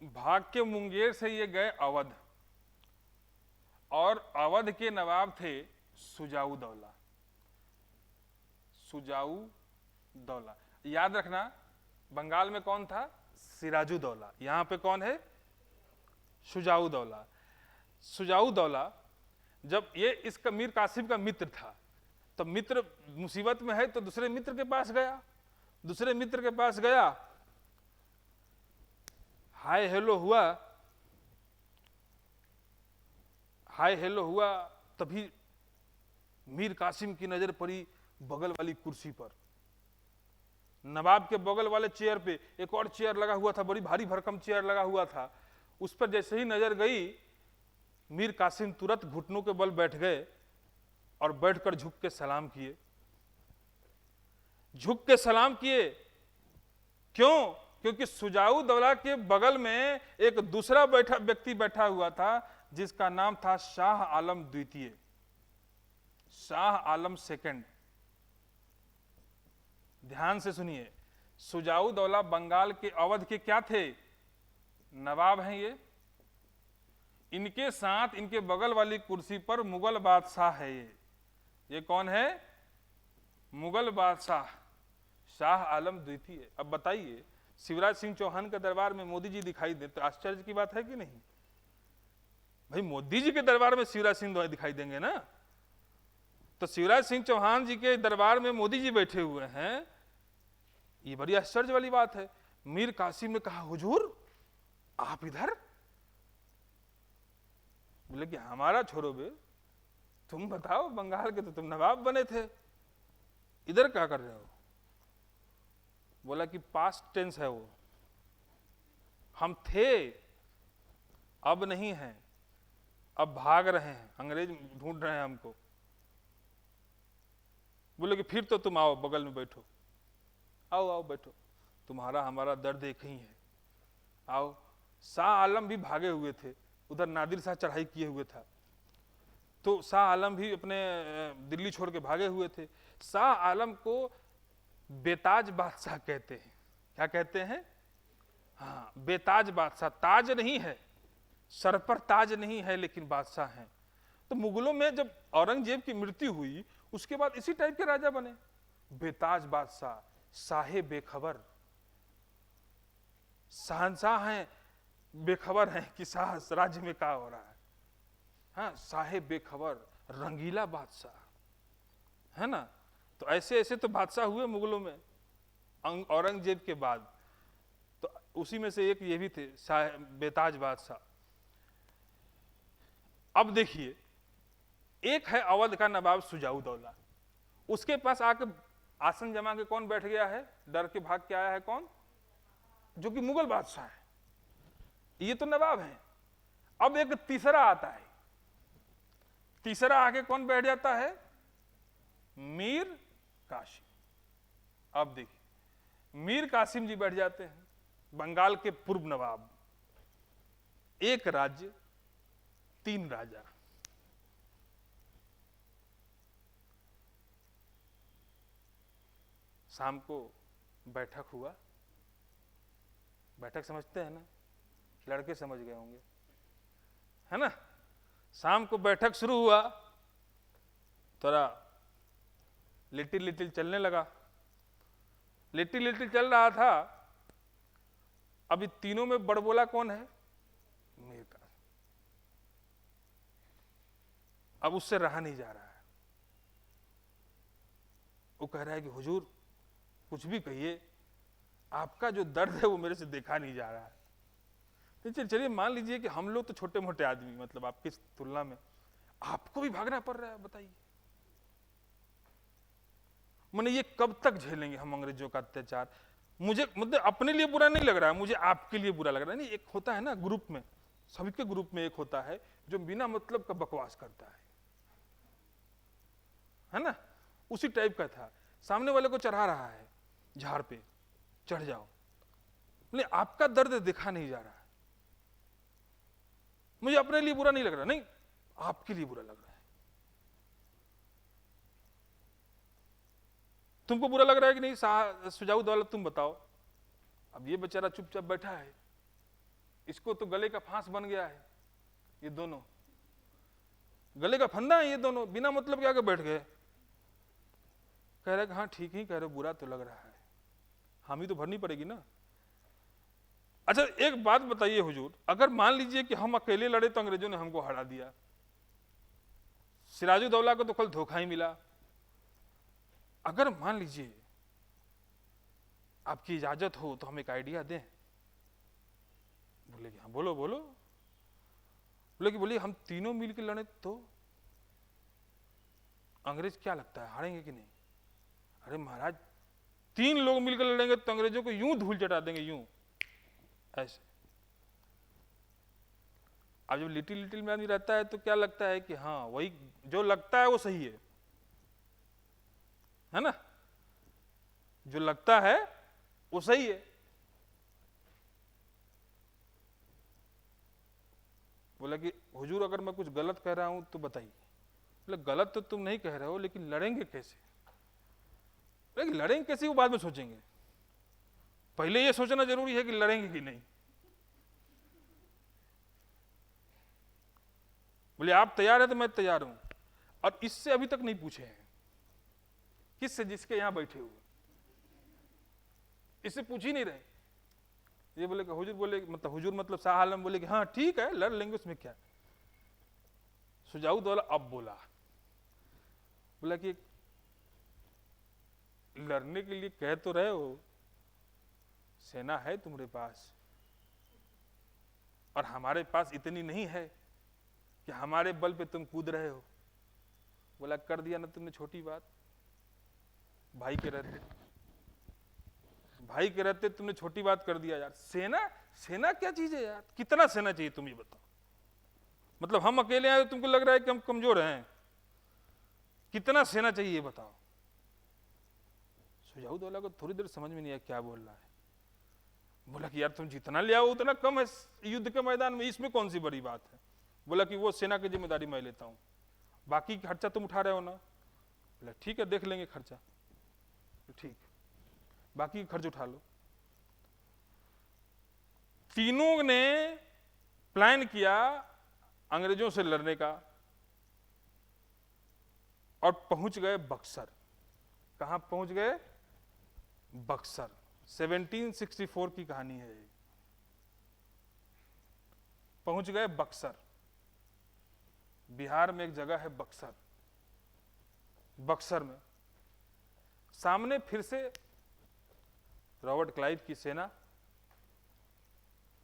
भाग के मुंगेर से ये गए अवध, और अवध के नवाब थे सुजाऊ दौला। सुजाऊ दौला, याद रखना। बंगाल में कौन था? सिराजू दौला। यहां पे कौन है? सुजाऊ दौला। सुजाऊ दौला जब ये इसका मीर कासिम का मित्र था, तो मित्र मुसीबत में है तो दूसरे मित्र के पास गया। दूसरे मित्र के पास गया, हाय हेलो हुआ, हाय हेलो हुआ, तभी मीर कासिम की नजर पड़ी बगल वाली कुर्सी पर। नवाब के बगल वाले चेयर पे एक और चेयर लगा हुआ था, बड़ी भारी भरकम चेयर लगा हुआ था। उस पर जैसे ही नजर गई, मीर कासिम तुरंत घुटनों के बल बैठ गए और बैठकर झुक के सलाम किए। झुक के सलाम किए क्यों? क्योंकि सुजाऊ दौला के बगल में एक दूसरा व्यक्ति बैठा हुआ था, जिसका नाम था शाह आलम द्वितीय, शाह आलम सेकंड। ध्यान से सुनिए, सुजाऊ दौला बंगाल के अवध के क्या थे? नवाब हैं ये। इनके साथ इनके बगल वाली कुर्सी पर मुगल बादशाह है ये कौन है? मुगल बादशाह शाह आलम द्वितीय। अब बताइए, शिवराज सिंह चौहान के दरबार में मोदी जी दिखाई दे तो आश्चर्य की बात है कि नहीं? भाई मोदी जी के दरबार में शिवराज सिंह दिखाई देंगे ना, तो शिवराज सिंह चौहान जी के दरबार में मोदी जी बैठे हुए हैं, ये बड़ी आश्चर्य वाली बात है। मीर कासिम ने कहा, हुजूर आप इधर? बोले कि हमारा छोड़ो बे, तुम बताओ, बंगाल के तो तुम नवाब बने थे, इधर क्या कर रहे हो? बोला कि पास्ट टेंस है वो, हम थे अब नहीं हैं, अब भाग रहे हैं, अंग्रेज ढूंढ रहे हैं हमको। बोले कि फिर तो तुम आओ, बगल में बैठो, आओ आओ बैठो, तुम्हारा हमारा दर्द एक ही है, आओ। शाह आलम भी भागे हुए थे, उधर नादिर शाह चढ़ाई किए हुए था, तो शाह आलम भी अपने दिल्ली छोड़ के भागे हुए थे। शाह आलम को बेताज बादशाह कहते हैं। क्या कहते हैं? हाँ, बेताज बादशाह। ताज नहीं है, सर पर ताज नहीं है, लेकिन बादशाह हैं। तो मुगलों में जब औरंगजेब की मृत्यु हुई, उसके बाद इसी टाइप के राजा बने, बेताज बादशाह, शाहे बेखबर। शहंशाह हैं, बेखबर हैं कि शाह राज्य में क्या हो रहा है। हाँ, शाहे बेखबर, रंगीला बादशाह, है ना? तो ऐसे ऐसे तो बादशाह हुए मुगलों में औरंगजेब के बाद। तो उसी में से एक ये भी थे, शाह बेताज बादशाह। अब देखिए, एक है अवध का नवाब सुजाउदौला, उसके पास आके आसन जमा के कौन बैठ गया है, डर के भाग के आया है कौन, जो कि मुगल बादशाह है। ये तो नवाब है। अब एक तीसरा आता है, तीसरा आके कौन बैठ जाता है, मीर कासिम। अब देखिए, मीर कासिम जी बैठ जाते हैं, बंगाल के पूर्व नवाब। एक राज्य तीन राजा। शाम को बैठक हुआ, बैठक समझते हैं ना, लड़के समझ गए होंगे, है ना। शाम को बैठक शुरू हुआ, थोड़ा लिटिल लिटिल चलने लगा, लिटिल लिटिल चल रहा था। अभी तीनों में बड़बोला कौन है, मीर कासिम। अब उससे रहा नहीं जा रहा है, वो कह रहा है कि हुजूर कुछ भी कहिए, आपका जो दर्द है वो मेरे से देखा नहीं जा रहा है। तो चलिए मान लीजिए कि हम लोग तो छोटे मोटे आदमी, मतलब आपकी तुलना में आपको भी भागना पड़ रहा है, बताइए मैंने ये कब तक झेलेंगे हम अंग्रेजों का अत्याचार। मुझे मतलब अपने लिए बुरा नहीं लग रहा है, मुझे आपके लिए बुरा लग रहा है। नहीं, एक होता है ना ग्रुप में, सभी के ग्रुप में एक होता है जो बिना मतलब का बकवास करता है ना। उसी टाइप का था, सामने वाले को चढ़ा रहा है झाड़ पे, चढ़ जाओ, बोले आपका दर्द दिखा नहीं जा रहा है, मुझे अपने लिए बुरा नहीं लग रहा, नहीं आपके लिए बुरा लग रहा है। तुमको बुरा लग रहा है कि नहीं सुजाउदौला, तुम बताओ। अब ये बेचारा चुपचाप बैठा है, इसको तो गले का फांस बन गया है, ये दोनों गले का फंदा है, ये दोनों बिना मतलब के आगे बैठ गए। कह रहे हाँ ठीक ही कह रहे, बुरा तो लग रहा है, हामी तो भरनी पड़ेगी ना। अच्छा एक बात बताइए हुजूर, अगर मान लीजिए कि हम अकेले लड़े तो अंग्रेजों ने हमको हरा दिया, सिराजुद्दौला को तो कल धोखा ही मिला, अगर मान लीजिए आपकी इजाजत हो तो हम एक आइडिया दें। बोले कि हाँ बोलो बोलो। बोले कि बोलिए हम तीनों मिलकर लड़े तो अंग्रेज क्या लगता है हारेंगे कि नहीं। अरे महाराज, तीन लोग मिलकर लड़ेंगे तो अंग्रेजों को यूं धूल चटा देंगे, यूं ऐसे। अब जब लिटिल लिटिल में आदमी रहता है तो क्या लगता है कि हाँ वही जो लगता है वो सही है ना, जो लगता है वो सही है। बोला कि हुजूर अगर मैं कुछ गलत कह रहा हूं तो बताइए। बोले गलत तो तुम नहीं कह रहे हो, लेकिन लड़ेंगे कैसे। लेकिन लड़ेंगे कैसे वो बाद में सोचेंगे, पहले ये सोचना जरूरी है कि लड़ेंगे कि नहीं। बोले आप तैयार है तो मैं तैयार हूं, और इससे अभी तक नहीं पूछे हैं, किससे, जिसके यहां बैठे हुए, इससे पूछ ही नहीं रहे। ये बोले कि हुजूर, बोले मतलब हुजूर मतलब शाह आलम बोले कि हाँ ठीक है लड़ लेंगे, उसमें क्या। सुजाउदौला अब बोला, बोला कि लड़ने के लिए कह तो रहे हो, सेना है तुम्हारे पास, और हमारे पास इतनी नहीं है कि हमारे बल पे तुम कूद रहे हो। बोला कर दिया ना तुमने छोटी बात, भाई के रहते, भाई के रहते तुमने छोटी बात कर दिया यार। सेना, सेना क्या चीज है यार, कितना सेना चाहिए तुम ये बताओ। मतलब हम अकेले आए तो तुमको लग रहा है कि हम कमजोर हैं, कितना सेना चाहिए ये बताओ। सुजाउदौला को थोड़ी देर समझ में नहीं आया क्या बोल रहा है। बोला कि यार तुम जितना ले आओ उतना कम है युद्ध के मैदान में, इसमें कौन सी बड़ी बात है। बोला कि वो सेना की जिम्मेदारी मैं लेता हूं, बाकी खर्चा तुम उठा रहे हो ना। बोला ठीक है देख लेंगे खर्चा, ठीक बाकी खर्च उठा लो। तीनों ने प्लान किया अंग्रेजों से लड़ने का, और पहुंच गए बक्सर। कहां पहुंच गए, बक्सर। 1764 की कहानी है ये। पहुंच गए बक्सर, बिहार में एक जगह है बक्सर। बक्सर में सामने फिर से रॉबर्ट क्लाइव की सेना,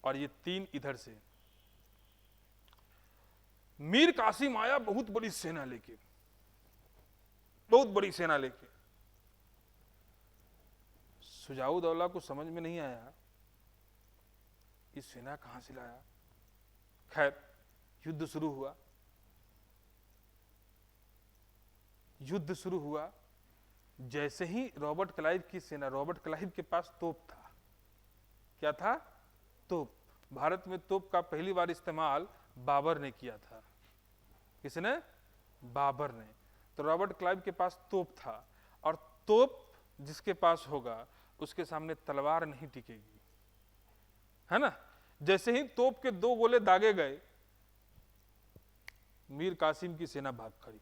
और ये तीन इधर से। मीर कासिम आया बहुत बड़ी सेना लेके, बहुत बड़ी सेना लेके। शुजाउद्दौला को समझ में नहीं आया ये सेना कहां से लाया। खैर युद्ध शुरू हुआ। युद्ध शुरू हुआ, जैसे ही रॉबर्ट क्लाइव की सेना, रॉबर्ट क्लाइव के पास तोप था। क्या था? तोप। भारत में तोप का पहली बार इस्तेमाल बाबर ने किया था। किसने? बाबर ने। तो रॉबर्ट क्लाइव के पास तोप था, और तोप जिसके पास होगा उसके सामने तलवार नहीं टिकेगी, है ना। जैसे ही तोप के 2 गोले दागे गए, मीर कासिम की सेना भाग खड़ी।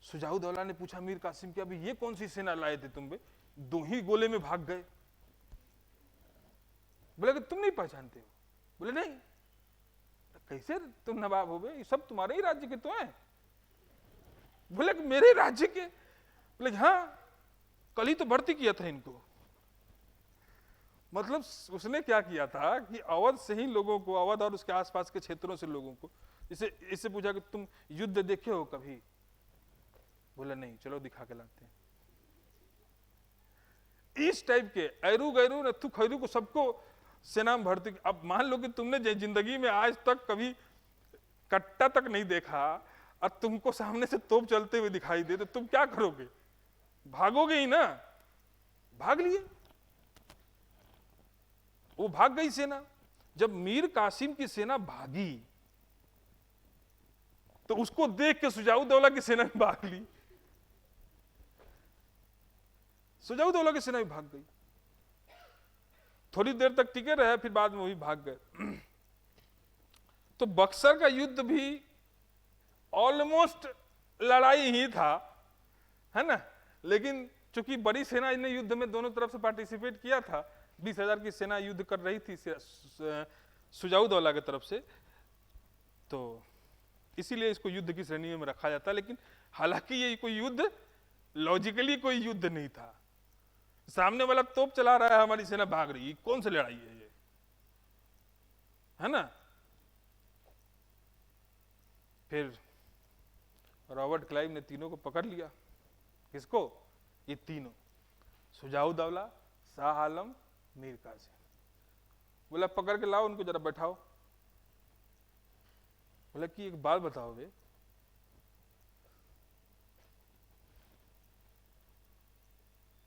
शुजाउद्दौला ने पूछा मीर कासिम की, अभी ये कौन सी सेना लाए थे तुम बे, 2 ही गोले में भाग गए। बोले कि तुम नहीं पहचानते हो? बोले नहीं। कैसे तुम नवाब हो बे, ये सब तुम्हारे ही राज्य के तो हैं। बोले कि मेरे राज्य के? बोले हाँ, कल ही तो भर्ती किया था इनको। मतलब उसने क्या किया था कि अवध से ही लोगों को, अवध और उसके आसपास के क्षेत्रों से लोगों को, इससे पूछा कि तुम युद्ध देखे हो कभी? बोला नहीं। चलो दिखा के लाते हैं। इस टाइप के ऐरू गैरू नथु खैरू को सबको सेना में भर्ती। अब मान लो कि तुमने जिंदगी में आज तक कभी कट्टा तक नहीं देखा और तुमको सामने से तोप चलते हुए दिखाई दे, तो तुम क्या करोगे? भागोगे ही ना। भाग लिए, वो भाग गई सेना। जब मीर कासिम की सेना भागी तो उसको देख के शुजाउद्दौला की सेना भी भाग ली। शुजाउद्दौला की सेना भी भाग गई। थोड़ी देर तक टिके रहे, फिर बाद में वही भाग गए। तो बक्सर का युद्ध भी ऑलमोस्ट लड़ाई ही था, है ना। लेकिन चूंकि बड़ी सेना ने युद्ध में दोनों तरफ से पार्टिसिपेट किया था, 20,000 की सेना युद्ध कर रही थी शुजाउद्दौला की तरफ से, तो इसीलिए इसको युद्ध की श्रेणी में रखा जाता है। लेकिन हालांकि ये कोई युद्ध, लॉजिकली कोई युद्ध नहीं था। सामने वाला तोप चला रहा है, हमारी सेना भाग रही है, कौन सी लड़ाई है ये, है ना। फिर रॉबर्ट क्लाइव ने तीनों को पकड़ लिया। किसको? ये तीनों, शुजाउद्दौला, शाह आलम, मीर कासिम। बोला पकड़ के लाओ उनको, जरा बैठाओ। बोला कि एक बात बताओ बे,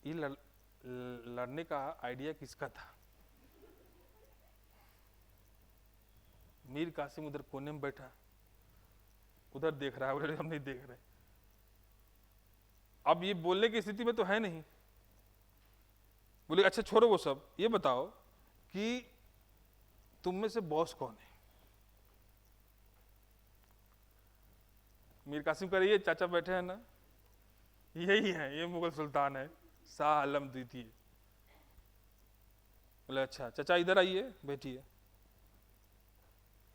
ये लड़ने का आइडिया किसका था? मीर कासिम उधर कोने में बैठा, उधर देख रहा है। बोले हम नहीं देख रहे। अब ये बोलने की स्थिति में तो है नहीं। बोले अच्छा छोड़ो वो सब, ये बताओ कि तुम में से बॉस कौन है? मीर कासिम कह रही है चाचा बैठे हैं ना, यही है, ये मुगल सुल्तान है, शाह आलम द्वितीय। बोले अच्छा चाचा इधर आइए, बैठिए,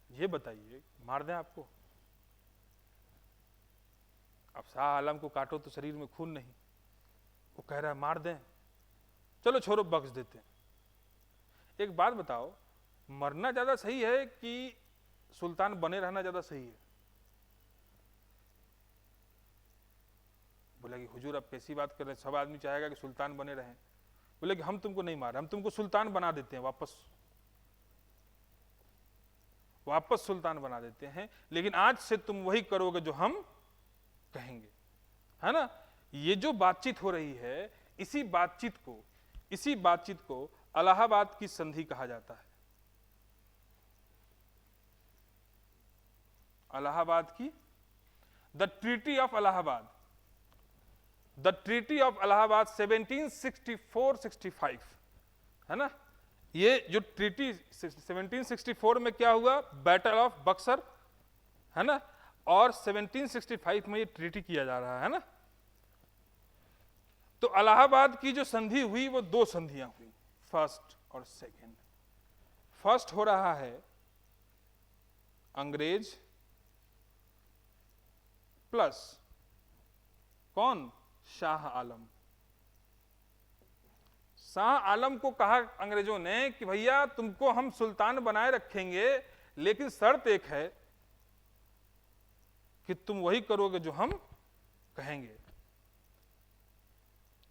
ये बताइए मार दें आपको? अब शाह आलम को काटो तो शरीर में खून नहीं, वो कह रहा है मार दें। चलो छोड़ो, बख्श देते हैं। एक बात बताओ, मरना ज्यादा सही है कि सुल्तान बने रहना ज्यादा सही है? बोला कि हुजूर आप कैसी बात कर रहे हैं, सब आदमी चाहेगा कि सुल्तान बने रहें। बोले कि हम तुमको नहीं मार रहे, हम तुमको सुल्तान बना देते हैं, वापस सुल्तान बना देते हैं, लेकिन आज से तुम वही करोगे जो हम कहेंगे, है ना। ये जो बातचीत हो रही है, इसी बातचीत को इलाहाबाद की संधि कहा जाता है। इलाहाबाद की, the treaty of Allahabad, the treaty of Allahabad 1764-65, है ना। ये जो ट्रीटी 1764 में क्या हुआ? बैटल ऑफ बक्सर, है ना, और 1765 में ये ट्रीटी किया जा रहा है ना। तो इलाहाबाद की जो संधि हुई वो 2 संधियां हुई, फर्स्ट और सेकंड। फर्स्ट हो रहा है अंग्रेज प्लस कौन? शाह आलम। शाह आलम को कहा अंग्रेजों ने कि भैया तुमको हम सुल्तान बनाए रखेंगे, लेकिन शर्त एक है कि तुम वही करोगे जो हम कहेंगे।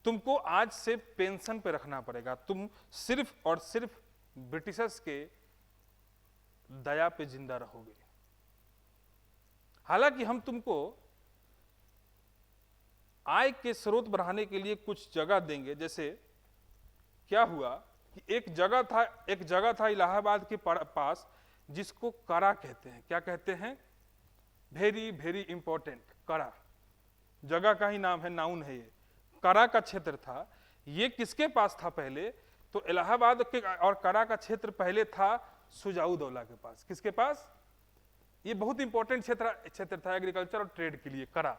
तुमको आज से पेंशन पे रखना पड़ेगा, तुम सिर्फ और सिर्फ ब्रिटिशर्स के दया पे जिंदा रहोगे। हालांकि हम तुमको आय के स्रोत बढ़ाने के लिए कुछ जगह देंगे। जैसे क्या हुआ कि एक जगह था इलाहाबाद के पास जिसको करा कहते हैं। क्या कहते हैं? वेरी वेरी इंपॉर्टेंट, करा। जगह का ही नाम है, नाउन है ये। करा का क्षेत्र था। ये किसके पास था पहले? तो इलाहाबाद के और करा का क्षेत्र पहले था सुजाउदौला के पास। किसके पास? ये बहुत इंपॉर्टेंट क्षेत्र था एग्रीकल्चर और ट्रेड के लिए, करा।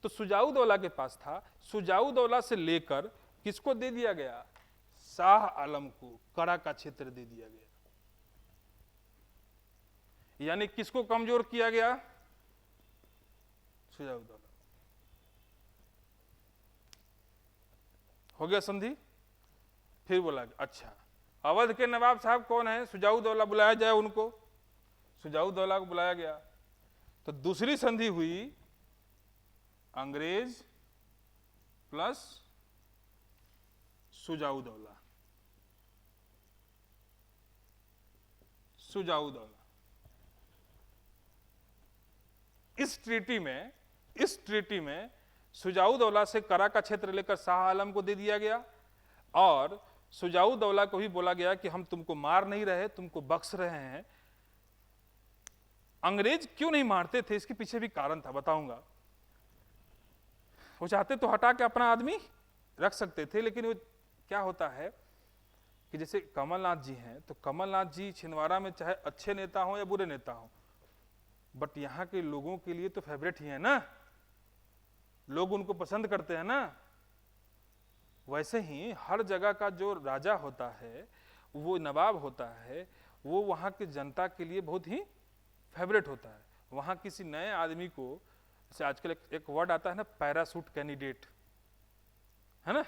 तो सुजाउदौला के पास था। सुजाउदौला से लेकर किसको दे दिया गया? शाह आलम को करा का क्षेत्र दे दिया गया। यानी किसको कमजोर किया गया? सुजाउदौला। हो गया संधि? फिर बोला अच्छा, अवध के नवाब साहब कौन है? सुजाउदौला, बुलाया जाए उनको। सुजाउदौला को बुलाया गया। तो दूसरी संधि हुई अंग्रेज प्लस सुजाउदौला। सुजाउदौला इस ट्रीटी में सुजाउदौला से करा का क्षेत्र लेकर शाह आलम को दे दिया गया और सुजाउदौला को भी बोला गया कि हम तुमको मार नहीं रहे, तुमको बख्श रहे हैं। अंग्रेज क्यों नहीं मारते थे, इसके पीछे भी कारण था, बताऊंगा। वो चाहते तो हटा के अपना आदमी रख सकते थे, लेकिन वो क्या होता है कि जैसे कमलनाथ जी हैं, तो कमलनाथ जी छिंदवाड़ा में चाहे अच्छे नेता हो या बुरे नेता हो, बट यहाँ के लोगों के लिए तो फेवरेट ही है ना, लोग उनको पसंद करते हैं ना। वैसे ही हर जगह का जो राजा होता है, वो नवाब होता है, वो वहाँ की जनता के लिए बहुत ही फेवरेट होता है। वहाँ किसी नए आदमी को, जैसे आजकल एक वर्ड आता है ना, पैरासूट कैंडिडेट, है ना,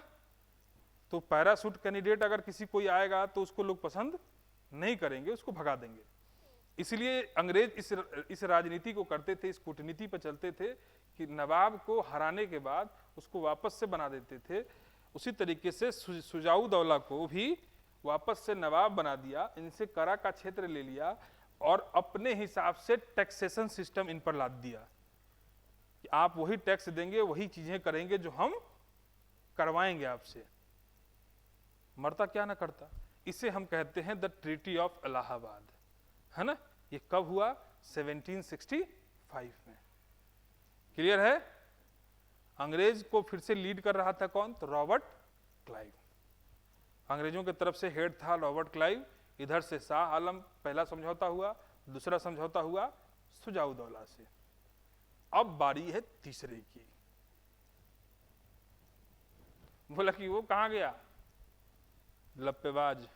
तो पैरासूट कैंडिडेट अगर किसी कोई आएगा तो उसको लोग पसंद नहीं करेंगे, उसको भगा देंगे। इसलिए अंग्रेज इस राजनीति को करते थे, इस कूटनीति पर चलते थे कि नवाब को हराने के बाद उसको वापस से बना देते थे। उसी तरीके से सुजाउदौला को भी वापस से नवाब बना दिया, इनसे करा का क्षेत्र ले लिया और अपने हिसाब से टैक्सेशन सिस्टम इन पर लाद दिया कि आप वही टैक्स देंगे, वही चीजें करेंगे जो हम करवाएंगे आपसे, मरता क्या ना करता। इसे हम कहते हैं द ट्रीटी ऑफ इलाहाबाद, है ना। ये कब हुआ? 1765 में। क्लियर है? अंग्रेज को फिर से लीड कर रहा था कौन? तो रॉबर्ट क्लाइव। अंग्रेजों की तरफ से हेड था रॉबर्ट क्लाइव। इधर से शाह आलम, पहला समझौता हुआ, दूसरा समझौता हुआ सुजाउदौला से। अब बारी है तीसरे की। बोला कि वो कहां गया लप्पेबाज,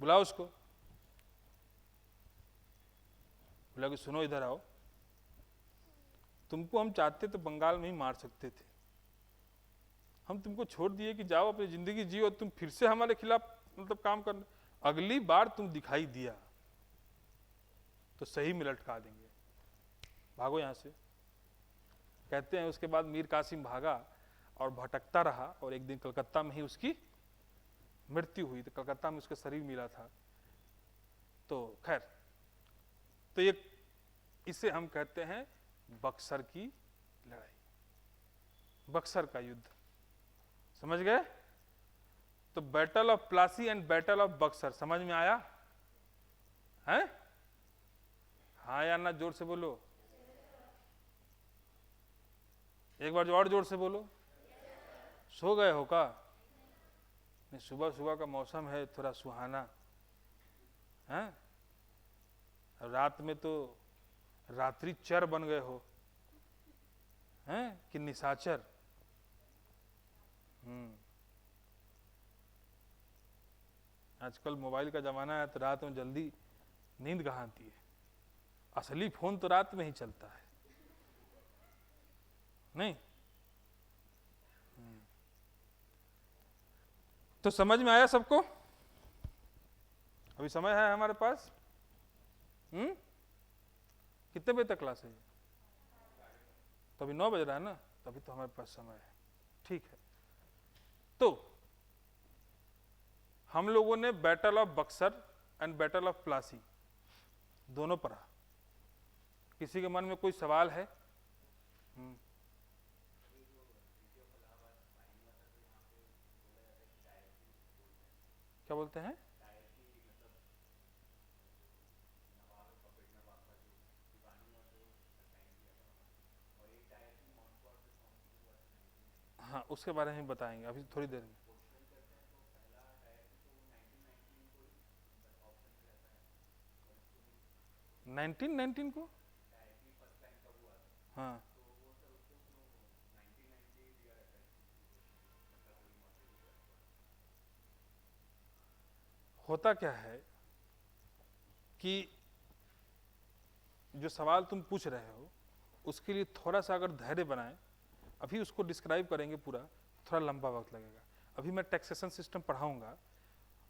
बुलाओ उसको। बोला कि सुनो इधर आओ, तुमको हम चाहते तो बंगाल में ही मार सकते थे, हम तुमको छोड़ दिए कि जाओ अपनी जिंदगी जियो, तुम फिर से हमारे खिलाफ मतलब काम करने, अगली बार तुम दिखाई दिया तो सही में लटका देंगे, भागो यहां से। कहते हैं उसके बाद मीर कासिम भागा और भटकता रहा और एक दिन कलकत्ता में ही उसकी मृत्यु हुई। तो कलकत्ता में उसका शरीर मिला था। तो खैर, तो ये इसे हम कहते हैं बक्सर की लड़ाई, बक्सर का युद्ध। समझ गए? तो battle of Plassey and battle of Buxar समझ में आया है? हाँ या ना? जोर से बोलो, एक बार और जोर से बोलो। सो गए हो का? नहीं, सुबह सुबह का मौसम है थोड़ा सुहाना है, रात में तो रात्रि चर बन गए हो हैं कि निशाचर। आजकल मोबाइल का जमाना है तो रात में जल्दी नींद कहाँ आती है। असली फोन तो रात में ही चलता है, नहीं? तो समझ में आया सबको? अभी समय है हमारे पास। कितने बजे तक क्लास है? तो अभी 9 बज रहा है ना, तभी तो हमारे पास समय है। ठीक है, तो हम लोगों ने battle of Buxar and battle of Plassey दोनों पढ़ा। किसी के मन में कोई सवाल है? क्या बोलते हैं? हाँ, उसके बारे में बताएंगे अभी थोड़ी देर में। 1919 को? हाँ, होता क्या है कि जो सवाल तुम पूछ रहे हो उसके लिए थोड़ा सा अगर धैर्य बनाए, अभी उसको डिस्क्राइब करेंगे पूरा, थोड़ा लंबा वक्त लगेगा। अभी मैं टैक्सेशन सिस्टम पढ़ाऊंगा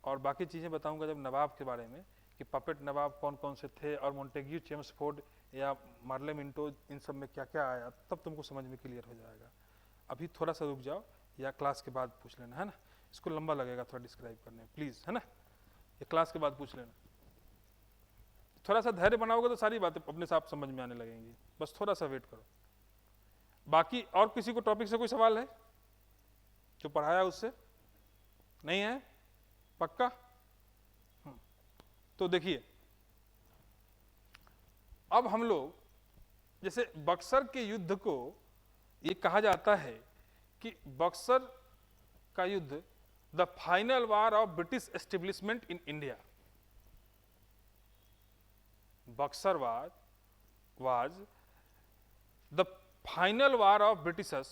और बाकी चीज़ें बताऊंगा जब नवाब के बारे में, कि पपेट नवाब कौन कौन से थे और मोंटेग्यू चेम्सफोर्ड या मार्ले मिंटो, इन सब में क्या क्या आया, तब तुमको समझ में क्लियर हो जाएगा। अभी थोड़ा सा रुक जाओ या क्लास के बाद पूछ लेना, है ना? इसको लंबा लगेगा थोड़ा डिस्क्राइब करने में, प्लीज़, है ना? ये क्लास के बाद पूछ लेना। थोड़ा सा धैर्य बनाओगे तो सारी बातें अपने साथ समझ में आने लगेंगी, बस थोड़ा सा वेट करो। बाकी और किसी को टॉपिक से कोई सवाल है जो पढ़ाया उससे? नहीं है? पक्का? तो देखिए, अब हम लोग जैसे बक्सर के युद्ध को ये कहा जाता है कि बक्सर का युद्ध the final war of British establishment in India. Buxar war was the final war of Britishers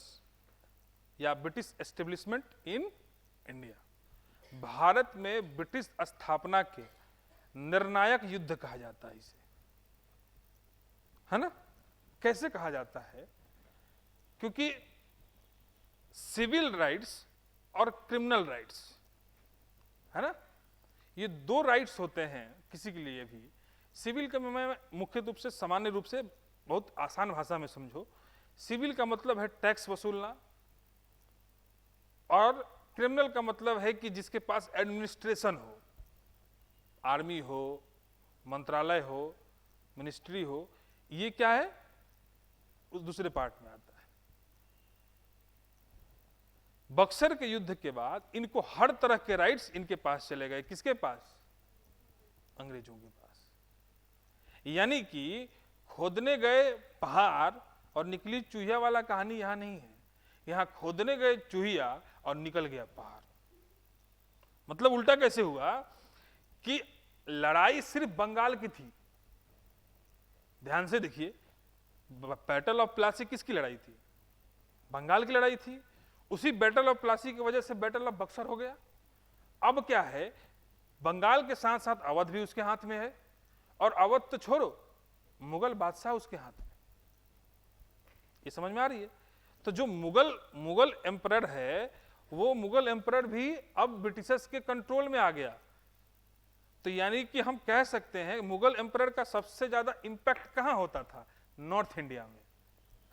या British establishment in India. Bharat में ब्रिटिश स्थापना के निर्णायक युद्ध कहा जाता है इसे, है ना? कैसे कहा जाता है? क्योंकि सिविल राइट्स और क्रिमिनल राइट्स, है ना, ये दो राइट्स होते हैं किसी के लिए भी। सिविल का मैं मुख्य रूप से, सामान्य रूप से, बहुत आसान भाषा में समझो, सिविल का मतलब है टैक्स वसूलना, और क्रिमिनल का मतलब है कि जिसके पास एडमिनिस्ट्रेशन हो, आर्मी हो, मंत्रालय हो, मिनिस्ट्री हो, ये क्या है? उस दूसरे पार्ट में आता है। बक्सर के युद्ध के बाद इनको हर तरह के राइट्स इनके पास चले गए। किसके पास? अंग्रेजों के पास। यानी कि खोदने गए पहाड़ और निकली चूहिया वाला कहानी यहां नहीं है। यहां खोदने गए चूहिया और निकल गया पहाड़। मतलब उल्टा कैसे हुआ कि लड़ाई सिर्फ बंगाल की थी। ध्यान से देखिए, बैटल ऑफ प्लासी किसकी लड़ाई थी? बंगाल की लड़ाई थी। उसी बैटल ऑफ प्लासी की वजह से बैटल ऑफ बक्सर हो गया। अब क्या है, बंगाल के साथ साथ अवध भी उसके हाथ में है, और अवध तो छोड़ो, मुगल बादशाह उसके हाथ में। ये समझ में आ रही है? तो जो मुगल एम्परर है, वो मुगल एम्परर भी अब ब्रिटिशर्स के कंट्रोल में आ गया। तो यानी कि हम कह सकते हैं मुगल एम्परर का सबसे ज्यादा इंपैक्ट कहां होता था? नॉर्थ इंडिया में।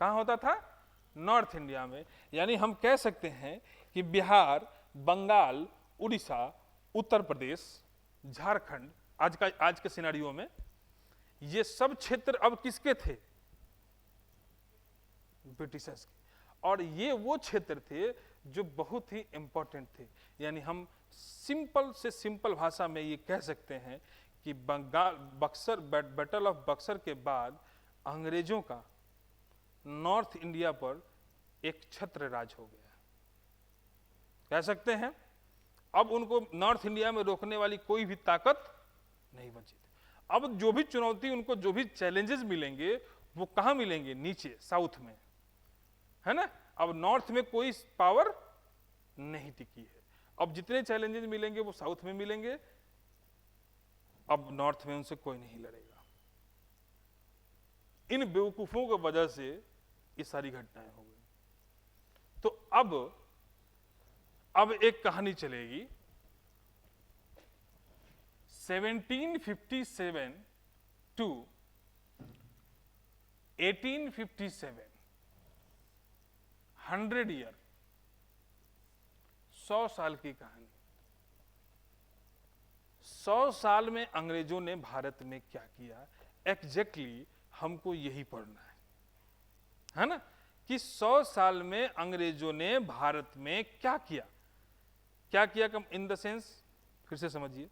कहां होता था? नॉर्थ इंडिया में। यानी हम कह सकते हैं कि बिहार, बंगाल, उड़ीसा, उत्तर प्रदेश, झारखंड, आज के सिनेरियो में ये सब क्षेत्र अब किसके थे? ब्रिटिशर्स के। और ये वो क्षेत्र थे जो बहुत ही इंपॉर्टेंट थे। यानी हम सिंपल से सिंपल भाषा में ये कह सकते हैं कि बैटल ऑफ बक्सर के बाद अंग्रेजों का नॉर्थ इंडिया पर एक छत्र राज हो गया, कह सकते हैं। अब उनको नॉर्थ इंडिया में रोकने वाली कोई भी ताकत नहीं बची थी। अब जो भी चुनौती, उनको जो भी चैलेंजेस मिलेंगे, वो कहां मिलेंगे? नीचे साउथ में, है ना? अब नॉर्थ में कोई पावर नहीं टिकी है। अब जितने चैलेंजेस मिलेंगे वो साउथ में मिलेंगे। अब नॉर्थ में उनसे कोई नहीं लड़ेगा। इन बेवकूफों की वजह से ये सारी घटनाएं हो गई। तो अब एक कहानी चलेगी। 1757 टू 1857, 100 ईयर, 100 साल की कहानी। 100 साल में अंग्रेजों ने भारत में क्या किया, एग्जैक्टली हमको यही पढ़ना है ना, कि 100 साल में अंग्रेजों ने भारत में क्या किया, क्या किया कम इन द सेंस, फिर से समझिए।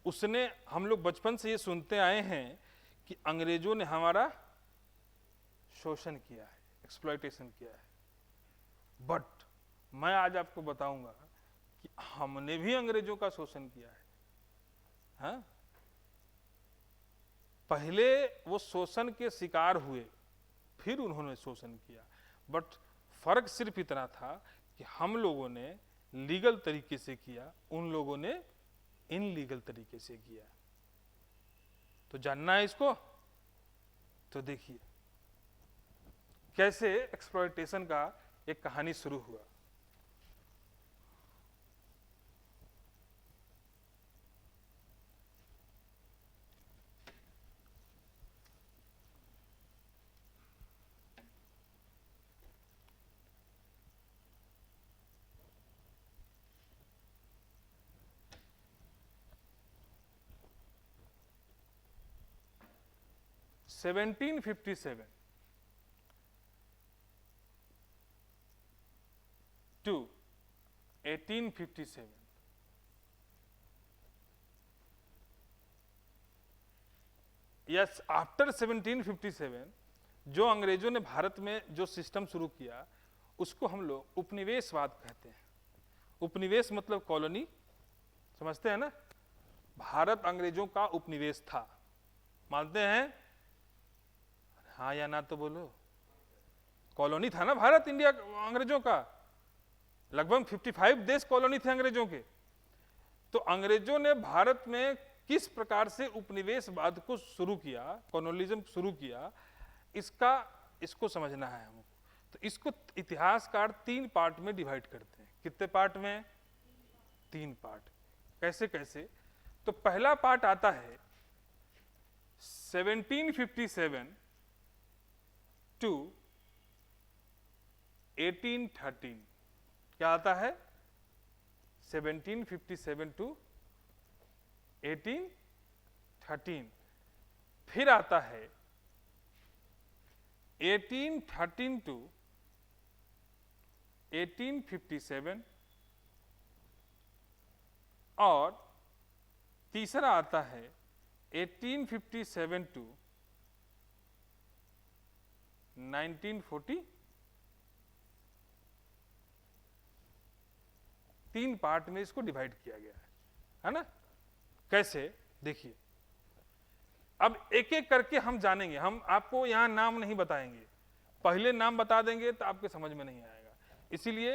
उसने, हम लोग बचपन से ये सुनते आए हैं कि अंग्रेजों ने हमारा शोषण किया है, एक्सप्लॉयटेशन किया है, बट मैं आज आपको बताऊंगा कि हमने भी अंग्रेजों का शोषण किया है। हाँ? पहले वो शोषण के शिकार हुए, फिर उन्होंने शोषण किया, बट फर्क सिर्फ इतना था कि हम लोगों ने लीगल तरीके से किया, उन लोगों ने इनलीगल तरीके से किया। तो जानना है इसको, तो देखिए कैसे एक्सप्लॉयटेशन का एक कहानी शुरू हुआ। सेवनटीन 57 to 1857, यस, आफ्टर 1757 जो अंग्रेजों ने भारत में जो सिस्टम शुरू किया उसको हम लोग उपनिवेशवाद कहते हैं। उपनिवेश मतलब कॉलोनी, समझते हैं ना, भारत अंग्रेजों का उपनिवेश था, मानते हैं? हाँ या ना तो बोलो। कॉलोनी था ना भारत, इंडिया अंग्रेजों का, लगभग 55 देश कॉलोनी थे अंग्रेजों के। तो अंग्रेजों ने भारत में किस प्रकार से उपनिवेशवाद को शुरू किया, कॉलोनिज्म शुरू किया, इसको समझना है हमको। तो इसको इतिहासकार 3 पार्ट में डिवाइड करते हैं। कितने पार्ट में? 3 पार्ट। कैसे कैसे? तो पहला पार्ट आता है 1757 टू 1813। क्या आता है? 1757 टू 1813। फिर आता है 1813 टू 1857, और तीसरा आता है 1857 टू 1940। 3 पार्ट में इसको डिवाइड किया गया है ना। कैसे? देखिए, अब एक एक करके हम जानेंगे। हम आपको यहां नाम नहीं बताएंगे, पहले नाम बता देंगे तो आपके समझ में नहीं आएगा। इसीलिए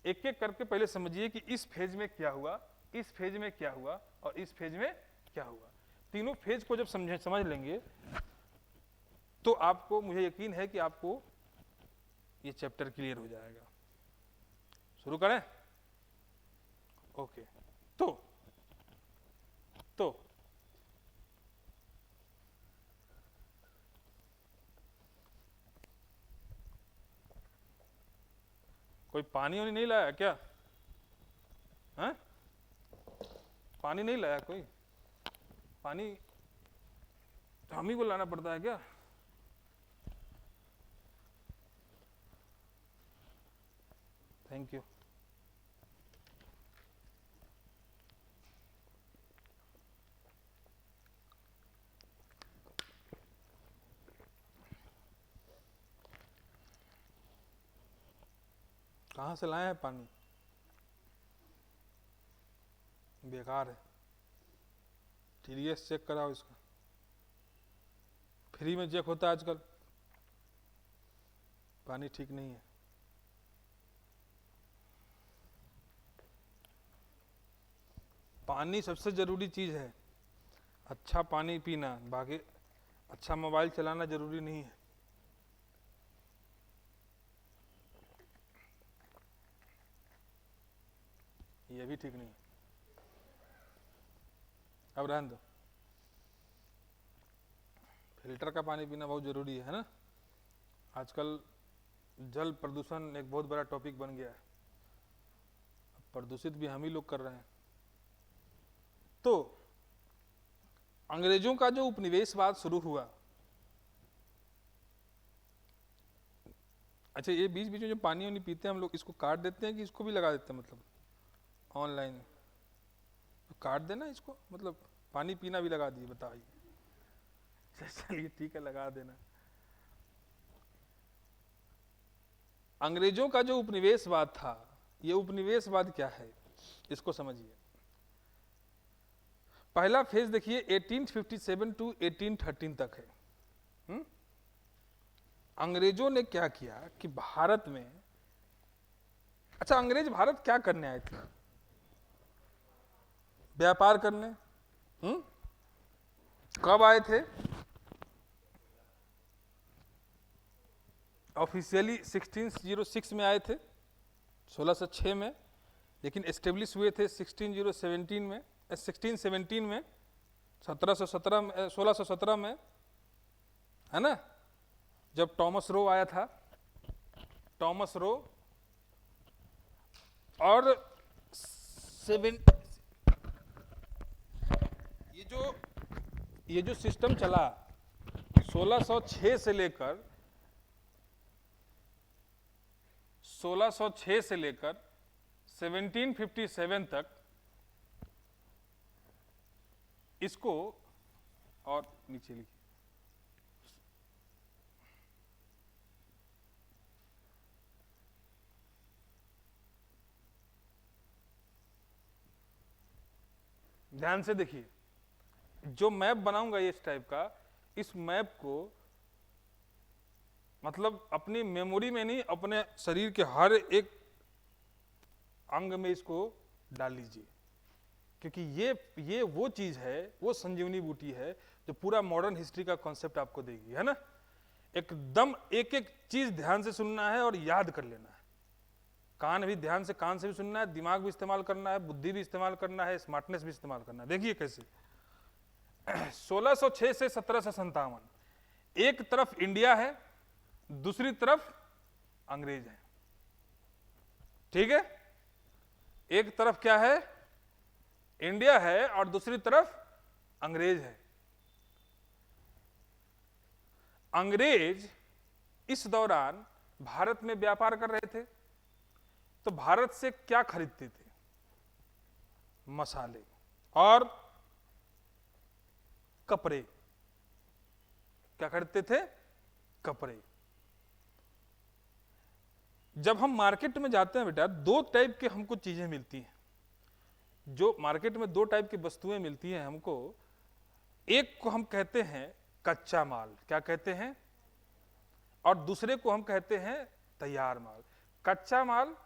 एक एक करके पहले समझिए कि इस फेज में क्या हुआ, इस फेज में क्या हुआ, और इस फेज में क्या हुआ। तीनों फेज को जब समझ लेंगे तो आपको, मुझे यकीन है कि आपको ये चैप्टर क्लियर हो जाएगा। शुरू करें? ओके। तो कोई पानी वानी नहीं लाया क्या? हैं? पानी नहीं लाया कोई? पानी हम ही को लाना पड़ता है क्या? Thank you. कहाँ से लाए हैं पानी? बेकार है, TDS चेक कराओ इसका, फ्री में चेक होता है आजकल। पानी ठीक नहीं है। पानी सबसे जरूरी चीज है, अच्छा पानी पीना, बाकी अच्छा मोबाइल चलाना जरूरी नहीं है। ये भी ठीक नहीं है। अब रहने दो, फिल्टर का पानी पीना बहुत जरूरी है ना। आजकल जल प्रदूषण एक बहुत बड़ा टॉपिक बन गया है, प्रदूषित भी हम ही लोग कर रहे हैं। तो अंग्रेजों का जो उपनिवेशवाद शुरू हुआ, अच्छा ये बीच बीच में जो पानी वानी पीते हैं हम लोग, इसको काट देते हैं कि इसको भी लगा देते हैं, मतलब ऑनलाइन तो काट देना इसको, मतलब पानी पीना भी लगा दिए, बताइए। चलिए ठीक है, लगा देना। अंग्रेजों का जो उपनिवेशवाद था, ये उपनिवेशवाद क्या है इसको समझिए। पहला फेज देखिए 1857 टू 1813 तक है। अंग्रेजों ने क्या किया कि भारत में, अच्छा अंग्रेज भारत क्या करने आए थे? व्यापार करने। कब आए थे? ऑफिशियली 1606 में आए थे, 1606 में, लेकिन एस्टेब्लिश हुए थे 1617 में, 1717 में, 1617 में, है ना, जब टॉमस रो आया था, टॉमस रो। और ये जो सिस्टम चला 1606 से लेकर 1757 तक, इसको और नीचे लिखिए, ध्यान से देखिए, जो मैप बनाऊंगा इस टाइप का, इस मैप को मतलब अपनी मेमोरी में नहीं, अपने शरीर के हर एक अंग में इसको डाल लीजिए, क्योंकि ये वो चीज है, वो संजीवनी बूटी है जो पूरा मॉडर्न हिस्ट्री का कॉन्सेप्ट आपको देगी, है ना। एकदम एक एक चीज ध्यान से सुनना है और याद कर लेना है। कान भी ध्यान से, कान से भी सुनना है, दिमाग भी इस्तेमाल करना है, बुद्धि भी इस्तेमाल करना है, स्मार्टनेस भी इस्तेमाल करना है। देखिए कैसे 1606 से 1757, एक तरफ इंडिया है, दूसरी तरफ अंग्रेज है, ठीक है। एक तरफ क्या है? इंडिया है और दूसरी तरफ अंग्रेज है। अंग्रेज इस दौरान भारत में व्यापार कर रहे थे, तो भारत से क्या खरीदते थे? मसाले और कपड़े। क्या खरीदते थे? कपड़े। जब हम मार्केट में जाते हैं बेटा, दो टाइप के हमको चीजें मिलती हैं। जो मार्केट में दो टाइप की वस्तुएं मिलती हैं हमको, एक को हम कहते हैं कच्चा माल, क्या कहते हैं, और दूसरे को हम कहते हैं तैयार माल। कच्चा माल,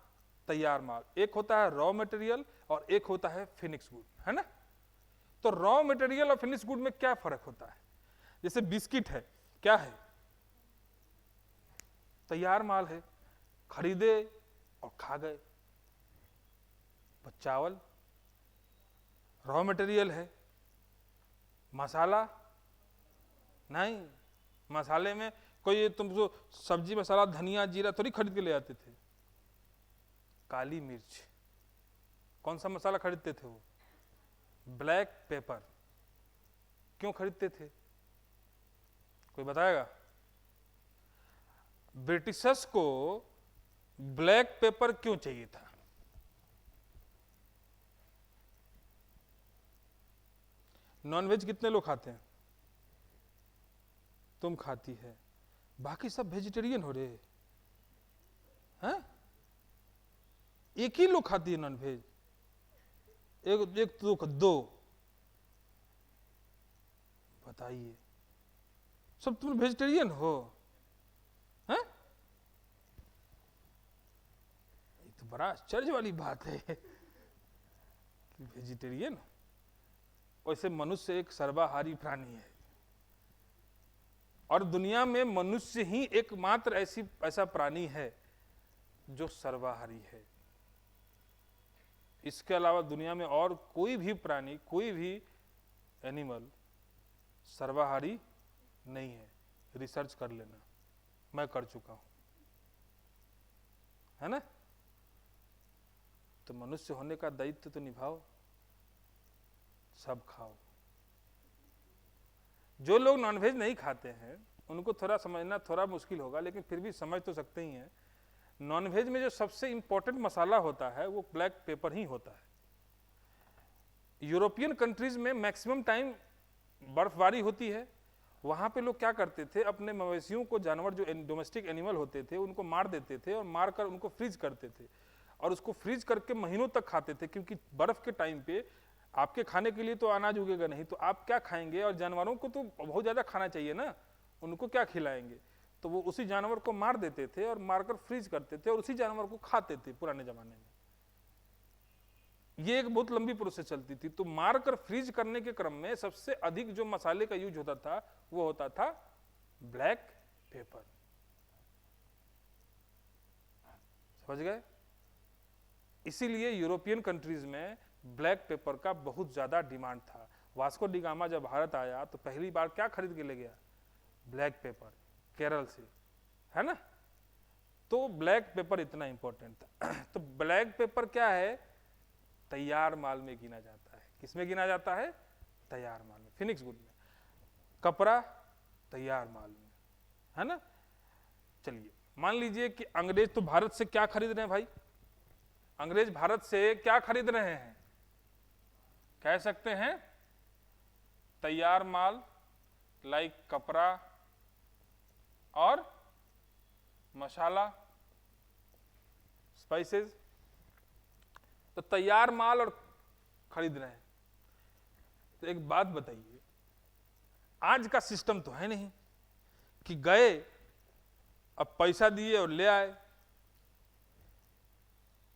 तैयार माल, एक होता है रॉ मटेरियल और एक होता है फिनिश गुड, है ना। तो रॉ मटेरियल और फिनिश गुड में क्या फर्क होता है? जैसे बिस्किट है, क्या है? तैयार माल है, खरीदे और खा गए। चावल रॉ मटेरियल है। मसाला नहीं, मसाले में कोई तुमको सब्जी मसाला धनिया जीरा थोड़ी खरीद के ले आते थे। काली मिर्च, कौन सा मसाला खरीदते थे वो? Black pepper. क्यों खरीदते थे? कोई बताएगा? ब्रिटिशर्स को ब्लैक पेपर क्यों चाहिए था? नॉनवेज कितने लोग खाते हैं? तुम खाती है, बाकी सब वेजिटेरियन हो रहे हैं। एक ही लोग खाती है नॉनवेज, एक दो, बताइए, सब तुम वेजिटेरियन हो? हैं? ये तो बड़ा आश्चर्य वाली बात है कि वेजिटेरियन। वैसे मनुष्य एक सर्वाहारी प्राणी है, और दुनिया में मनुष्य ही एकमात्र ऐसा प्राणी है जो सर्वाहारी है। इसके अलावा दुनिया में और कोई भी प्राणी, कोई भी एनिमल सर्वाहारी नहीं है। रिसर्च कर लेना, मैं कर चुका हूं, है ना। तो मनुष्य होने का दायित्व तो निभाओ, सब खाओ। जो लोग नॉनवेज नहीं खाते हैं उनको थोड़ा समझना थोड़ा मुश्किल होगा, लेकिन फिर भी समझ तो सकते ही हैं। नॉनवेज में जो सबसे इंपॉर्टेंट मसाला होता है वो ब्लैक पेपर ही होता है। यूरोपियन कंट्रीज में मैक्सिमम टाइम बर्फबारी होती है, वहां पे लोग क्या करते थे, अपने मवेशियों को, जानवर जो डोमेस्टिक एनिमल होते थे उनको मार देते थे और मार कर उनको फ्रीज करते थे और उसको फ्रीज करके महीनों तक खाते थे, क्योंकि बर्फ के टाइम पे आपके खाने के लिए तो अनाज उगेगा नहीं, तो आप क्या खाएंगे, और जानवरों को तो बहुत ज्यादा खाना चाहिए ना, उनको क्या खिलाएंगे। तो वो उसी जानवर को मार देते थे और मारकर फ्रीज करते थे और उसी जानवर को खाते थे पुराने जमाने में। ये एक बहुत लंबी प्रोसेस चलती थी। तो मारकर फ्रीज करने के क्रम में सबसे अधिक जो मसाले का यूज होता था वो होता था ब्लैक पेपर। समझ गए। इसीलिए यूरोपियन कंट्रीज में ब्लैक पेपर का बहुत ज्यादा डिमांड था। वास्को डी गामा जब भारत आया तो पहली बार क्या खरीद के ले गया, ब्लैक पेपर, केरल से, है ना। तो ब्लैक पेपर इतना इंपॉर्टेंट था। तो ब्लैक पेपर क्या है, तैयार माल में गिना जाता है। किसमें गिना जाता है, तैयार माल में, फिनिक्स गुड में। कपड़ा तैयार माल में, है ना। चलिए मान लीजिए कि अंग्रेज तो भारत से क्या खरीद रहे हैं भाई, अंग्रेज भारत से क्या खरीद रहे हैं, कह सकते हैं तैयार माल, लाइक कपड़ा और मसाला, स्पाइसेस। तो तैयार माल और खरीद रहे हैं। तो एक बात बताइए, आज का सिस्टम तो है नहीं कि गए अब पैसा दिए और ले आए।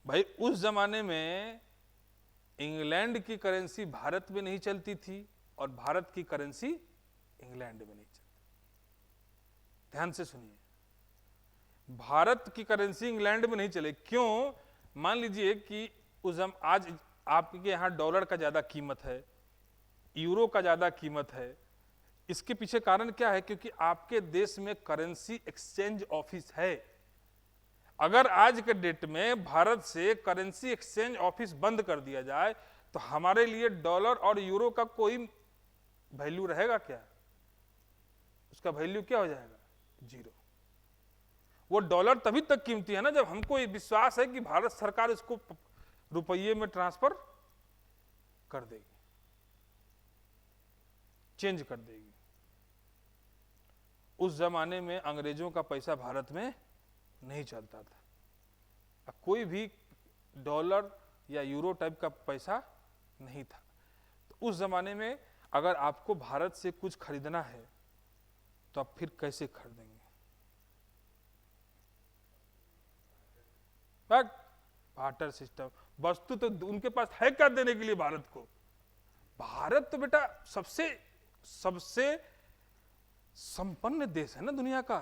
भाई उस जमाने में इंग्लैंड की करेंसी भारत में नहीं चलती थी और भारत की करेंसी इंग्लैंड में नहीं चलती। ध्यान से सुनिए, भारत की करेंसी इंग्लैंड में नहीं चले। क्यों, मान लीजिए कि आज आपके यहां डॉलर का ज्यादा कीमत है, यूरो का ज्यादा कीमत है। इसके पीछे कारण क्या है, क्योंकि आपके देश में करेंसी एक्सचेंज ऑफिस है। अगर आज के डेट में भारत से करेंसी एक्सचेंज ऑफिस बंद कर दिया जाए तो हमारे लिए डॉलर और यूरो का कोई वैल्यू रहेगा क्या, उसका वैल्यू क्या हो जाएगा, जीरो। वो डॉलर तभी तक कीमती है ना जब हमको ये विश्वास है कि भारत सरकार इसको रुपये में ट्रांसफर कर देगी, चेंज कर देगी। उस जमाने में अंग्रेजों का पैसा भारत में नहीं चलता था, कोई भी डॉलर या यूरो टाइप का पैसा नहीं था। तो उस जमाने में अगर आपको भारत से कुछ खरीदना है तो आप फिर कैसे खरीदेंगे, बार्टर सिस्टम। वस्तु तो उनके पास है क्या देने के लिए भारत को। भारत तो बेटा सबसे संपन्न देश है ना दुनिया का,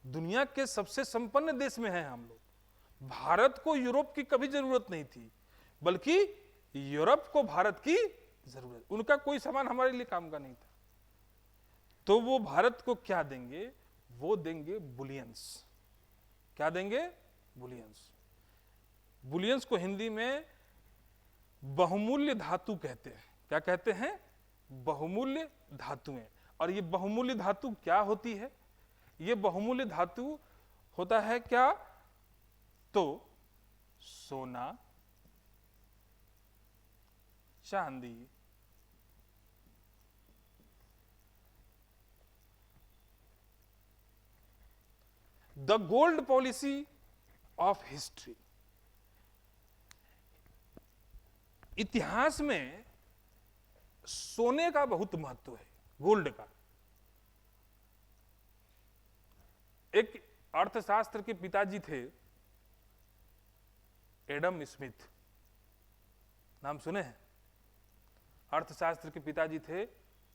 दुनिया के सबसे संपन्न देश में है हम लोग। भारत को यूरोप की कभी जरूरत नहीं थी, बल्कि यूरोप को भारत की जरूरत। उनका कोई सामान हमारे लिए काम का नहीं था। तो वो भारत को क्या देंगे, वो देंगे बुलियंस। क्या देंगे, बुलियंस। बुलियंस को हिंदी में बहुमूल्य धातु कहते हैं। क्या कहते हैं, बहुमूल्य धातुएं। और ये बहुमूल्य धातु क्या होती है, ये बहुमूल्य धातु होता है क्या, तो सोना, चांदी, the gold policy of history. इतिहास में सोने का बहुत महत्व है, गोल्ड का। एक अर्थशास्त्र के पिताजी थे एडम स्मिथ, नाम सुने हैं। अर्थशास्त्र के पिताजी थे,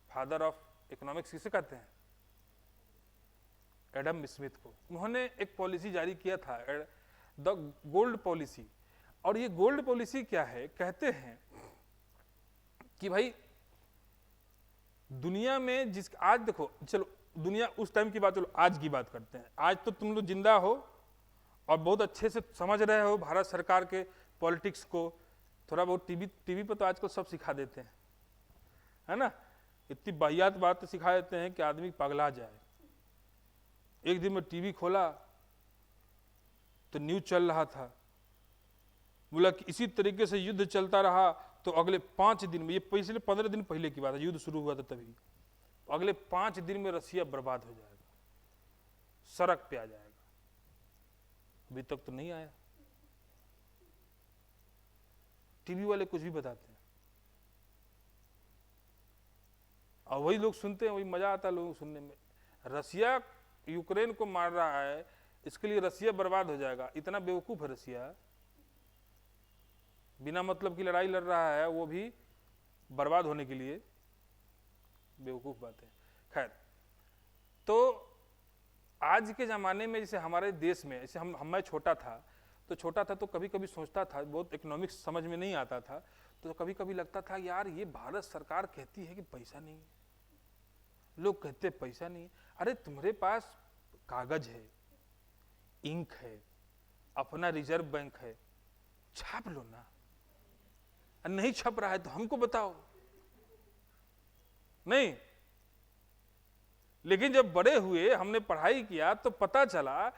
फादर ऑफ इकोनॉमिक्स किसे कहते हैं, एडम स्मिथ को। उन्होंने एक पॉलिसी जारी किया था, द गोल्ड पॉलिसी। और ये गोल्ड पॉलिसी क्या है, कहते हैं कि भाई दुनिया में जिस आज देखो, चलो दुनिया उस टाइम की बात, चलो आज की बात करते हैं। आज तो तुम लोग जिंदा हो और बहुत अच्छे से समझ रहे हो भारत सरकार के पॉलिटिक्स को। थोड़ा बहुत टीवी पर तो आजकल सब सिखा देते हैं, है ना। इतनी वाहियात बात सिखा देते हैं कि आदमी पगला जाए। एक दिन में टीवी खोला तो न्यूज चल रहा था, बोला कि इसी तरीके से युद्ध चलता रहा तो अगले 5 दिन में, ये पिछले 15 दिन पहले की बात है, युद्ध शुरू हुआ था तभी, तो अगले 5 दिन में रसिया बर्बाद हो जाएगा, सड़क पे आ जाएगा। अभी तक तो नहीं आया। टीवी वाले कुछ भी बताते हैं और वही लोग सुनते हैं, वही मजा आता है लोगों को सुनने में। रसिया यूक्रेन को मार रहा है, इसके लिए रसिया बर्बाद हो जाएगा। इतना बेवकूफ है रसिया, बिना मतलब की लड़ाई लड़ रहा है, वो भी बर्बाद होने के लिए। बेवकूफ बात है। खैर, तो आज के ज़माने में जैसे हमारे देश में, जैसे मैं छोटा था तो कभी कभी सोचता था, बहुत इकोनॉमिक्स समझ में नहीं आता था, तो कभी कभी लगता था यार ये भारत सरकार कहती है कि पैसा नहीं है, लोग कहते पैसा नहीं है। अरे तुम्हारे पास कागज है, इंक है, अपना रिजर्व बैंक है, छाप लो ना। नहीं छप रहा है तो हमको बताओ। नहीं, लेकिन जब बड़े हुए, हमने पढ़ाई किया तो पता चला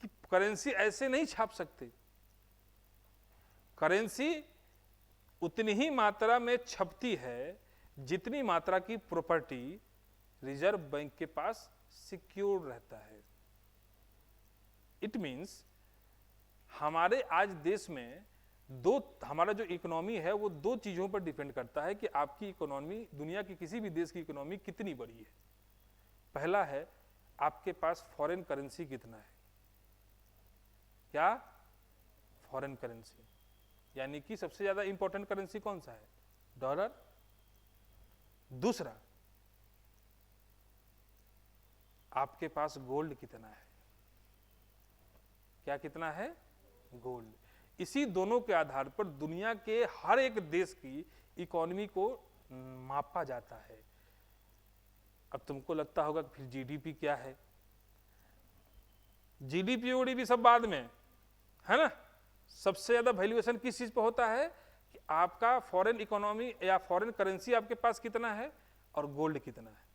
कि करेंसी ऐसे नहीं छाप सकते। करेंसी उतनी ही मात्रा में छपती है जितनी मात्रा की प्रॉपर्टी रिजर्व बैंक के पास सिक्योर रहता है। इट मींस हमारे आज देश में हमारा जो इकोनॉमी है वो 2 चीजों पर डिपेंड करता है कि आपकी इकोनॉमी, दुनिया की किसी भी देश की इकोनॉमी कितनी बड़ी है। पहला है आपके पास फॉरेन करेंसी कितना है। क्या? फॉरेन करेंसी, यानी कि सबसे ज्यादा इंपॉर्टेंट करेंसी कौन सा है? डॉलर। दूसरा, आपके पास गोल्ड कितना है। क्या कितना है? गोल्ड। इसी दोनों के आधार पर दुनिया के हर एक देश की इकोनॉमी को मापा जाता है। अब तुमको लगता होगा कि फिर जीडीपी क्या है? जीडीपी ओडीपी सब बाद में है ना। सबसे ज्यादा वैल्यूएशन किस चीज पर होता है कि आपका फॉरेन इकोनॉमी या फॉरेन करेंसी आपके पास कितना है और गोल्ड कितना है।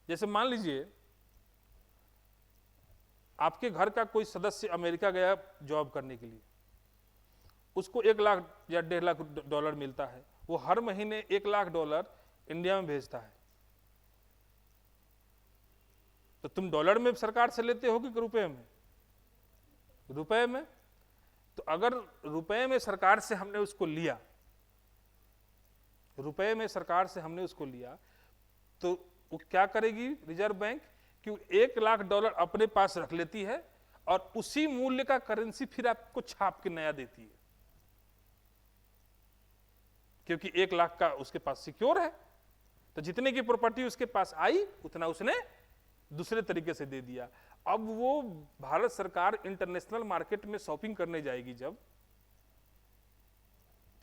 जैसे मान लीजिए आपके घर का कोई सदस्य अमेरिका गया जॉब करने के लिए, उसको 1 लाख या 1.5 लाख डॉलर मिलता है, वो हर महीने 1 लाख डॉलर इंडिया में भेजता है। तो तुम डॉलर में सरकार से लेते हो कि रुपए में? रुपए में। तो अगर रुपए में सरकार से हमने उसको लिया, रुपए में सरकार से हमने उसको लिया, तो वो क्या करेगी रिजर्व बैंक कि 1 लाख डॉलर अपने पास रख लेती है और उसी मूल्य का करेंसी फिर आपको छाप के नया देती है, क्योंकि 1 लाख का उसके पास सिक्योर है। तो जितने की प्रॉपर्टी उसके पास आई उतना उसने दूसरे तरीके से दे दिया। अब वो भारत सरकार इंटरनेशनल मार्केट में शॉपिंग करने जाएगी, जब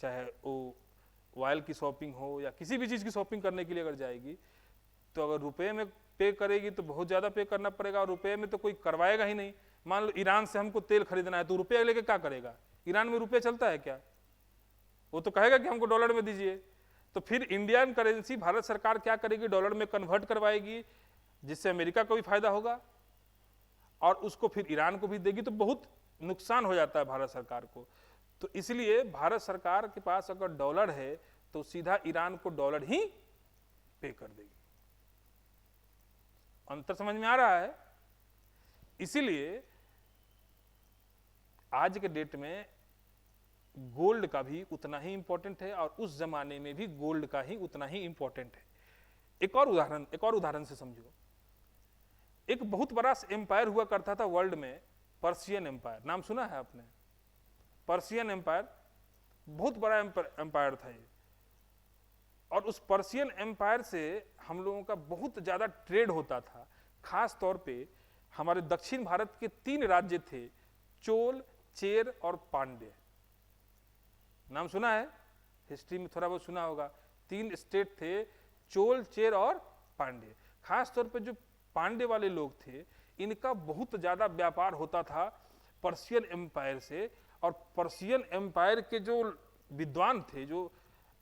चाहे वो ऑयल की शॉपिंग हो या किसी भी चीज की शॉपिंग करने के लिए अगर जाएगी, तो अगर रुपए में पे करेगी तो बहुत ज्यादा पे करना पड़ेगा, और रुपए में तो कोई करवाएगा ही नहीं। मान लो ईरान से हमको तेल खरीदना है, तो रुपया लेके क्या करेगा? ईरान में रुपया चलता है क्या? वो तो कहेगा कि हमको डॉलर में दीजिए। तो फिर इंडियन करेंसी भारत सरकार क्या करेगी? डॉलर में कन्वर्ट करवाएगी, जिससे अमेरिका को भी फायदा होगा और उसको फिर ईरान को भी देगी। तो बहुत नुकसान हो जाता है भारत सरकार को। तो इसलिए भारत सरकार के पास अगर डॉलर है तो सीधा ईरान को डॉलर ही पे कर देगी। अंतर समझ में आ रहा है? इसीलिए आज के डेट में गोल्ड का भी उतना ही इंपॉर्टेंट है और उस जमाने में भी गोल्ड का ही उतना ही इंपॉर्टेंट है। एक और उदाहरण से समझो। एक बहुत बड़ा एम्पायर हुआ करता था वर्ल्ड में, पर्शियन एम्पायर। नाम सुना है आपने? पर्शियन एम्पायर बहुत बड़ा एम्पायर था ये, और उस पर्शियन एम्पायर से हम लोगों का बहुत ज्यादा ट्रेड होता था। खास तौर पे हमारे दक्षिण भारत के 3 राज्य थे, चोल, चेर और पांड्य। नाम सुना है? हिस्ट्री में थोड़ा बहुत सुना होगा। 3 स्टेट थे, चोल, चेर और पांड्य। खास तौर पे जो पांड्य वाले लोग थे, इनका बहुत ज्यादा व्यापार होता था पर्शियन एम्पायर से, और पर्शियन एम्पायर के जो विद्वान थे, जो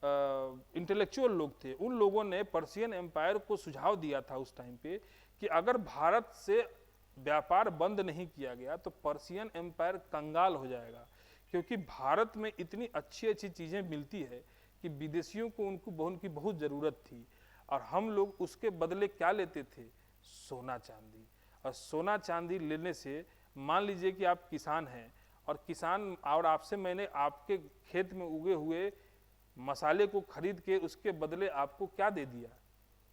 इंटेलेक्चुअल लोग थे, उन लोगों ने पर्शियन एम्पायर को सुझाव दिया था उस टाइम पे कि अगर भारत से व्यापार बंद नहीं किया गया तो पर्शियन एम्पायर कंगाल हो जाएगा, क्योंकि भारत में इतनी अच्छी अच्छी चीज़ें मिलती है कि विदेशियों को उनकी बहुत ज़रूरत थी, और हम लोग उसके बदले क्या लेते थे? सोना चांदी। और सोना चांदी लेने से, मान लीजिए कि आप किसान हैं और किसान, और आपसे मैंने आपके खेत में उगे हुए मसाले को खरीद के उसके बदले आपको क्या दे दिया?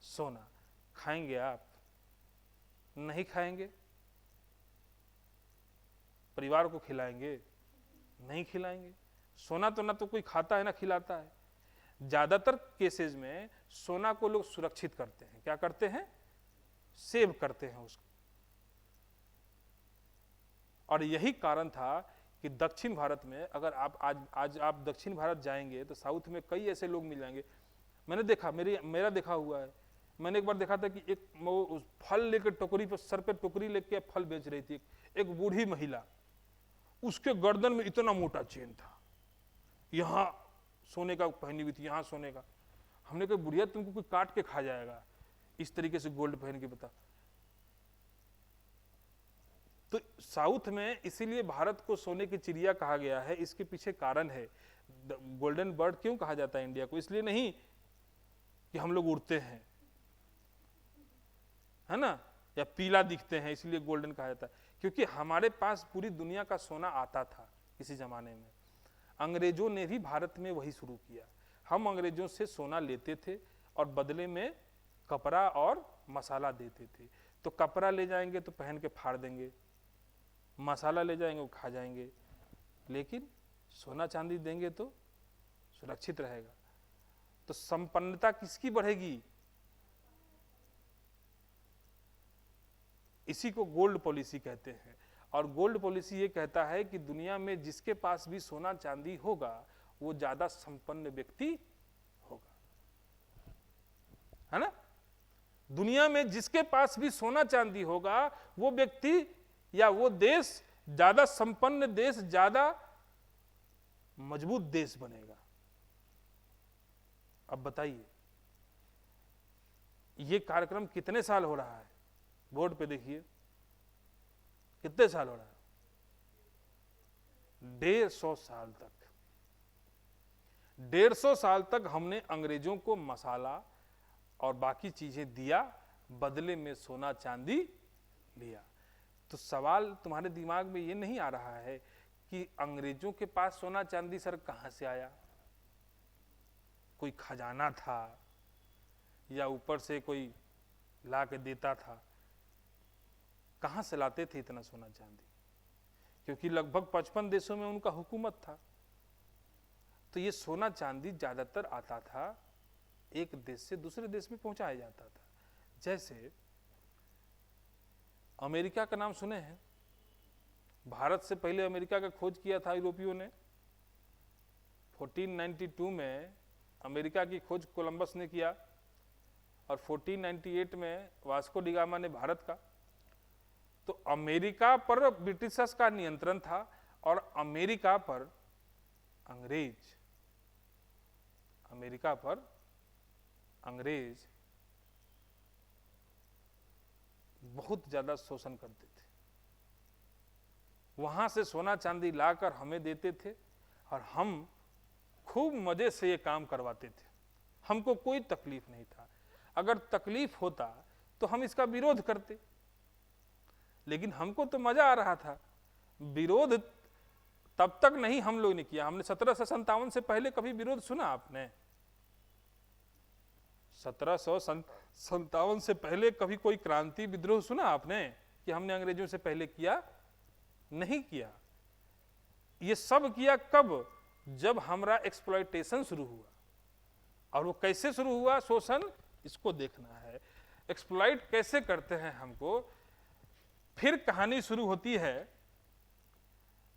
सोना। खाएंगे आप? नहीं खाएंगे। परिवार को खिलाएंगे? नहीं खिलाएंगे। सोना तो ना तो कोई खाता है ना खिलाता है। ज्यादातर केसेस में सोना को लोग सुरक्षित करते हैं। क्या करते हैं? सेव करते हैं उसको। और यही कारण था कि दक्षिण भारत में, अगर आप आज आप दक्षिण भारत जाएंगे तो साउथ में कई ऐसे लोग मिल जाएंगे। मैंने देखा, मेरा देखा हुआ है। मैंने एक बार देखा था कि एक वो फल लेकर टोकरी पर, सर पे टोकरी लेके फल बेच रही थी, एक बूढ़ी महिला। उसके गर्दन में इतना मोटा चेन था, यहाँ सोने का पहनी हुई थी, यहाँ सोने का। हमने कहा बुढ़िया तुमको कोई काट के खा जाएगा इस तरीके से गोल्ड पहन के, बता। तो साउथ में इसीलिए भारत को सोने की चिड़िया कहा गया है। इसके पीछे कारण है। गोल्डन बर्ड क्यों कहा जाता है इंडिया को? इसलिए नहीं कि हम लोग उड़ते हैं, है ना, या पीला दिखते हैं इसलिए गोल्डन कहा जाता है, क्योंकि हमारे पास पूरी दुनिया का सोना आता था किसी जमाने में। अंग्रेजों ने भी भारत में वही शुरू किया। हम अंग्रेजों से सोना लेते थे और बदले में कपड़ा और मसाला देते थे। तो कपड़ा ले जाएंगे तो पहन के फाड़ देंगे, मसाला ले जाएंगे वो खा जाएंगे, लेकिन सोना चांदी देंगे तो सुरक्षित रहेगा। तो संपन्नता किसकी बढ़ेगी? इसी को गोल्ड पॉलिसी कहते हैं। और गोल्ड पॉलिसी ये कहता है कि दुनिया में जिसके पास भी सोना चांदी होगा वो ज्यादा संपन्न व्यक्ति होगा, है ना। दुनिया में जिसके पास भी सोना चांदी होगा वो व्यक्ति या वो देश ज्यादा संपन्न देश, ज्यादा मजबूत देश बनेगा। अब बताइए ये कार्यक्रम कितने साल हो रहा है? बोर्ड पे देखिए कितने साल हो रहा है? 150 साल तक। 150 साल तक हमने अंग्रेजों को मसाला और बाकी चीजें दिया, बदले में सोना चांदी लिया। तो सवाल तुम्हारे दिमाग में ये नहीं आ रहा है कि अंग्रेजों के पास सोना चांदी सर कहां से आया? कोई खजाना था या ऊपर से कोई ला के देता था? कहां से लाते थे इतना सोना चांदी? क्योंकि लगभग 55 देशों में उनका हुकूमत था। तो ये सोना चांदी ज्यादातर आता था एक देश से दूसरे देश में पहुंचाया जाता था। जैसे अमेरिका का नाम सुने हैं? भारत से पहले अमेरिका का खोज किया था यूरोपियों ने। 1492 में अमेरिका की खोज कोलंबस ने किया और 1498 में वास्को डी गामा ने भारत का। तो अमेरिका पर ब्रिटिशर्स का नियंत्रण था और अमेरिका पर अंग्रेज, अमेरिका पर अंग्रेज बहुत ज्यादा शोषण करते थे। वहां से सोना चांदी लाकर हमें देते थे और हम खूब मजे से ये काम करवाते थे। हमको कोई तकलीफ नहीं था। अगर तकलीफ होता तो हम इसका विरोध करते, लेकिन हमको तो मजा आ रहा था। विरोध तब तक नहीं हम लोग ने किया। हमने 1757 से पहले कभी विरोध सुना आपने? 1757 से पहले कभी कोई क्रांति विद्रोह सुना आपने कि हमने अंग्रेजों से पहले किया? नहीं किया। ये सब किया कब? जब हमारा एक्सप्लॉयटेशन शुरू हुआ। और वो कैसे शुरू हुआ शोषण, इसको देखना है। एक्सप्लॉइट कैसे करते हैं हमको। फिर कहानी शुरू होती है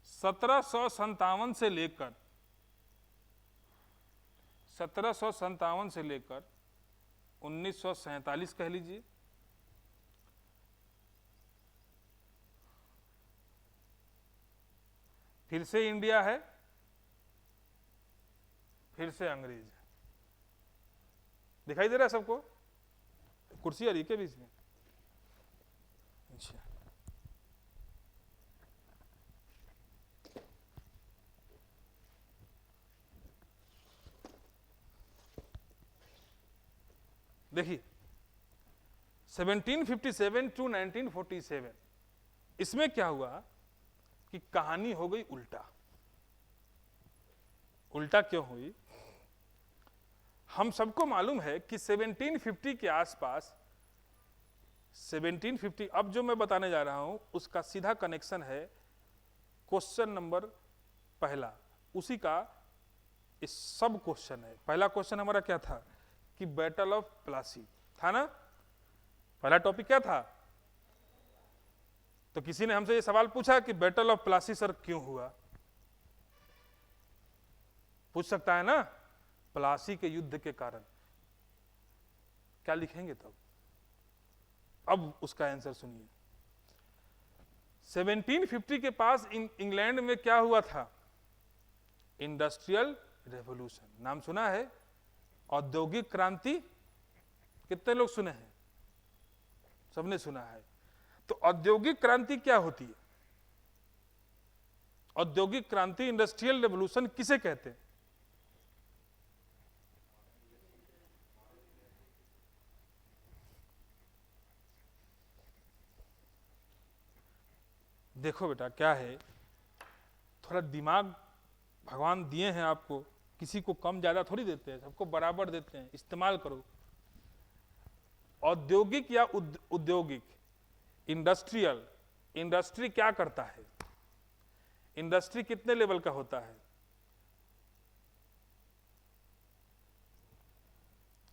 1757 से लेकर 1757 से लेकर 1947 कह लीजिए, फिर से इंडिया है, फिर से अंग्रेज है। दिखाई दे रहा है सबको? कुर्सी आ रही के बीच में? अच्छा, देखिए 1757 टू 1947, इसमें क्या हुआ कि कहानी हो गई उल्टा। उल्टा क्यों हुई? हम सबको मालूम है कि 1750 के आसपास, 1750, अब जो मैं बताने जा रहा हूं उसका सीधा कनेक्शन है क्वेश्चन नंबर पहला, उसी का इस सब क्वेश्चन है। पहला क्वेश्चन हमारा क्या था कि बैटल ऑफ प्लासी था ना? पहला टॉपिक क्या था? तो किसी ने हमसे ये सवाल पूछा कि बैटल ऑफ प्लासी सर क्यों हुआ? पूछ सकता है ना, प्लासी के युद्ध के कारण। क्या लिखेंगे तब? अब उसका आंसर सुनिए। 1750 के पास इंग्लैंड में क्या हुआ था? Industrial revolution. नाम सुना है? औद्योगिक क्रांति। कितने लोग सुने हैं? सबने सुना है। तो औद्योगिक क्रांति क्या होती है? औद्योगिक क्रांति, इंडस्ट्रियल रेवोल्यूशन किसे कहते हैं? देखो बेटा क्या है, थोड़ा दिमाग भगवान दिए हैं आपको, किसी को कम ज्यादा थोड़ी देते हैं, सबको बराबर देते हैं, इस्तेमाल करो। औद्योगिक या औद्योगिक, इंडस्ट्रियल, इंडस्ट्री क्या करता है? इंडस्ट्री कितने लेवल का होता है?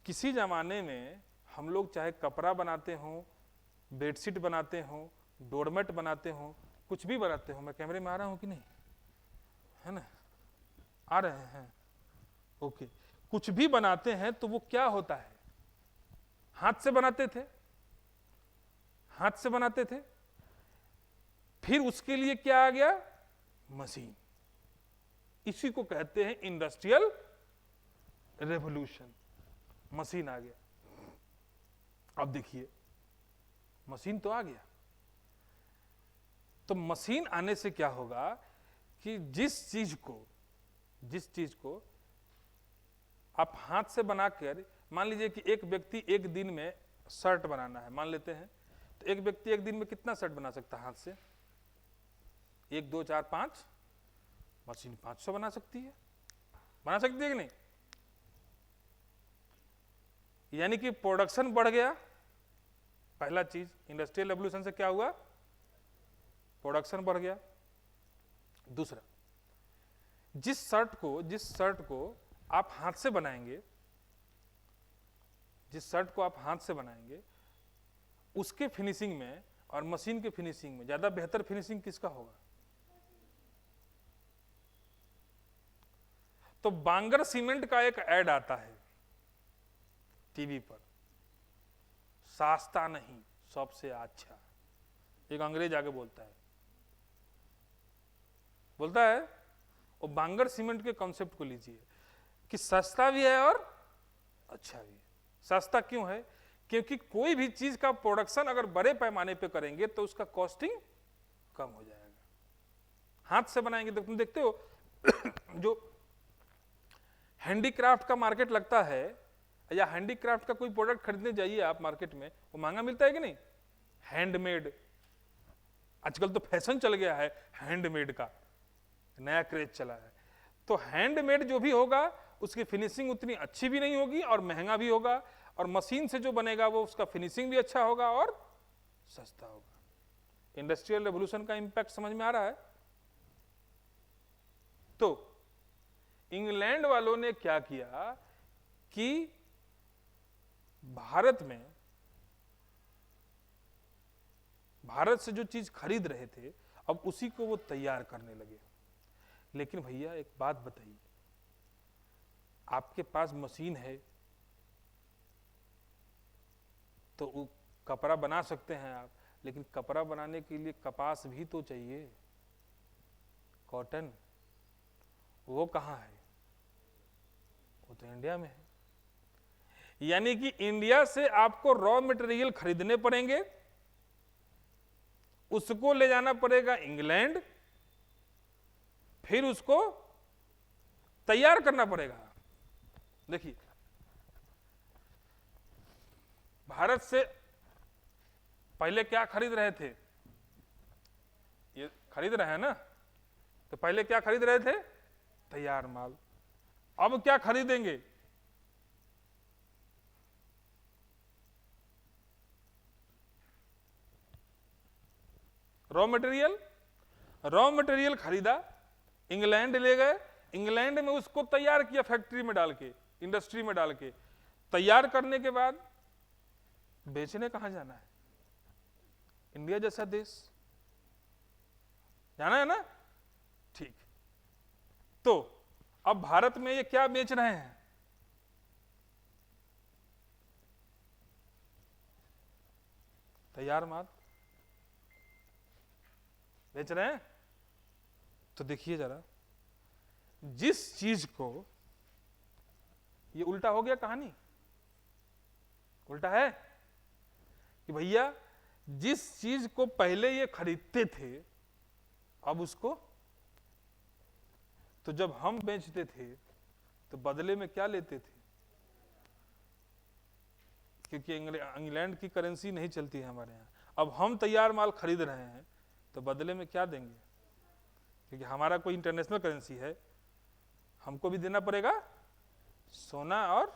किसी जमाने में हम लोग चाहे कपड़ा बनाते हो, बेडशीट बनाते हो, डोरमेट बनाते हो, कुछ भी बनाते हो, मैं कैमरे में आ रहा हूं कि नहीं? है ना? आ रहे हैं? ओके। कुछ भी बनाते हैं तो वो क्या होता है? हाथ से बनाते थे, हाथ से बनाते थे। फिर उसके लिए क्या आ गया? मशीन। इसी को कहते हैं इंडस्ट्रियल रेवोल्यूशन। मशीन आ गया। अब देखिए, मशीन तो आ गया, तो मशीन आने से क्या होगा कि जिस चीज को आप हाथ से बनाकर, मान लीजिए कि एक व्यक्ति एक दिन में शर्ट बनाना है, मान लेते हैं, तो एक व्यक्ति एक दिन में कितना शर्ट बना सकता है हाथ से? 1 2 4 5, मशीन 500 बना सकती है। बना सकती है कि नहीं? यानी कि प्रोडक्शन बढ़ गया। पहला चीज इंडस्ट्रियल रेवोल्यूशन से क्या हुआ? प्रोडक्शन बढ़ गया। दूसरा, जिस शर्ट को आप हाथ से बनाएंगे, जिस शर्ट को आप हाथ से बनाएंगे, उसके फिनिशिंग में और मशीन के फिनिशिंग में ज्यादा बेहतर फिनिशिंग किसका होगा? तो बांगर सीमेंट का एक ऐड आता है टीवी पर, सस्ता नहीं सबसे अच्छा। एक अंग्रेज आगे बोलता है वो बांगर सीमेंट के कॉन्सेप्ट को लीजिए कि सस्ता भी है और अच्छा भी है। सस्ता क्यों है? क्योंकि कोई भी चीज का प्रोडक्शन अगर बड़े पैमाने पे करेंगे तो उसका कॉस्टिंग कम हो जाएगा। हाथ से बनाएंगे तो तुम देखते हो जो हैंडीक्राफ्ट का मार्केट लगता है, या हैंडीक्राफ्ट का कोई प्रोडक्ट खरीदने जाइए आप मार्केट में, वो महंगा मिलता है कि नहीं? हैंडमेड, आजकल तो फैशन चल गया है हैंडमेड का, नया क्रेज चला है। तो हैंडमेड जो भी होगा उसकी फिनिशिंग उतनी अच्छी भी नहीं होगी और महंगा भी होगा, और मशीन से जो बनेगा वो उसका फिनिशिंग भी अच्छा होगा और सस्ता होगा। इंडस्ट्रियल रेवोल्यूशन का इंपैक्ट समझ में आ रहा है? तो इंग्लैंड वालों ने क्या किया कि भारत से जो चीज खरीद रहे थे अब उसी को वो तैयार करने लगे। लेकिन भैया एक बात बताइए, आपके पास मशीन है, तो वो कपड़ा बना सकते हैं आप, लेकिन कपड़ा बनाने के लिए कपास भी तो चाहिए, कॉटन, वो कहाँ है? वो तो इंडिया में है। यानी कि इंडिया से आपको रॉ मटेरियल खरीदने पड़ेंगे, उसको ले जाना पड़ेगा इंग्लैंड, फिर उसको तैयार करना पड़ेगा। देखिए, भारत से पहले क्या खरीद रहे थे? ये खरीद रहे हैं ना, तो पहले क्या खरीद रहे थे? तैयार माल। अब क्या खरीदेंगे? Raw material. रॉ मटेरियल खरीदा, इंग्लैंड ले गए, इंग्लैंड में उसको तैयार किया, फैक्ट्री में डाल के, इंडस्ट्री में डाल के। तैयार करने के बाद बेचने कहां जाना है? इंडिया जैसा देश जाना है ना। ठीक, तो अब भारत में ये क्या बेच रहे हैं? तैयार माल बेच रहे हैं। तो देखिए जरा, जिस चीज को, ये उल्टा हो गया कहानी, उल्टा है कि भैया जिस चीज को पहले ये खरीदते थे, अब उसको, तो जब हम बेचते थे तो बदले में क्या लेते थे? क्योंकि इंग्लैंड की करेंसी नहीं चलती है हमारे यहाँ। अब हम तैयार माल खरीद रहे हैं तो बदले में क्या देंगे? क्योंकि हमारा कोई इंटरनेशनल करेंसी है, हमको भी देना पड़ेगा सोना और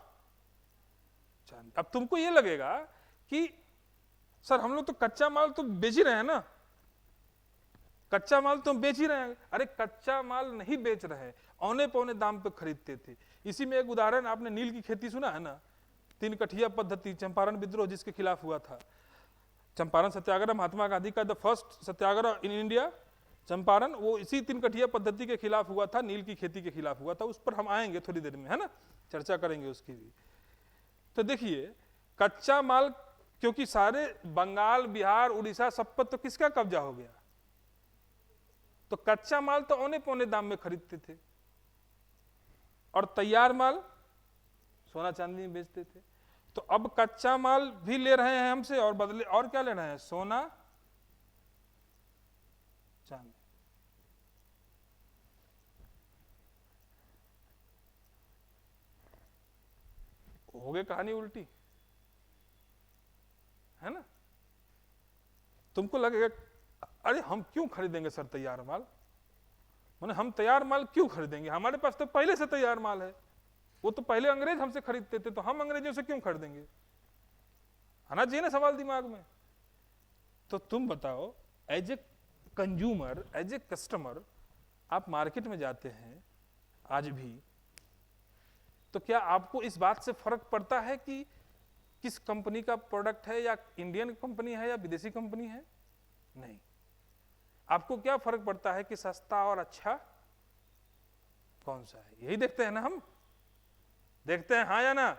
चांदी। अब तुमको ये लगेगा कि सर हम लोग तो कच्चा माल तो बेच ही रहे हैं ना, कच्चा माल तो हम बेच ही रहे हैं। अरे कच्चा माल नहीं बेच रहे हैं, औने पौने दाम पे खरीदते थे। इसी में एक उदाहरण, आपने नील की खेती सुना है ना, 3 कठिया पद्धति, चंपारण विद्रोह जिसके खिलाफ हुआ था, चंपारण सत्याग्रह, महात्मा गांधी का the first Satyagraha in India, Champaran, वो इसी 3 कठिया पद्धति के खिलाफ हुआ था, नील की खेती के खिलाफ हुआ था। उस पर हम आएंगे थोड़ी देर में, है ना, चर्चा करेंगे उसकी भी। तो देखिए, कच्चा माल, क्योंकि सारे बंगाल, बिहार, उड़ीसा सब पर तो किसका कब्जा हो गया, तो कच्चा माल तो औने पौने दाम में खरीदते थे, और तैयार माल सोना चांदी में बेचते थे। तो अब कच्चा माल भी ले रहे हैं हमसे, और बदले और क्या ले रहे हैं? सोना चांदी। हो गई कहानी उल्टी, है ना। तुमको लगेगा अरे हम क्यों खरीदेंगे सर तैयार माल, माने हम तैयार माल क्यों खरीदेंगे, हमारे पास तो पहले से तैयार माल है। वो तो पहले अंग्रेज हमसे खरीदते थे, तो हम अंग्रेजों से क्यों खरीदेंगे? आना चाहिए ना सवाल दिमाग में। तो तुम बताओ, as a consumer, as a customer, आप मार्केट में जाते हैं आज भी, तो क्या आपको इस बात से फर्क पड़ता है कि किस कंपनी का प्रोडक्ट है, या इंडियन कंपनी है या विदेशी कंपनी है? नहीं। आपको क्या फर्क पड़ता है कि सस्ता और अच्छा कौन सा है? यही देखते हैं ना हम, देखते हैं हाँ या ना।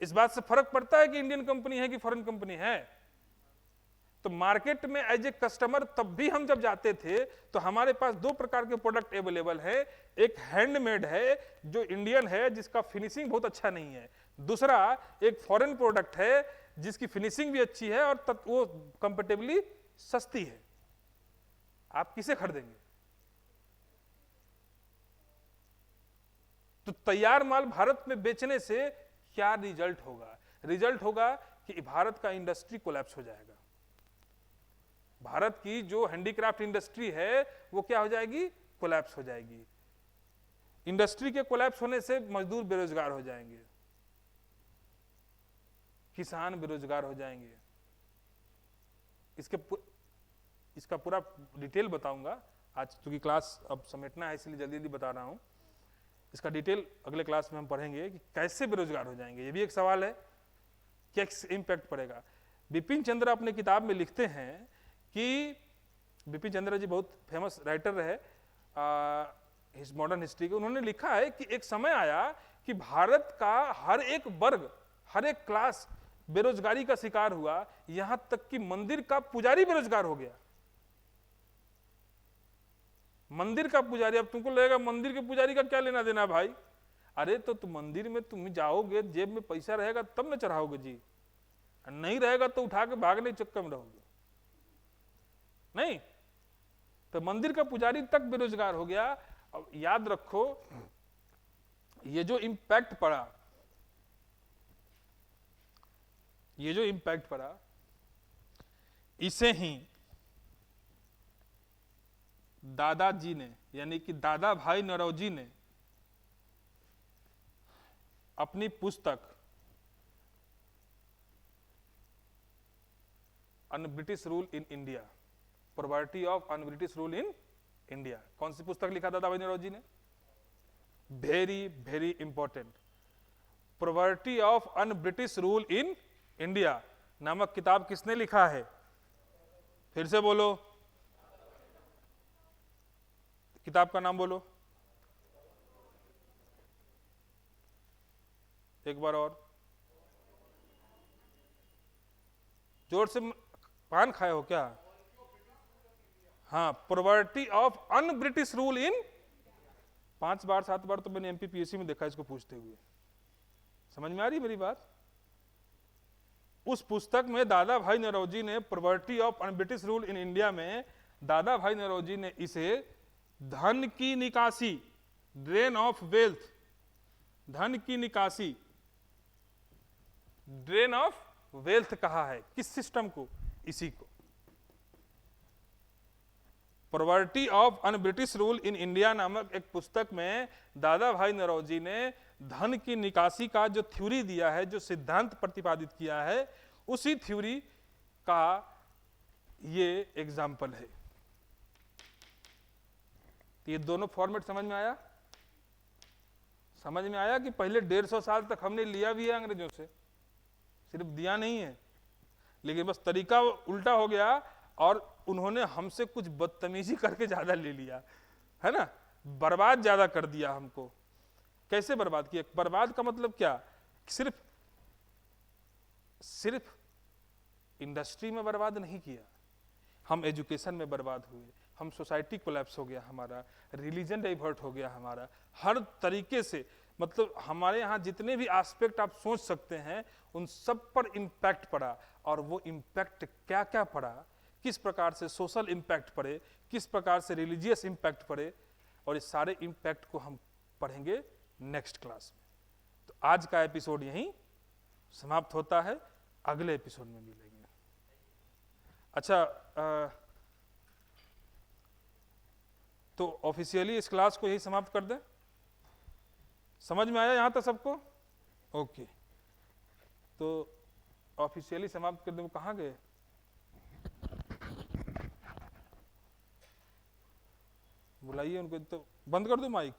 इस बात से फर्क पड़ता है कि इंडियन कंपनी है कि फॉरेन कंपनी है। तो मार्केट में एज ए कस्टमर तब भी हम जब जाते थे तो हमारे पास 2 प्रकार के प्रोडक्ट अवेलेबल है। एक हैंडमेड है जो इंडियन है, जिसका फिनिशिंग बहुत अच्छा नहीं है। दूसरा एक फॉरेन प्रोडक्ट है जिसकी फिनिशिंग भी अच्छी है और वो कंपेरेटिवली सस्ती है। आप किसे खरीदेंगे? तो तैयार माल भारत में बेचने से क्या रिजल्ट होगा? रिजल्ट होगा कि भारत का इंडस्ट्री कोलैप्स हो जाएगा। भारत की जो हैंडीक्राफ्ट इंडस्ट्री है वो क्या हो जाएगी? कोलैप्स हो जाएगी। इंडस्ट्री के कोलैप्स होने से मजदूर बेरोजगार हो जाएंगे, किसान बेरोजगार हो जाएंगे। इसका पूरा डिटेल बताऊंगा आज, क्योंकि क्लास अब समेटना है इसलिए जल्दी जल्दी बता रहा हूं। इसका डिटेल अगले क्लास में हम पढ़ेंगे कि कैसे बेरोजगार हो जाएंगे। ये भी एक सवाल है, क्या इंपैक्ट पड़ेगा। बिपिन चंद्र अपने किताब में लिखते हैं कि बिपिन चंद्र जी बहुत फेमस राइटर रहे मॉडर्न हिस्ट्री के। उन्होंने लिखा है कि एक समय आया कि भारत का हर एक वर्ग, हर एक क्लास बेरोजगारी का शिकार हुआ, यहां तक कि मंदिर का पुजारी बेरोजगार हो गया। मंदिर का पुजारी, अब तुमको लगेगा मंदिर के पुजारी का क्या लेना देना भाई, अरे तो तुम मंदिर में तुम जाओगे, जेब में पैसा रहेगा तब न चढ़ाओगे जी, नहीं रहेगा तो उठा के भागने के चक्कर में रहोगे। नहीं तो मंदिर का पुजारी तक बेरोजगार हो गया। अब याद रखो, ये जो इम्पैक्ट पड़ा, ये जो इम्पैक्ट पड़ा, इसे ही दादाजी ने, यानी कि दादा भाई नौरोजी ने अपनी पुस्तक un British rule in India, poverty of un British rule in India, कौन सी पुस्तक लिखा दादा भाई नौरोजी ने? Very very important, poverty of un British rule in India नामक किताब किसने लिखा है? फिर से बोलो, किताब का नाम बोलो एक बार और, जोर से, पान खाए हो क्या? हाँ, poverty of un British rule in, 5 बार 7 बार तो मैंने एमपीपीएससी में देखा इसको पूछते हुए। समझ में आ रही मेरी बात? उस पुस्तक में दादा भाई नौरोजी ने poverty of un British rule in India में दादा भाई नौरोजी ने इसे धन की निकासी, ड्रेन ऑफ वेल्थ, धन की निकासी, ड्रेन ऑफ वेल्थ कहा है। किस सिस्टम को? इसी को, poverty of un British rule in India नामक एक पुस्तक में दादा भाई नौरोजी ने धन की निकासी का जो थ्योरी दिया है, जो सिद्धांत प्रतिपादित किया है, उसी थ्योरी का ये एग्जाम्पल है। ये दोनों फॉर्मेट समझ में आया? समझ में आया कि पहले 150 साल तक हमने लिया भी है अंग्रेजों से, सिर्फ दिया नहीं है, लेकिन बस तरीका उल्टा हो गया और उन्होंने हमसे कुछ बदतमीजी करके ज्यादा ले लिया, है ना, बर्बाद ज्यादा कर दिया हमको। कैसे बर्बाद किया? बर्बाद का मतलब क्या? सिर्फ इंडस्ट्री में बर्बाद नहीं किया, हम एजुकेशन में बर्बाद हुए, हम सोसाइटी कोलैप्स हो गया, हमारा रिलीजन डाइवर्ट हो गया, हमारा हर तरीके से, मतलब हमारे यहाँ जितने भी एस्पेक्ट आप सोच सकते हैं उन सब पर इम्पैक्ट पड़ा। और वो इम्पैक्ट क्या क्या पड़ा, किस प्रकार से सोशल इम्पैक्ट पड़े, किस प्रकार से रिलीजियस इम्पैक्ट पड़े, और इस सारे इम्पैक्ट को हम पढ़ेंगे नेक्स्ट क्लास में। तो आज का एपिसोड यहीं समाप्त होता है, अगले एपिसोड में मिलेंगे। अच्छा, तो ऑफिशियली इस क्लास को यही समाप्त कर दें? समझ में आया यहां तक सबको? ओके, तो ऑफिशियली समाप्त कर दें। वो कहाँ गए? बुलाइए उनको, तो बंद कर दो माइक।